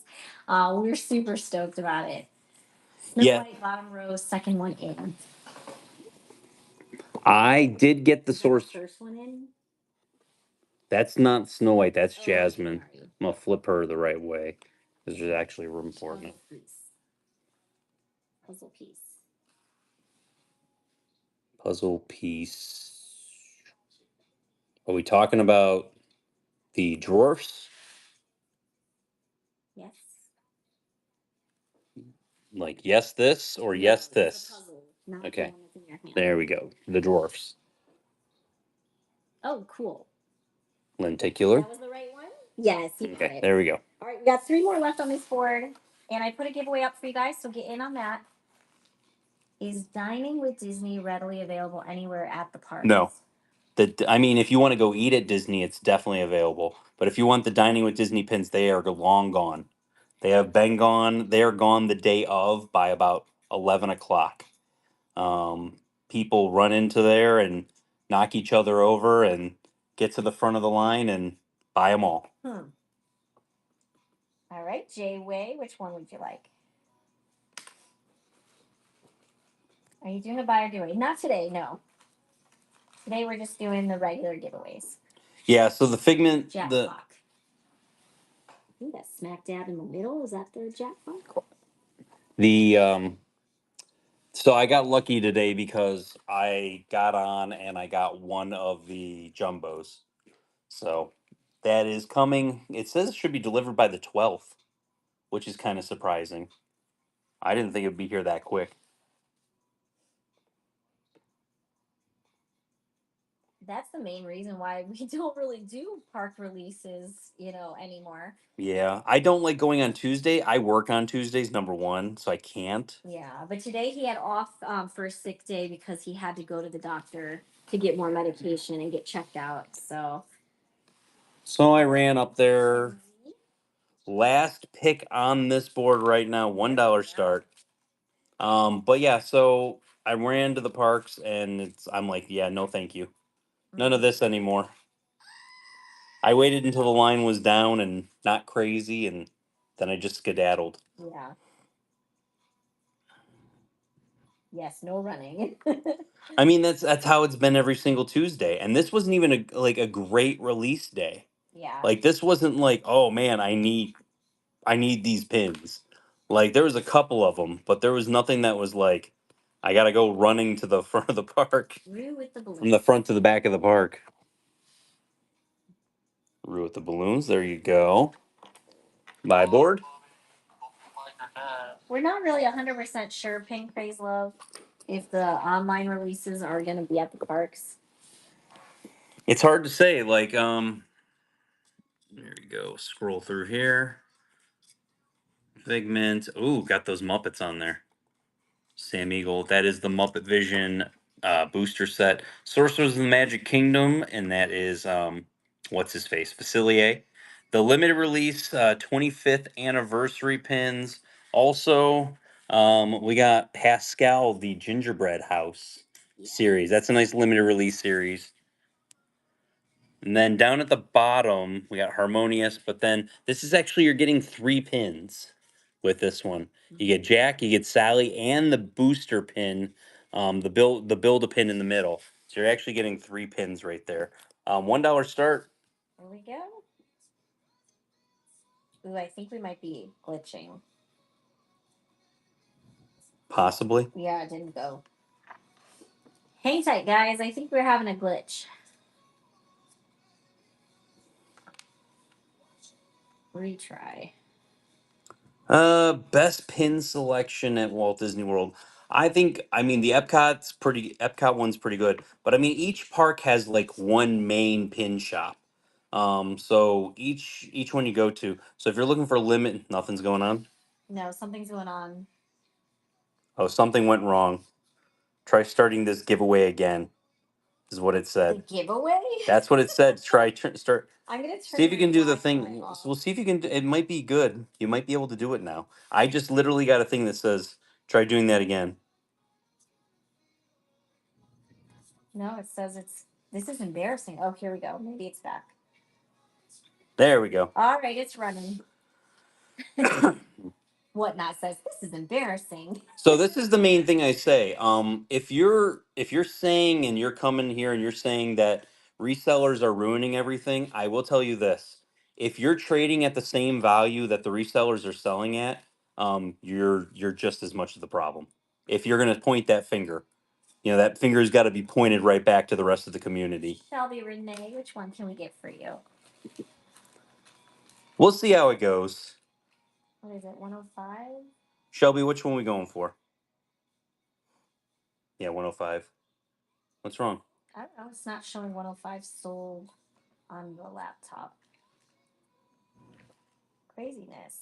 We're super stoked about it. Snow Yeah. White, bottom row, second one in. I did get the Is that the source. first one in? That's not Snow White, that's Oh, Jasmine. sorry. I'm gonna flip her the right way. Because there's actually room for it. Puzzle piece. Puzzle piece. Puzzle piece. Are we talking about the dwarfs? Yes. Like yes this or No, yes it's the this? puzzle, not the Okay. one that's in your hand. There we go. The dwarfs. Oh, cool. Lenticular. That was the right one? Yes, you got Okay, it. there we go. All right, we got 3 more left on this board, and I put a giveaway up for you guys, so get in on that. Is dining with Disney readily available anywhere at the park? No. I mean, if you want to go eat at Disney, it's definitely available. But if you want the dining with Disney pins, they are long gone. They have been gone. They are gone the day of by about 11 o'clock. People run into there and knock each other over and get to the front of the line and buy them all. All right, Jay Way, which one would you like? Are you doing a buy or giveaway? Not today, no. Today we're just doing the regular giveaways. Yeah, so the Figment, Jackpot. I think that's smack dab in the middle. Is that the jackpot? the so I got lucky today because I got on and I got one of the jumbos. So that is coming. It says it should be delivered by the 12th, which is kind of surprising. I didn't think it would be here that quick. That's the main reason why we don't really do park releases, anymore. Yeah, I don't like going on Tuesday. I work on Tuesdays, number one, so I can't. Yeah, but today he had off for a sick day because he had to go to the doctor to get more medication and get checked out. So I ran up there. Last pick on this board right now, $1 start. But yeah, so I ran to the parks and I'm like, yeah, no, thank you. None of this anymore. I waited until the line was down and not crazy, and then I just skedaddled. Yeah. Yes, no running. I mean, that's how it's been every single Tuesday, and this wasn't even a great release day. Yeah. Like this wasn't like, oh man, I need these pins. Like there was a couple of them, but there was nothing that was like, I gotta go running to the front of the park. Rue with the balloon. From the front to the back of the park. Rue with the balloons. There you go. Buy board. We're not really 100% sure, Pink Craze Love, if the online releases are going to be at the parks. It's hard to say. Like, There we go. Scroll through here. Figment. Ooh, got those Muppets on there. Sam Eagle. That is the Muppet Vision booster set. Sorcerers of the Magic Kingdom, and that is what's his face? Facilier. The limited release 25th anniversary pins. Also, we got Pascal, the Gingerbread House series. That's a nice limited release series. And then down at the bottom, we got Harmonious, but then this is actually you're getting 3 pins with this one. You get Jack, you get Sally, and the booster pin, the build a pin in the middle. So you're actually getting 3 pins right there. $1 start. There we go. Ooh, I think we might be glitching. Possibly. Yeah, it didn't go. Hang tight, guys. I think we're having a glitch. Retry. Best pin selection at Walt Disney World. I mean the Epcot one's pretty good, but I mean each park has like one main pin shop. So each one you go to. So if you're looking for a limit, nothing's going on. No, something's going on. Oh, something went wrong. Try starting this giveaway again. Is what it The said. giveaway? That's what it said. Start. I'm gonna See turn if you my can do the Wi-Fi thing. off. We'll see if you can. It might be good. You might be able to do it now. I just literally got a thing that says try doing that again. No, it says it's. This is embarrassing. Oh, here we go. Maybe it's back. There we go. All right, it's running. Whatnot says this is embarrassing. So this is the main thing I say. If you're saying and you're coming here and you're saying that resellers are ruining everything, I will tell you this. If you're trading at the same value that the resellers are selling at, you're just as much of the problem. If you're gonna point that finger, that finger's got to be pointed right back to the rest of the community. Shelby Renee, which one can we get for you? We'll see how it goes. What is it? 105? Shelby, which one we going for? Yeah, 105. What's wrong? I don't know. It's not showing 105 sold on the laptop. Craziness.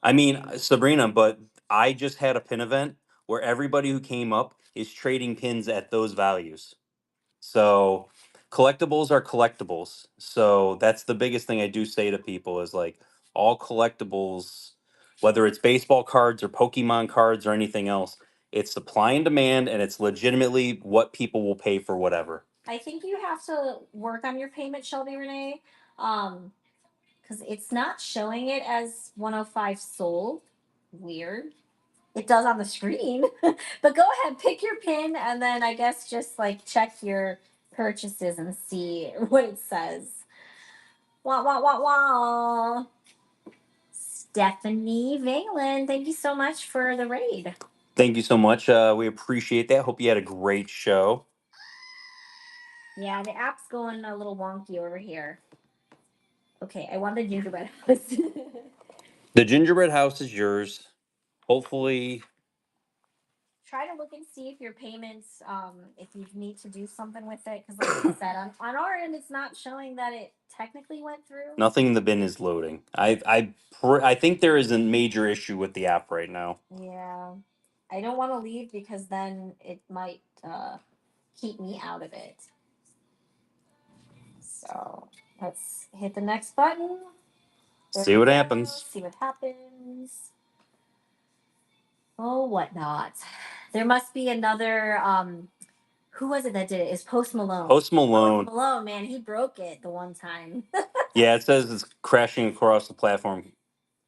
I mean, Sabrina, but I just had a pin event where everybody who came up is trading pins at those values. So collectibles are collectibles. So that's the biggest thing I do say to people is like all collectibles, whether it's baseball cards or Pokemon cards or anything else, it's supply and demand and it's legitimately what people will pay for whatever. I think you have to work on your payment, Shelby Renee. Um, because it's not showing it as 105 sold. Weird. It does on the screen. But go ahead, pick your pin, and then I guess just like check your purchases and see what it says. Wah, wah, wah, wah. Stephanie Valen, thank you so much for the raid. Thank you so much. We appreciate that. Hope you had a great show. Yeah, the app's going a little wonky over here. Okay, I want the gingerbread house. The gingerbread house is yours. Hopefully, Try to look and see if your payments, if you need to do something with it, because like I said, on our end, it's not showing that it technically went through. nothing in the bin is loading. I think there is a major issue with the app right now. Yeah, I don't want to leave because then it might keep me out of it. So let's hit the next button. See what happens. See what happens. Oh, whatnot. There must be another. Who was it that did it? It's Post Malone. Post Malone. Post Malone, man, he broke it the one time. Yeah, it says it's crashing across the platform.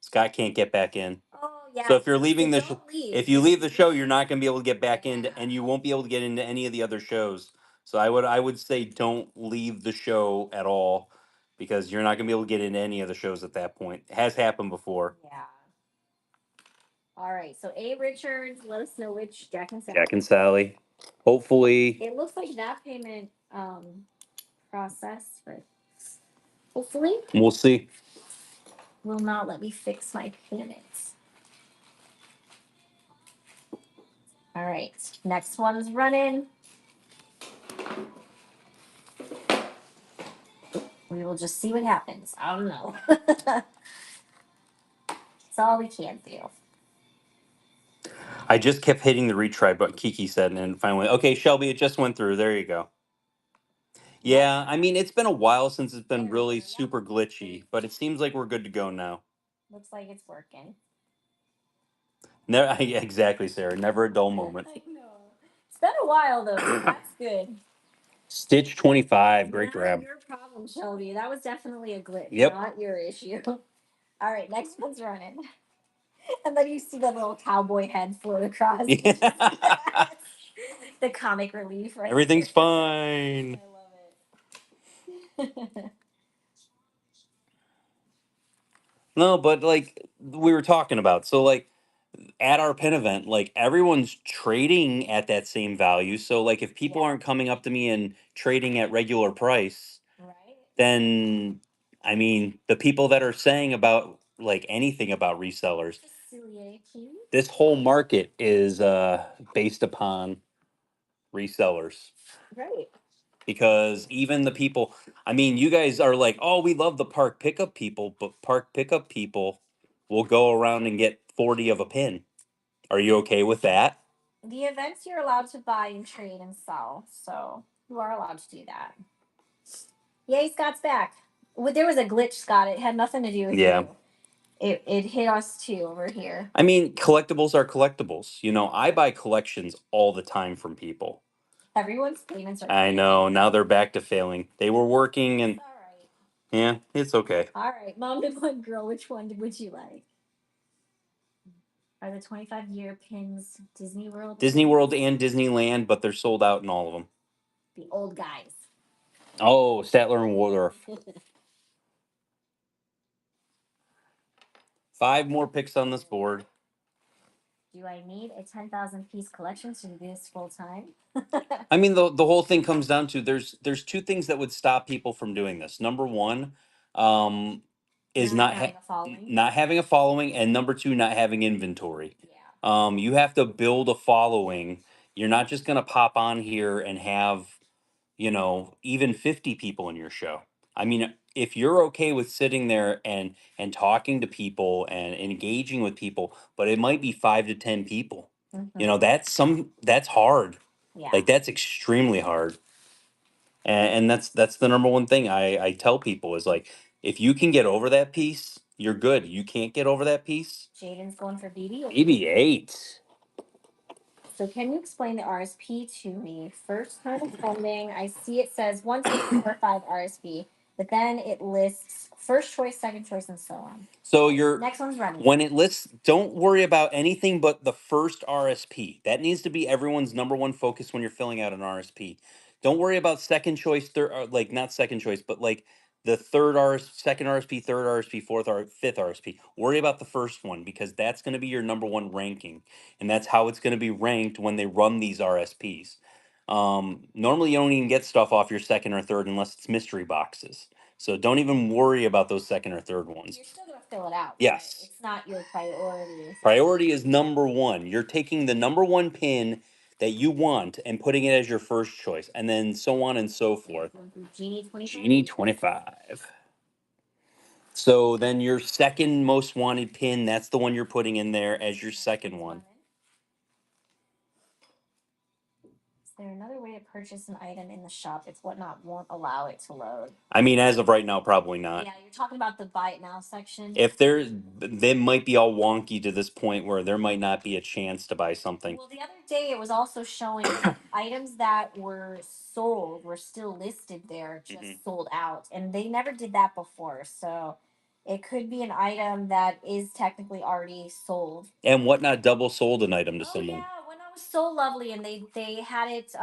Scott can't get back in. Oh yeah. So if you're leaving the don't leave. if you leave the show, you're not going to be able to get back into, and you won't be able to get into any of the other shows. So I would say don't leave the show at all because you're not going to be able to get into any of the shows at that point. It has happened before. Yeah. All right. So A Richards, let us know which Jack and Sally. Jack and Sally. Hopefully, It looks like that payment process, but hopefully we'll see. will not let me fix my payments. All right. Next one's running. We will just see what happens. I don't know. It's all we can do. I just kept hitting the retry button, Kiki said, and then finally, okay, Shelby, it just went through. There you go. Yeah, I mean, it's been a while since it's been really super glitchy, but it seems like we're good to go now. Looks like it's working. Never, exactly, Sarah. Never a dull moment. I know. It's been a while though, so that's good. Stitch 25, great Not grab. your problem, Shelby. That was definitely a glitch, Yep. not your issue. All right, next one's running. And then you see the little cowboy head float across. Yeah. The comic relief, right? Everything's there. fine. I love it. No, but like we were talking about, so like at our pin event, like everyone's trading at that same value. So like if people Yeah. aren't coming up to me and trading at regular price, Right? then I mean the people that are saying about like anything about resellers, Facilier, please. this whole market is based upon resellers. Right. Because even the people, I mean, you guys are like, oh, we love the park pickup people, but park pickup people will go around and get 40 of a pin. Are you okay with that? The events you're allowed to buy and trade and sell, so you are allowed to do that. Yay, Scott's back. Well, there was a glitch, Scott. It had nothing to do with Yeah. you. It hit us too over here. I mean, collectibles are collectibles. You know, I buy collections all the time from people. Everyone's payments are I failing. know. Now they're back to failing. They were working and It's all right. yeah, it's okay. All right, mom to one girl. Which one would you like? Are the 25-year pins Disney World? Disney World and Disneyland, but they're sold out in all of them. The old guys. Oh, Statler and Waldorf. 5 more picks on this board. Do I need a 10,000 piece collection to do this full time? I mean, the whole thing comes down to there's two things that would stop people from doing this. Number one, um, is Not having a following. not having a following, and number two, not having inventory. Yeah. You have to build a following. You're not just gonna pop on here and have, you know, even 50 people in your show. I mean, if you're okay with sitting there and talking to people and engaging with people, but it might be 5 to 10 people. You know, that's hard. Yeah. Like that's extremely hard. And that's the number one thing I tell people is like if you can get over that piece, you're good. You can't get over that piece. Jaden's going for BB. BB-8. So can you explain the RSP to me? First time attending, I see it says 1, 2, 3, 4, 5 RSP, but then it lists first choice, second choice, and so on. So you're Next one's running. when it lists, don't worry about anything but the first RSP. That needs to be everyone's number one focus when you're filling out an RSP. Don't worry about second choice, third, like not second choice, but like the second RSP, third RSP, fifth RSP. Worry about the first one because that's going to be your number one ranking, and that's how it's going to be ranked when they run these RSPs. Normally, you don't even get stuff off your second or third unless it's mystery boxes. So don't even worry about those second or third ones. You're still gonna fill it out. Yes. It's not your priority. Priority is number one. You're taking the number one pin that you want and putting it as your first choice, and then so on and so forth. Genie 25. Genie 25. So then your second most wanted pin, that's the one you're putting in there as your second one. Is there another way to purchase an item in the shop? It's whatnot won't allow it to load. I mean, as of right now, probably not. Yeah, you're talking about the buy it now section. If they might be all wonky to this point where there might not be a chance to buy something. Well, the other day it was also showing items that were sold were still listed there, just sold out, and they never did that before. So it could be an item that is technically already sold. And whatnot double sold an item to someone. Yeah, when I was so lovely, and they had it.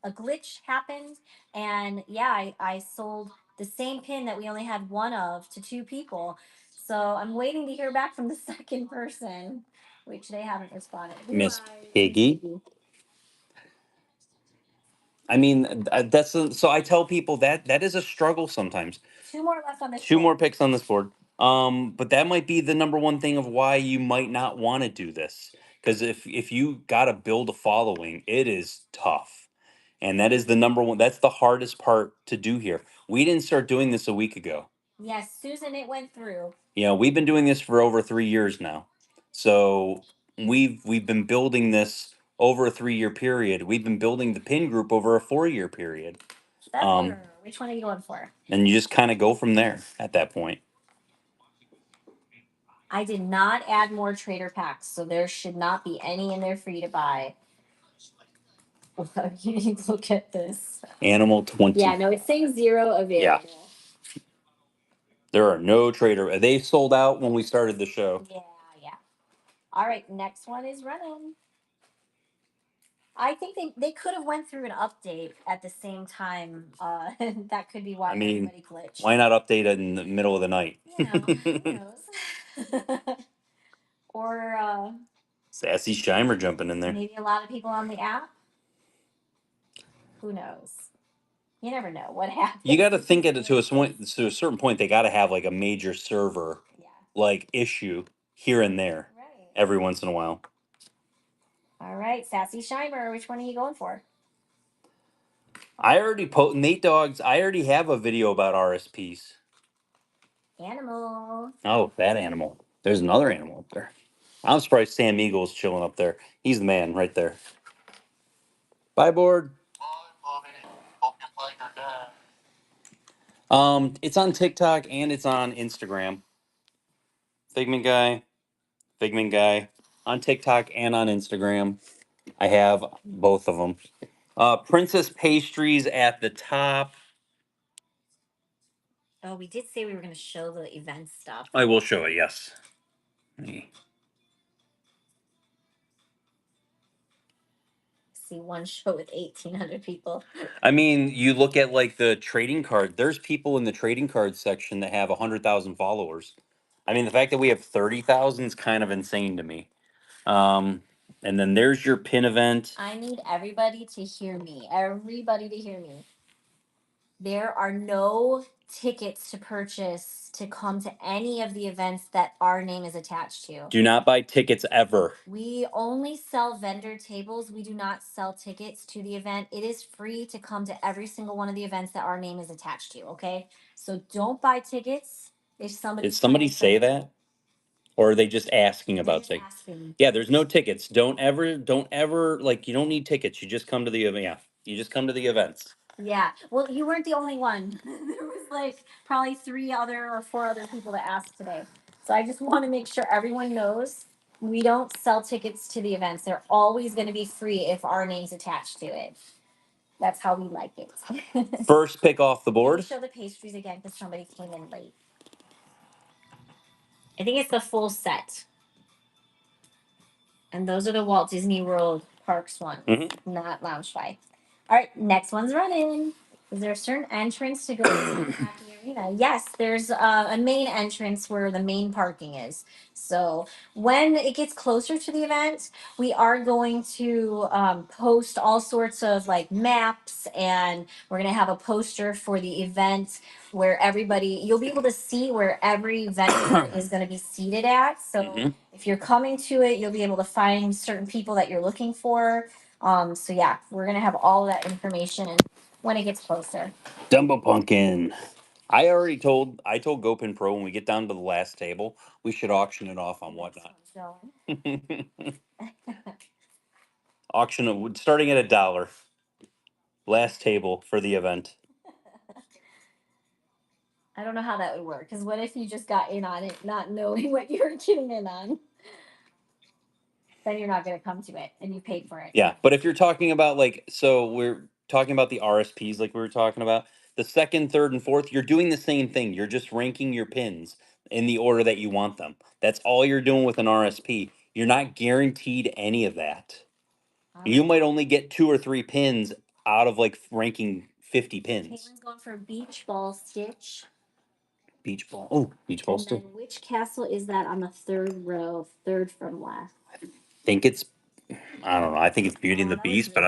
A glitch happened, and yeah, I sold the same pin that we only had one of to two people. So I'm waiting to hear back from the second person, which they haven't responded. Miss Piggy. I mean, so I tell people that is a struggle sometimes. Two more left on this. Two more picks on this board. But that might be the number one thing of why you might not want to do this. Because if you got to build a following, it is tough. And that is the number one. That's the hardest part to do here. We didn't start doing this a week ago. Yes, Susan, it went through. You know, we've been doing this for over 3 years now. So we've been building this over a 3 year period. We've been building the pin group over a 4 year period. Which one are you going for? And you just kind of go from there at that point. I did not add more trader packs, so there should not be any in there for you to buy. You need to look at this. Animal 20. Yeah, no, it's saying 0 available. Yeah. There are no trader. They sold out when we started the show. Yeah. All right, next one is running. I think they could have went through an update at the same time. That could be why everybody glitched. Why not update it in the middle of the night? You know, who knows? Or Sassy Shimer jumping in there. maybe a lot of people on the app. Who knows? You never know what happens. You got to think at it to a certain point. They got to have like a major server, like issue here and there, right, every once in a while. All right, Sassy Shimer, which one are you going for? I already Nate Dogs. I already have a video about RSPs. Animal. Oh, that animal. There's another animal up there. I'm surprised Sam Eagle's chilling up there. He's the man right there. Bye, board. It's on TikTok and it's on Instagram. Figment guy, on TikTok and on Instagram. I have both of them. Princess Pastries at the top. Oh, we did say we were going to show the event stuff. I will show it, yes. See one show with 1,800 people. I mean, you look at like the trading card. There's people in the trading card section that have 100,000 followers. I mean, the fact that we have 30,000 is kind of insane to me. And then there's your pin event. I need everybody to hear me. Everybody to hear me. There are no tickets to purchase to come to any of the events that our name is attached to. Do not buy tickets ever. We only sell vendor tables. We do not sell tickets to the event. It is free to come to every single one of the events that our name is attached to, okay? So don't buy tickets if somebody Did somebody say that? Or are they just asking about tickets? Yeah, there's no tickets. Don't ever like, you don't need tickets. You just come to the event. Yeah, you just come to the events. Yeah. Well, you weren't the only one. There was like probably 3 other or 4 other people that asked today. So I just want to make sure everyone knows we don't sell tickets to the events. They're always going to be free if our name's attached to it. That's how we like it. First pick off the board. Let me show the pastries again because somebody came in late. I think it's the full set. And those are the Walt Disney World Parks ones, not Loungefly. All right, next one's running. Is there a certain entrance to go to the Happy Arena? Yes, there's a main entrance where the main parking is. So when it gets closer to the event, we are going to post all sorts of like maps, and we're going to have a poster for the event where you'll be able to see where every vendor is going to be seated at. So if you're coming to it, you'll be able to find certain people that you're looking for. So yeah, we're gonna have all that information when it gets closer. Dumbo Pumpkin. I told GoPin Pro when we get down to the last table, we should auction it off on Whatnot. Auction it starting at $1. Last table for the event. I don't know how that would work, because what if you just got in on it not knowing what you were getting in on? Then you're not going to come to it and you paid for it. Yeah, but if you're talking about so we're talking about the RSPs like we were talking about, the second, third, and fourth, you're doing the same thing. You're just ranking your pins in the order that you want them. That's all you're doing with an RSP. You're not guaranteed any of that. You might only get 2 or 3 pins out of like ranking 50 pins. Caitlin's going for Beach Ball Stitch. Beach Ball. Oh, Beach Ball Stitch. Which castle is that on the 3rd row, 3rd from left? I don't know. I think it's Beauty and the Beast, but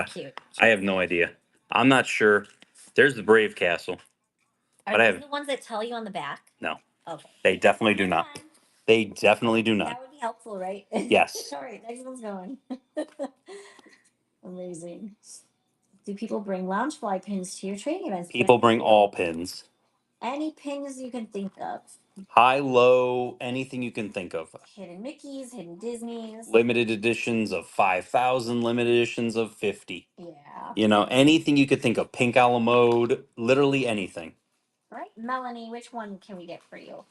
I have no idea. I'm not sure. There's the Brave Castle. Are those the ones that tell you on the back? No. Okay. They definitely do not. They definitely do not. That would be helpful, right? Yes. All right, next one's going. Amazing. Do people bring Loungefly pins to your trading events? People Yes, bring they do. all pins. Any pins you can think of. High, low, anything you can think of. Hidden Mickeys, hidden Disneys. Limited editions of 5,000, limited editions of 50. Yeah. You know, anything you could think of. Pink a la mode, literally anything. All right, Melanie, which one can we get for you?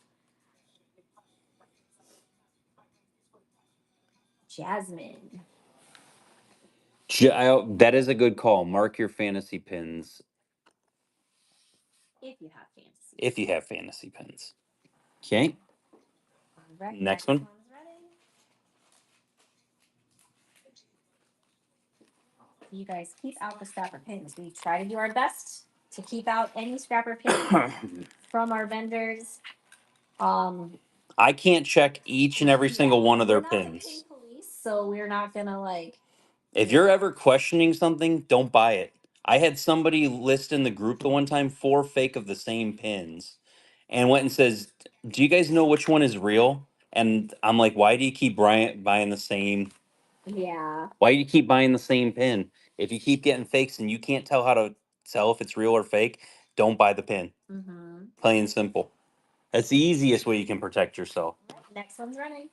Jasmine. That is a good call. Mark your fantasy pins If you have fantasy. if you have fantasy pins. Okay. All right, Next one. one's ready. You guys keep out the scrapper pins. We try to do our best to keep out any scrapper pins from our vendors. I can't check each and every single one of their we're not the pins. pin police, so we're not gonna like. If you're ever questioning something, don't buy it. I had somebody list in the group the one time 4 fake of the same pins and went and says, "Do you guys know which one is real?" And I'm like, "Why do you keep buying the same? Yeah. Why do you keep buying the same pin? If you keep getting fakes and you can't tell how to tell if it's real or fake, don't buy the pin. Mm-hmm. Plain and simple. That's the easiest way you can protect yourself." Right, next one's running.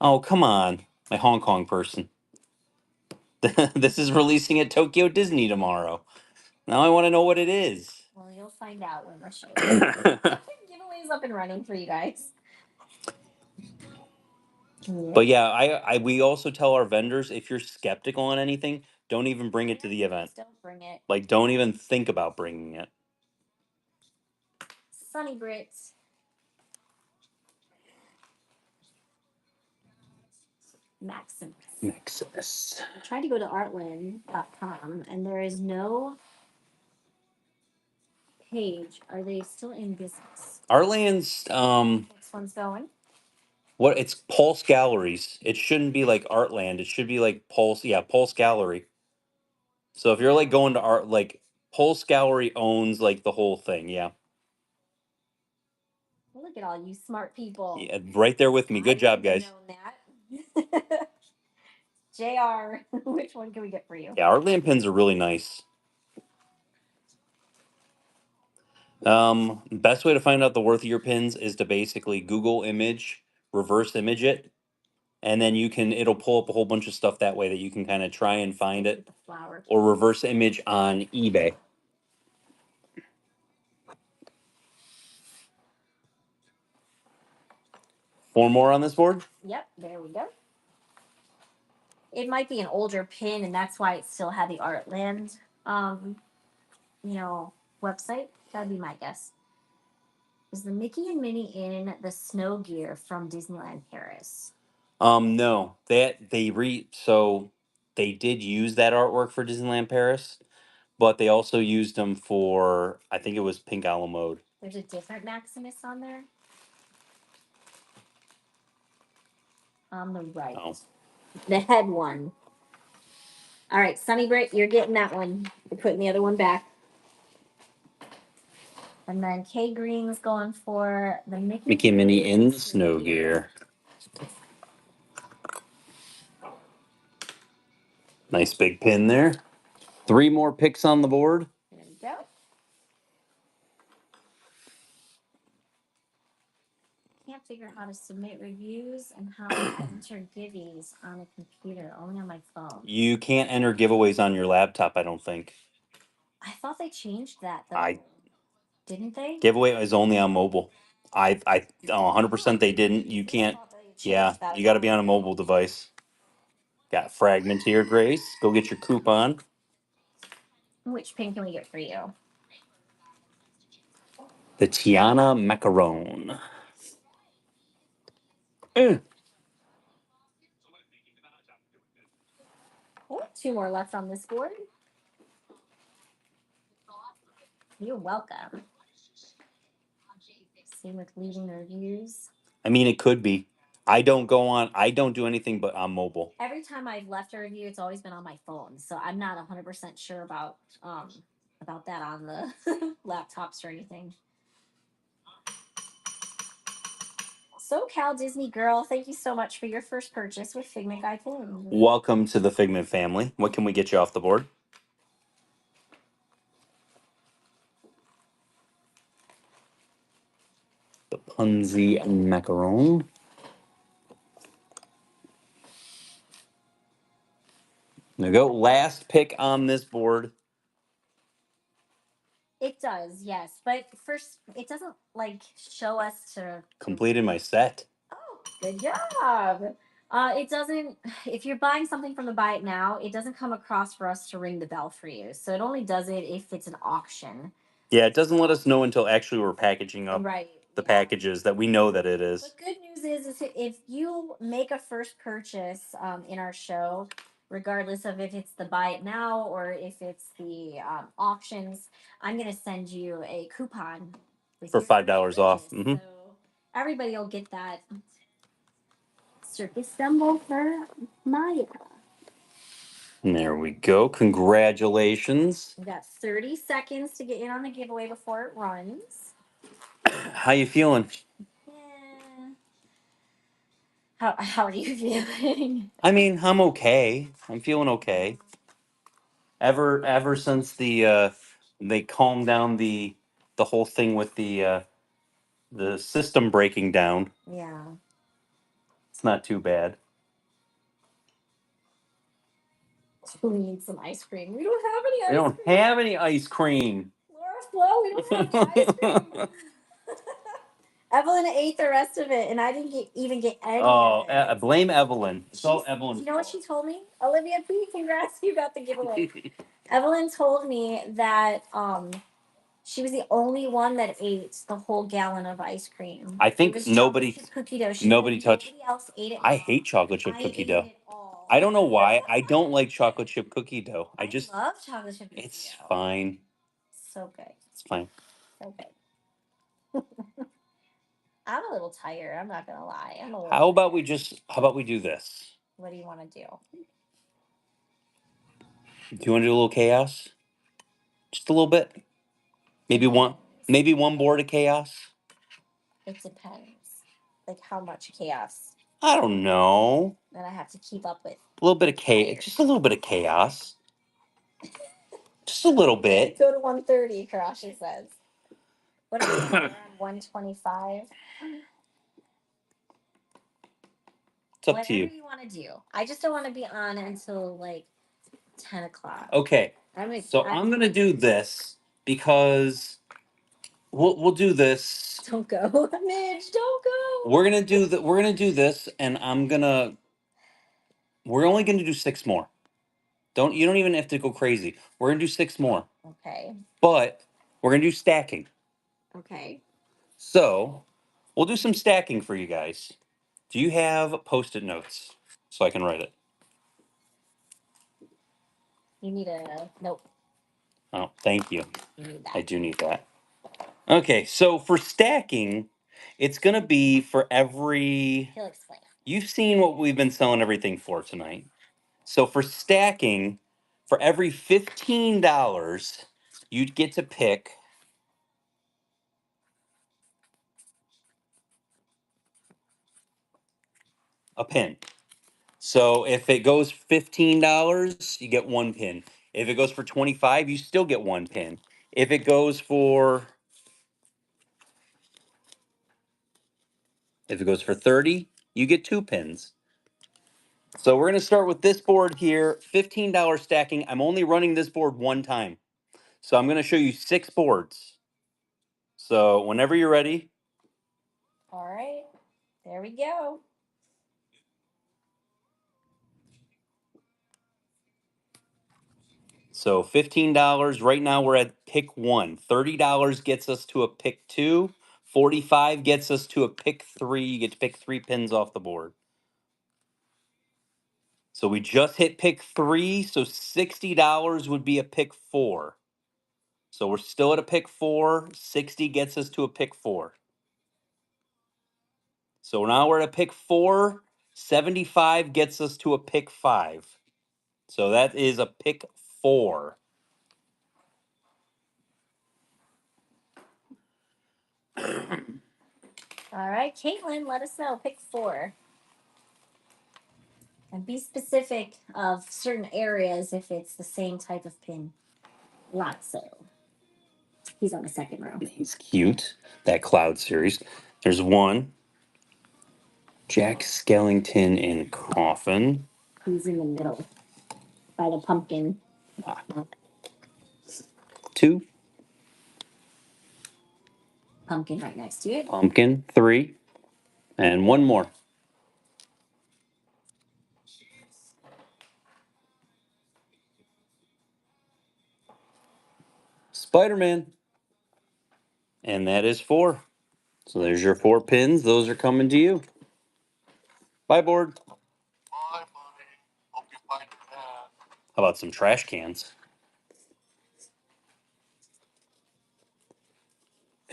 Oh, come on, my Hong Kong person. This is releasing at Tokyo Disney tomorrow. Now I want to know what it is. Well, you'll find out when the show is. Giveaways up and running for you guys. But yeah, we also tell our vendors, if you're skeptical on anything, don't even bring it to the event. Don't bring it. Like, don't even think about bringing it. Sunny Brits. Maximus. I tried to go to artland.com and there is no page. Are they still in business? Artland's Next one's going. what, it's Pulse Galleries. It shouldn't be like Artland. It should be like Pulse, yeah, Pulse Gallery. So if you're like going to art, like Pulse Gallery owns like the whole thing, yeah. Look at all you smart people. Yeah, right there with me. Good job, guys. That. JR, which one can we get for you? Yeah, Artland pins are really nice. Best way to find out the worth of your pins is to basically Google image, reverse image it, and then it'll pull up a whole bunch of stuff that way that you can kind of try and find it, or reverse image on eBay. Four more on this board? Yep, there we go. It might be an older pin, and that's why it still had the Artland, website. That'd be my guess. Is the Mickey and Minnie in the snow gear from Disneyland Paris? No. So they did use that artwork for Disneyland Paris, but they also used them for, I think it was Pink a la Mode. There's a different Maximus on there. On the right. Oh. The head one. All right, Sunny Britt, you're getting that one. We're putting the other one back. And then K Green's going for the Mickey and Minnie in the snow gear. Nice big pin there. 3 more picks on the board. There we go. Can't figure out how to submit reviews and how to enter giveaways on a computer, only on my phone. You can't enter giveaways on your laptop, I don't think. I thought they changed that though. Didn't they? Giveaway is only on mobile. I 100% they didn't. You can't. Yeah, you got to be on a mobile device. Got Fragment here, Grace. Go get your coupon. Which pin can we get for you? The Tiana Macaron. Oh, 2 more left on this board. You're welcome. Same with leaving the reviews. I mean, it could be. I don't do anything but on mobile. Every time I've left a review, it's always been on my phone. So I'm not 100% sure about that on the laptops or anything. SoCal Disney Girl, thank you so much for your first purchase with Figment Guy Pins. Welcome to the Figment family. What can we get you off the board? Punzi macaron. There we go. Last pick on this board. It does, yes. But first, it doesn't like show us to. Completed my set. Oh, good job. It doesn't. If you're buying something from the Buy It Now, it doesn't come across for us to ring the bell for you. So it only does it if it's an auction. Yeah, it doesn't let us know until actually we're packaging up Right. the packages that we know that it is. But good news is if you make a first purchase in our show, regardless of if it's the Buy It Now or if it's the auctions, I'm going to send you a coupon with For your first $5 off. purchase. So everybody will get that circus symbol for Maya. There we go. Congratulations. We got 30 seconds to get in on the giveaway before it runs. How you feeling? Yeah. How are you feeling? I mean, I'm okay. I'm feeling okay. Ever since they calmed down the whole thing with the system breaking down, Yeah. it's not too bad. We need some ice cream. We don't have any ice We don't cream. have any ice cream. Laura Flo, we don't have any ice cream. Evelyn ate the rest of it, and I didn't even get any Oh, of it. blame Evelyn. It's all Evelyn's You know what fault. she told me? Olivia P, congrats, you got the giveaway. Evelyn told me that she was the only one that ate the whole gallon of ice cream. I think nobody Cookie dough. nobody touched. Nobody else ate it. I hate chocolate chip I cookie ate dough. it all. I don't know why. I don't like chocolate chip cookie dough. I just love chocolate chip cookie it's dough. fine. So good. It's fine. So good. I'm a little tired. I'm not gonna lie. I'm a little. How about we do this? What do you want to do? Do you want to do a little chaos? Just a little bit? Maybe one board of chaos? It depends. Like how much chaos I don't know. that I have to keep up with. A little bit of chaos. Just a little bit of chaos. Just a little bit. Go to 130, Karashi says. What are we on? We're on 125. It's up to you. Whatever you want to do. I just don't want to be on until like 10 o'clock. Okay. So I'm gonna do this because we'll do this. Don't go, Midge. Don't go. We're gonna do this, and we're only gonna do 6 more. You don't even have to go crazy. We're gonna do 6 more. Okay. But we're gonna do stacking. Okay. So we'll do some stacking for you guys. Do you have Post-it notes so I can write it? You need a nope. Oh, thank you. You need that. I do need that. Okay, so for stacking, it's gonna be for every. He'll explain. You've seen what we've been selling everything for tonight. So for stacking, for every $15, you'd get to pick a pin. So if it goes $15, you get 1 pin. If it goes for 25, you still get 1 pin. If it goes for 30, you get 2 pins. So we're going to start with this board here, $15 stacking. I'm only running this board 1 time. So I'm going to show you 6 boards. So whenever you're ready. All right. There we go. So $15. Right now we're at pick 1. $30 gets us to a pick 2. 45 gets us to a pick 3. You get to pick 3 pins off the board. So we just hit pick 3. So $60 would be a pick 4. So we're still at a pick 4. 60 gets us to a pick 4. So now we're at a pick 4. 75 gets us to a pick 5. So that is a pick 4. All right, Caitlin, let us know. Pick 4. And be specific of certain areas if it's the same type of pin. Lots so. He's on the second row. He's cute. That Cloud series. There's one. Jack Skellington in Coffin. He's in the middle by the pumpkin. Two. Pumpkin right next to it. Pumpkin. Three. And one more. Spider-Man. And that is four. So there's your four pins. Those are coming to you. Bye, board. Bye, buddy. Hope you find your dad. How about some trash cans?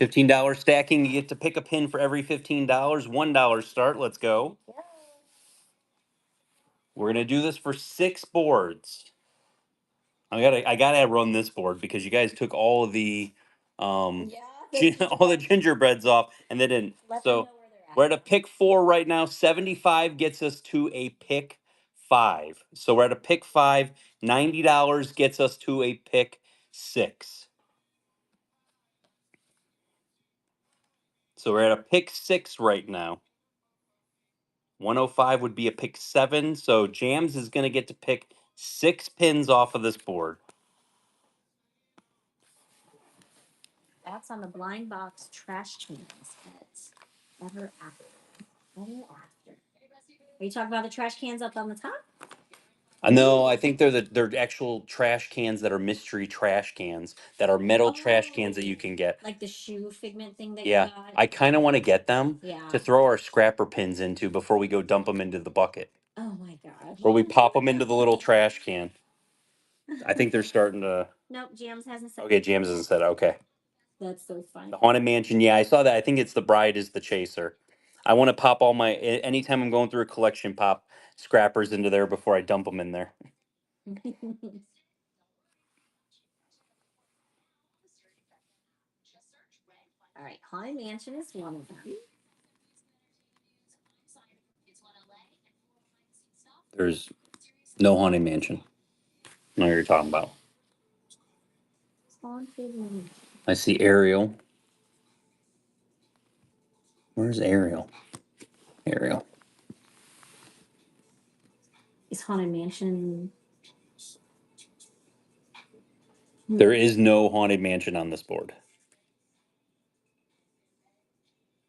$15 stacking. You get to pick a pin for every $15. $1 start. Let's go. We're gonna do this for 6 boards. I gotta run this board because you guys took all of the all the gingerbreads off and they didn't. Let them So know where they're at. we're at a pick 4 right now. 75 gets us to a pick 5. So we're at a pick 5. $90 gets us to a pick 6. So we're at a pick 6 right now. 105 would be a pick 7. So Jams is going to get to pick 6 pins off of this board. That's on the blind box trash cans. Pets. Ever after. Ever after. Are you talking about the trash cans up on the top? No, I think they're actual trash cans that are mystery trash cans that are metal trash cans that you can get. Like the shoe Figment thing that Yeah, you got? I kind of want to get them Yeah. to throw our scrapper pins into before we go dump them into the bucket. Oh my god. Where we pop them into the little trash can. I think they're starting to. Nope, Jams hasn't said. Okay, James hasn't said. Okay. That's so funny. The Haunted Mansion. Yeah, I saw that. I think it's The Bride is the Chaser. I want to pop all my anytime I'm going through a collection, pop scrappers into there before I dump them in there. All right, Haunted Mansion is one of them. There's no Haunted Mansion. I know what you're talking about. Haunted Mansion. I see Ariel. Where's Ariel? Ariel. Is Haunted Mansion? There is no Haunted Mansion on this board.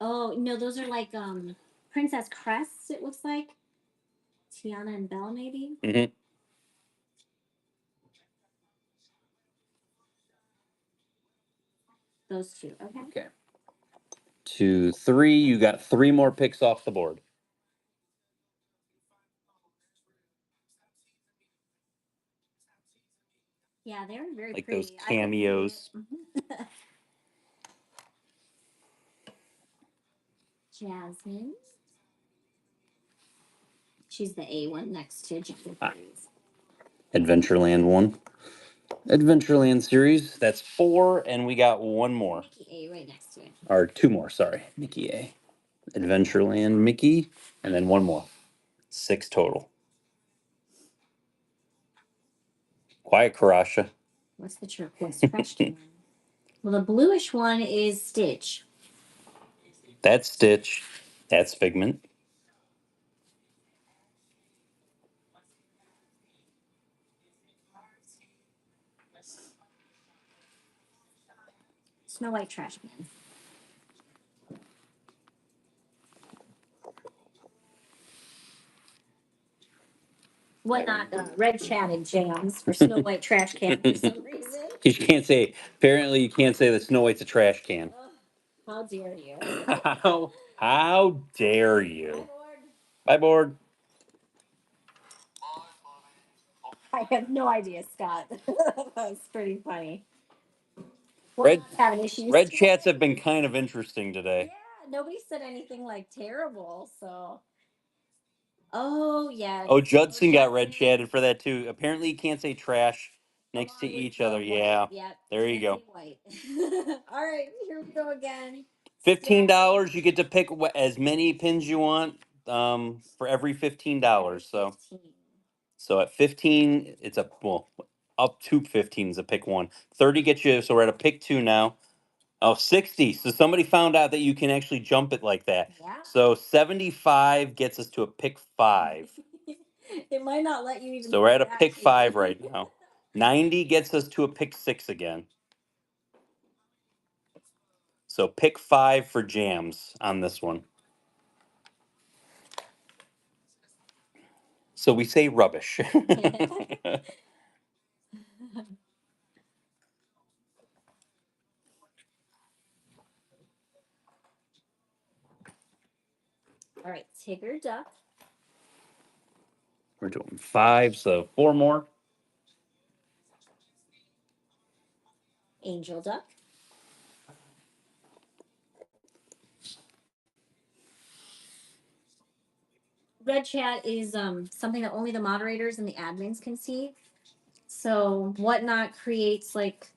Oh no, those are like Princess Crests. It looks like Tiana and Belle, maybe. Mm-hmm. Those two. Okay. Okay. 2, 3. You got 3 more picks off the board. Yeah, they're very Like pretty. those cameos. Jasmine. She's the A one next to Jasmine. Adventureland 1. Adventureland series. That's 4, and we got 1 more. Mickey A right next to it. Or 2 more, sorry. Mickey A. Adventureland Mickey, and then 1 more. 6 total. Quiet Karasha. What's the turquoise question one? Well, the bluish one is Stitch. That's Stitch. That's Figment. Snow White trash can. What not? Red chatted Jams for Snow White trash can for some reason. You can't say. Apparently, you can't say that Snow White's a trash can. How dare you? How dare you? Bye, board. Bye, buddy. Hope I have no idea, Scott. That's pretty funny. Red, having issues. red chats have been kind of interesting today. Yeah, nobody said anything like terrible. So. Oh yeah. Oh, Judson got red chatted for that too. Apparently, you can't say trash next to each other. Yeah. Yep. There you go. White. All right, here we go again. $15. You get to pick as many pins you want for every $15. So at 15, it's up to 15 is a pick 1. 30 gets you. So we're at a pick 2 now. Oh, 60. So somebody found out that you can actually jump it like that. Yeah. So 75 gets us to a pick 5. It might not let you even. So we're at a see pick actually. 5 right now. 90 gets us to a pick 6 again. So pick 5 for jams on this one. So we say rubbish. All right, Tigger Duck. We're doing 5, so 4 more. Angel Duck. Red chat is something that only the moderators and the admins can see. So Whatnot creates like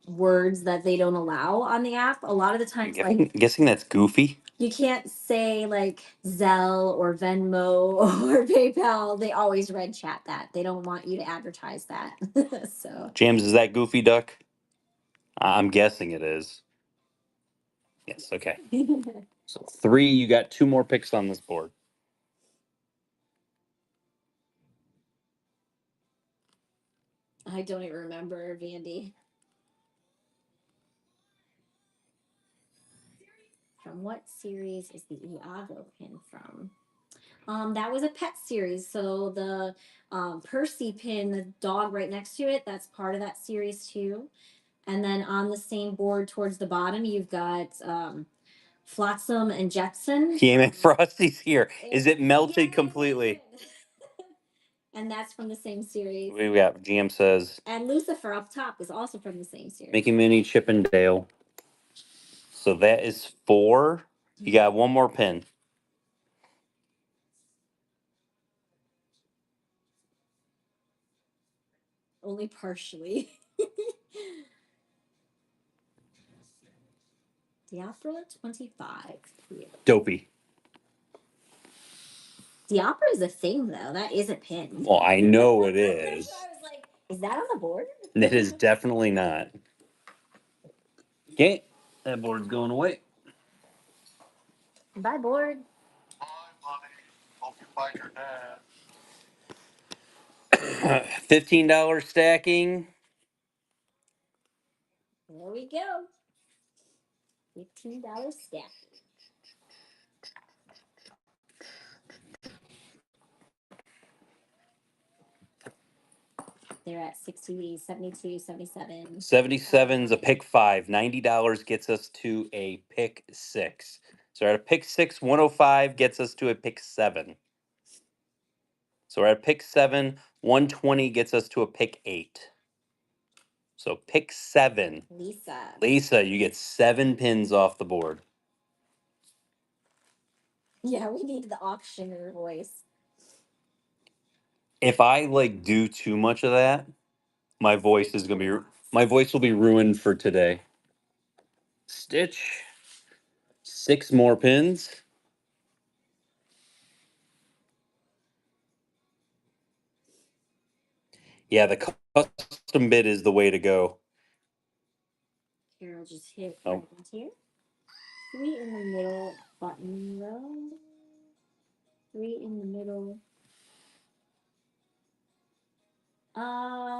words that they don't allow on the app. A lot of the times, like Guessing that's Goofy. you can't say like Zelle or Venmo or PayPal. They always red chat that. They don't want you to advertise that. So Jams, is that Goofy Duck? I'm guessing it is. Yes, okay. So 3, you got 2 more picks on this board. I don't even remember, Vandy. From what series is the Iago pin from? That was a pet series. So the Percy pin, the dog right next to it, that's part of that series too. And then on the same board towards the bottom, you've got Flotsam and Jetsam. Yeah, man, Frosty's here. Is it melted completely? And that's from the same series. We got GM says And Lucifer up top is also from the same series. Mickey Minnie Chip and Dale. So that is 4. You got 1 more pin. Only partially. Diopra 25. Yeah. Dopey. Diopra is a thing, though. That is a pin. Well, I know it is. I was like, is that on the board? It is definitely not. Okay, that board's going away. Bye, board. Bye, buddy. Hope you find your dad. $15 stacking. There we go. $15 stack. They're at 60, 72, 77. 77's a pick 5. $90 gets us to a pick 6. So we're at a pick 6, 105 gets us to a pick 7. So we're at pick 7, 120 gets us to a pick 8. So pick 7. Lisa. Lisa, you get 7 pins off the board. Yeah, we need the auctioneer voice. If I like do too much of that, my voice will be ruined for today. Stitch. 6 more pins. Yeah, the custom bid is the way to go. Carol just hit Oh. here. 3 in the middle, button row. 3 in the middle.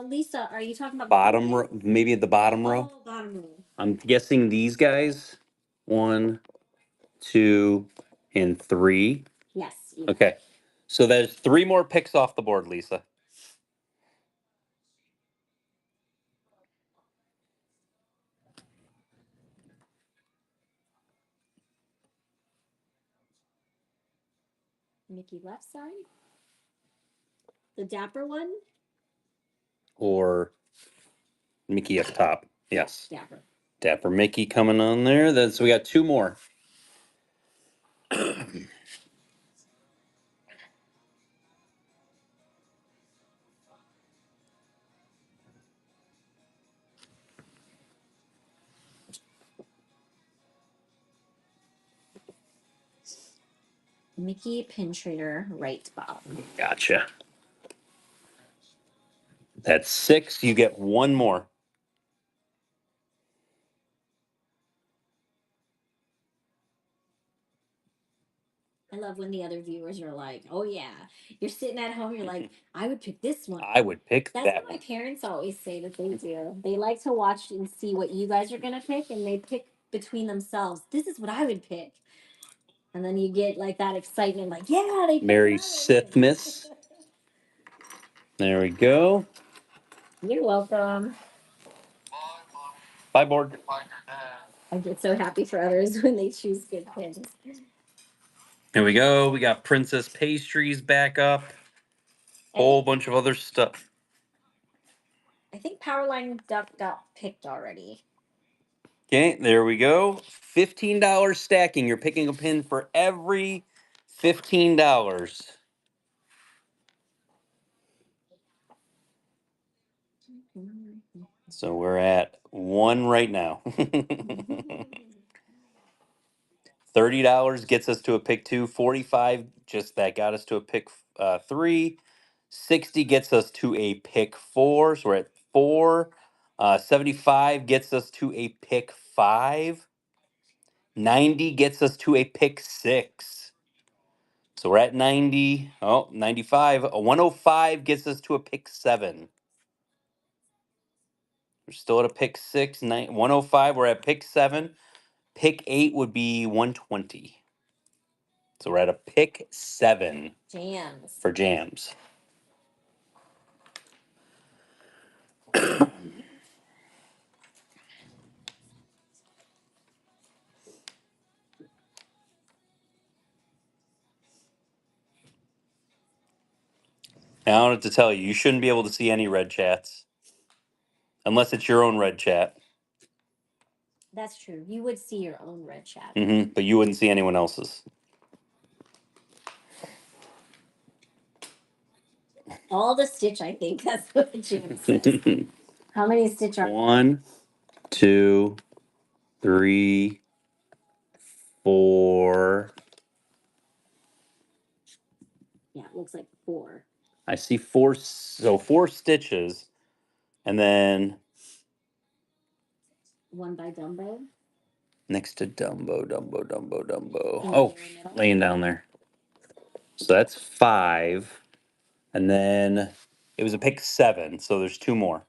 Lisa, are you talking about Bottom row, maybe at the bottom row. Oh, bottom row. I'm guessing these guys. 1, 2, and 3. Yes. Okay. So there's 3 more picks off the board, Lisa. Mickey left side. The dapper one. Or Mickey up top. Yes. Dapper. Dapper Mickey coming on there. Then so we got 2 more. Mickey pin trader right bottom. Gotcha. That's 6. You get 1 more. I love when the other viewers are like, "Oh yeah," you're sitting at home, you're like, "I would pick this one." I would pick That's that what my one. parents always say that they do. They like to watch and see what you guys are gonna pick, and they pick between themselves. This is what I would pick, and then you get like that excitement, like, "Yeah, they picked Mary what I would pick." Sithmas. There we go. You're welcome. Bye, Mom. Bye, board. Find your dad. I get so happy for others when they choose good pins. Here we go. We got Princess Pastries back up. Whole bunch of other stuff. I think Powerline Duck got picked already. Okay, there we go. $15 stacking. You're picking a pin for every $15. So we're at one right now. $30 gets us to a pick two. 45 just that got us to a pick three. 60 gets us to a pick four. So we're at four. 75 gets us to a pick five. 90 gets us to a pick six. So we're at 90. Oh, 95. A 105 gets us to a pick seven. We're still at a pick six. 105, we're at pick seven. Pick eight would be 120. So we're at a pick seven Jams. for jams. Now, I don't have to tell you, you shouldn't be able to see any red chats unless it's your own red chat. That's true. You would see your own red chat. But you wouldn't see anyone else's. All the stitch, I think. That's what the jam says. How many stitch are 1, 2, 3, 4. Yeah, it looks like 4. I see four. So 4 stitches. And then One by Dumbo. next to Dumbo. In the Oh, very middle. laying down there. So that's 5. And then it was a pick 7. So there's 2 more.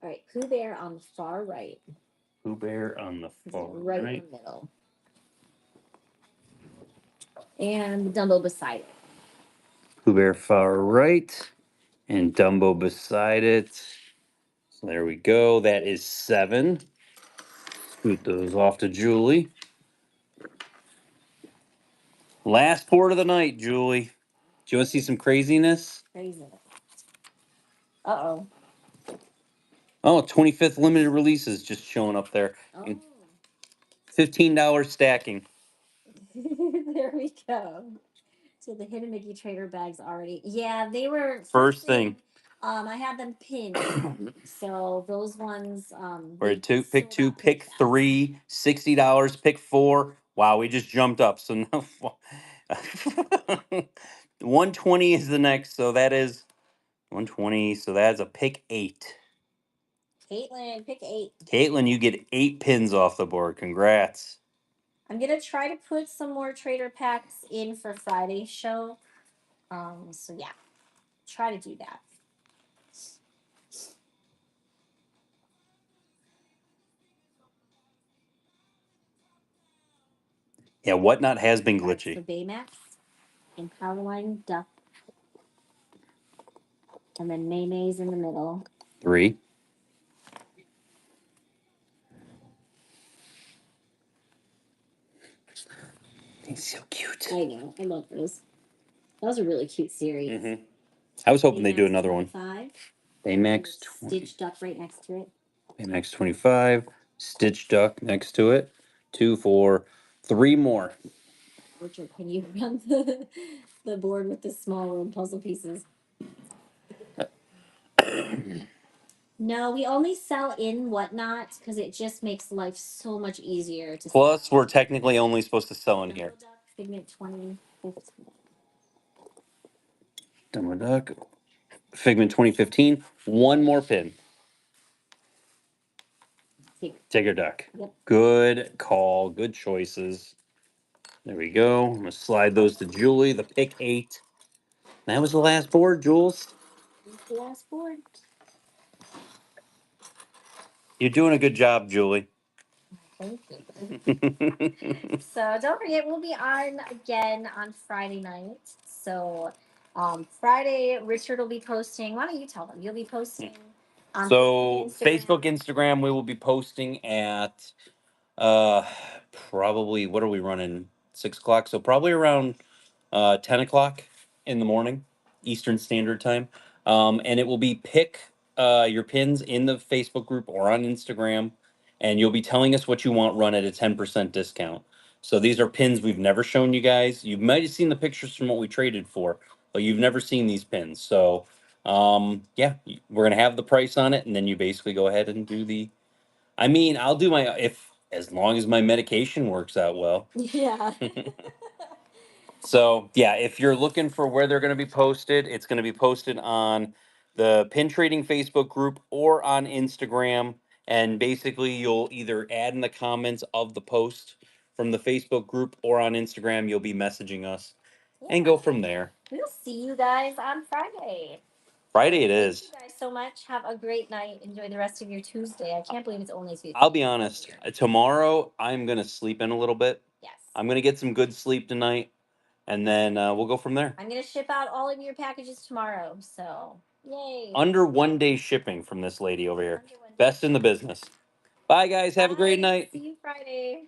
All right, Pooh Bear on the far right. Pooh Bear on the He's far right right. in the middle. And Dumbo beside it. Pooh Bear far right. And Dumbo beside it. So there we go. That is 7. Scoot those off to Julie. Last port of the night, Julie. Do you want to see some craziness? Crazy. Uh-oh. Oh, 25th limited releases just showing up there. Oh. $15 stacking. There we go. So the Hidden Mickey Trader bags already. Yeah, they were First thing. I had them pinned. So those ones We're they at two, pick sold 2, out pretty pick fast. 3, $60, pick 4. Wow, we just jumped up. So now 120 is the next. So that is 120. So that's a pick 8. Caitlin, pick 8. Caitlin, you get 8 pins off the board. Congrats. I'm gonna try to put some more trader packs in for Friday's show. So yeah, try to do that. Yeah, whatnot has been That's glitchy. the Baymax and Powerline Duck. And then Maymay's in the middle. 3. He's so cute. I know, I love those. That was a really cute series. I was hoping they'd do Baymax another one. 25. Baymax 20. Stitch Duck right next to it. Baymax 25. Stitch Duck next to it. 2, 4, 3 more. Richard, can you run the board with the small room puzzle pieces? No, we only sell in Whatnot because it just makes life so much easier to Plus, sell. we're technically only supposed to sell in Demo here. Duck, Figment 2015. Demo Duck, Figment 2015. One more pin. Tigger Duck. Yep. Good call. Good choices. There we go. I'm going to slide those to Julie, the pick 8. That was the last board, Jules. The last board. You're doing a good job, Julie. Thank you. So don't forget, we'll be on again on Friday night. So Friday, Richard will be posting. Why don't you tell them? You'll be posting on So Facebook, Facebook, Instagram, we will be posting at uh probably, what are we running? 6 o'clock. So probably around 10 o'clock in the morning, Eastern Standard Time. And it will be pick your pins in the Facebook group or on Instagram, and you'll be telling us what you want run at a 10% discount. So these are pins we've never shown you guys. You might have seen the pictures from what we traded for, but you've never seen these pins. So yeah, we're gonna have the price on it, and then you basically go ahead and do the. I mean, I'll do my, if as long as my medication works out well. Yeah. So yeah, if you're looking for where they're going to be posted, it's going to be posted on the Pin Trading Facebook group or on Instagram. And basically, you'll either add in the comments of the post from the Facebook group or on Instagram, you'll be messaging us and go from there. We'll see you guys on Friday. Friday it Thank is. you guys so much. Have a great night. Enjoy the rest of your Tuesday. I can't believe it's only Tuesday. I'll be honest. Tomorrow, I'm going to sleep in a little bit. Yes. I'm going to get some good sleep tonight, and then we'll go from there. I'm gonna ship out all of your packages tomorrow. So yay. Under 1 day shipping from this lady over here. Best in the business. Bye, guys. Have a great Bye. night. See you Friday.